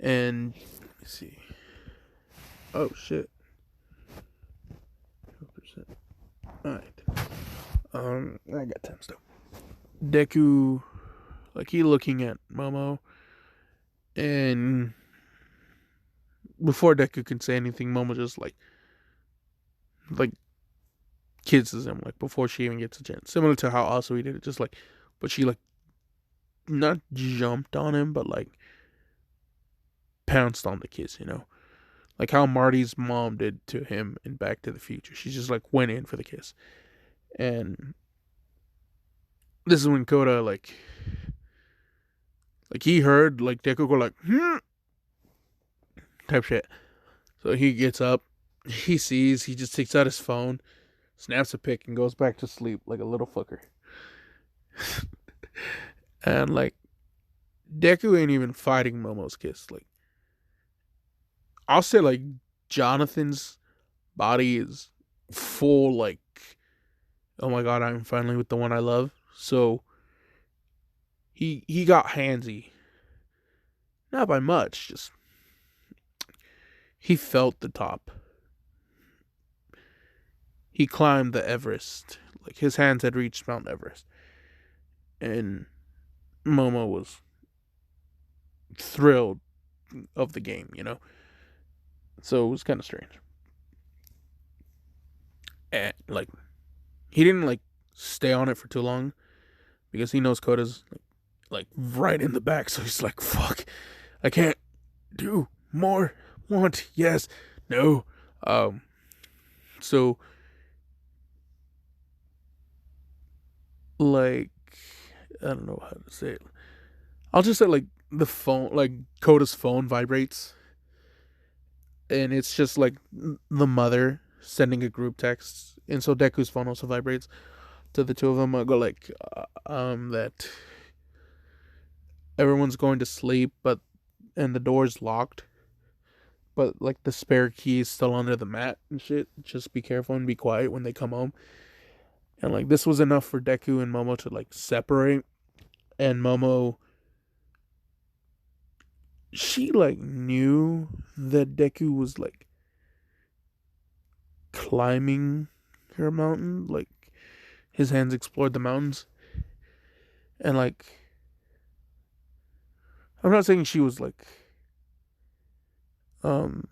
And, let me see. Oh, shit. 12%. Alright. I got time still. Deku, he looking at Momo. And before Deku can say anything, Momo just, kisses him, before she even gets a chance. Similar to how Asui did it, just, but she, not jumped on him, but, pounced on the kiss, how Marty's mom did to him in Back to the Future. She just, went in for the kiss. And this is when Koda, he heard, Deku go, type shit. So he gets up, he sees, he just takes out his phone, snaps a pic, and goes back to sleep like a little fucker. And, Deku ain't even fighting Momo's kiss. I'll say, Jonathan's body is full, oh my god, I'm finally with the one I love. So, he got handsy. Not by much, just, he felt the top. He climbed the Everest. His hands had reached Mount Everest. And Momo was thrilled of the game, So it was kind of strange. And, he didn't, stay on it for too long. Because he knows Koda's, right in the back. So he's like, fuck. I can't do more. Want. Yes. No. So, like, I don't know how to say it. I'll just say, like, the phone, like, Koda's phone vibrates. And it's just, like, the mother sending a group text. And so Deku's phone also vibrates to the two of them. I'll go, like, that everyone's going to sleep, and the door's locked. But, like, the spare key is still under the mat and shit. Just be careful and be quiet when they come home. And, like, this was enough for Deku and Momo to, like, separate. And Momo, she, like, knew that Deku was, like, climbing her mountain. Like, his hands explored the mountains. And, like, I'm not saying she was, like, um,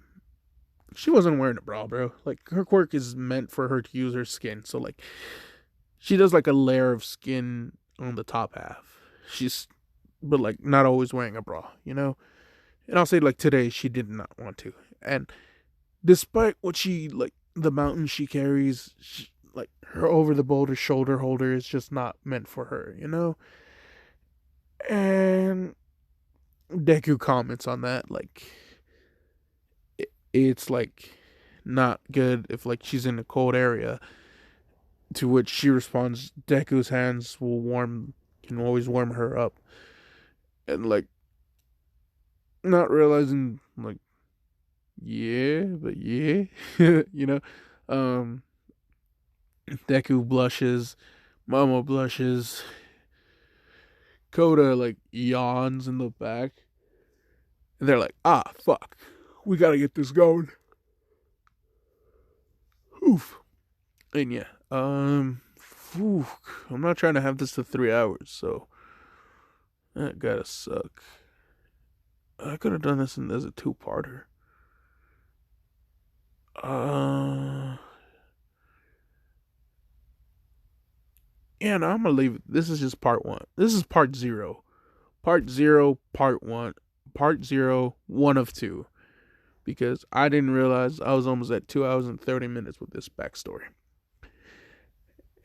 she wasn't wearing a bra, bro. Like, her quirk is meant for her to use her skin. So, like, she does, like, a layer of skin on the top half. But, like, not always wearing a bra, you know? And I'll say, like, today she did not want to. And despite what the mountain she carries, like, her over the boulder shoulder holder is just not meant for her, you know? And Deku comments on that, like, it's, like, not good if, like, she's in a cold area. To which she responds, Deku's hands can always warm her up. And, like, not realizing, like, yeah, but yeah, you know, um, Deku blushes, Momo blushes, Koda, like, yawns in the back, and they're like, ah, fuck, we gotta get this going. Oof. And yeah, I'm not trying to have this to 3 hours, so that gotta suck. I could have done this as a two-parter. Yeah, no, I'm gonna leave it. This is just part one. This is part zero. Part zero, part one. Part zero, one of two. Because I didn't realize I was almost at 2 hours and 30 minutes with this backstory.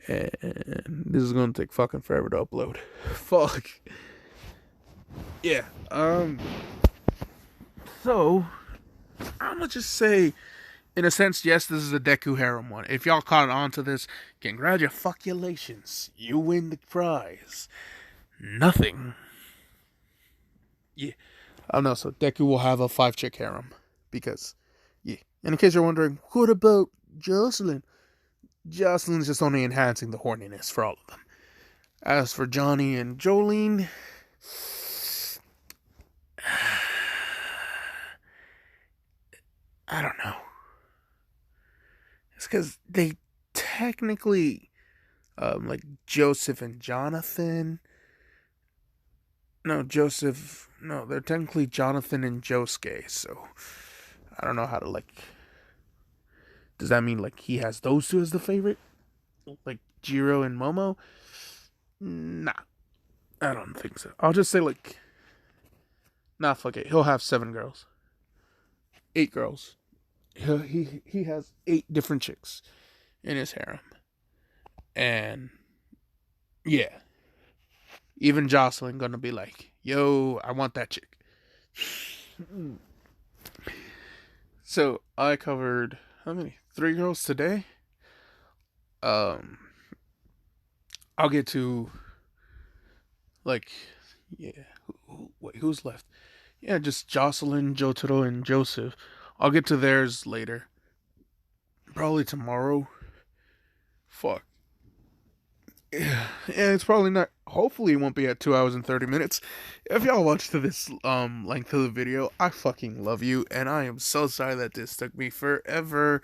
And this is gonna take fucking forever to upload. Fuck. Yeah. So I'm gonna just say, in a sense, yes, this is a Deku harem one. If y'all caught on to this, congratulations. You win the prize. Nothing. Yeah. I don't know, so Deku will have a 5-chick harem. Because, yeah. And in case you're wondering, what about Jocelyn? Jocelyn's just only enhancing the horniness for all of them. As for Johnny and Jolene, I don't know. It's because they technically, like Joseph and Jonathan. No, they're technically Jonathan and Josuke, so I don't know how to, like, does that mean, like, he has those two as the favorite? Like, Jiro and Momo? Nah, I don't think so. I'll just say, like, nah, fuck it. He'll have 7 girls. 8 girls. He has 8 different chicks in his harem. And, yeah. Even Jocelyn gonna be like, yo, I want that chick. So, I covered, how many? 3 girls today? I'll get to, like, yeah, wait, who's left? Yeah, just Jocelyn, Jotaro, and Joseph. I'll get to theirs later. Probably tomorrow. Fuck. Yeah, it's probably not. Hopefully, it won't be at 2 hours and 30 minutes. If y'all watched to this length of the video, I fucking love you, and I am so sorry that this took me forever.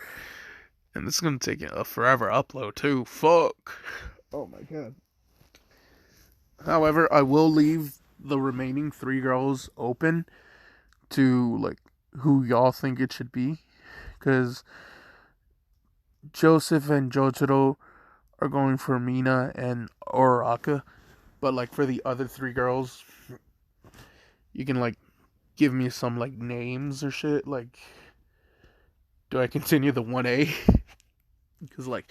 And this is gonna take a forever upload too. Fuck. Oh my god. However, I will leave the remaining 3 girls open to, like, who y'all think it should be, because Joseph and Jotaro are going for Mina and Oraka, but, like, for the other 3 girls, you can, like, give me some, like, names or shit. Like, do I continue the 1A? Because, like,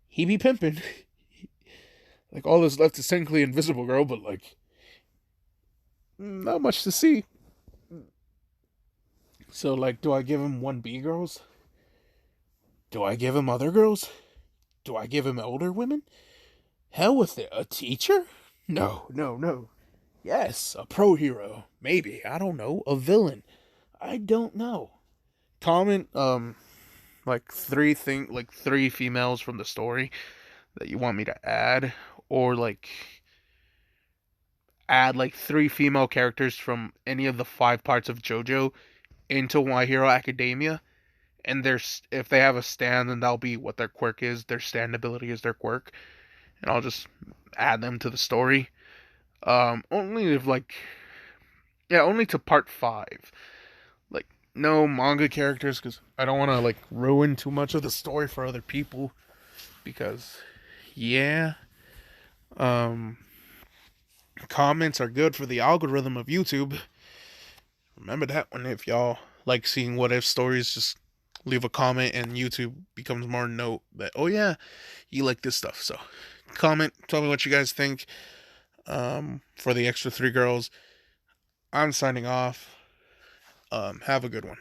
he be pimping. Like, all that's left is technically Invisible Girl, but, like, not much to see. So, like, do I give him 1B girls? Do I give him other girls? Do I give him older women? Hell with it. A teacher? No, no, no. Yes, a pro hero. Maybe. I don't know. A villain. I don't know. Comment, like three females from the story that you want me to add, or like add like 3 female characters from any of the 5 parts of JoJo into My Hero Academia, and there's if they have a stand, then that'll be what their quirk is. Their stand ability is their quirk, and I'll just add them to the story. Only if like only to part 5. Like no manga characters because I don't want to like ruin too much of the story for other people. Because yeah, um, comments are good for the algorithm of YouTube. Remember that one. If y'all like seeing what if stories, just leave a comment and YouTube becomes more note that, oh yeah, you like this stuff. So comment, tell me what you guys think. For the extra 3 girls, I'm signing off. Have a good one.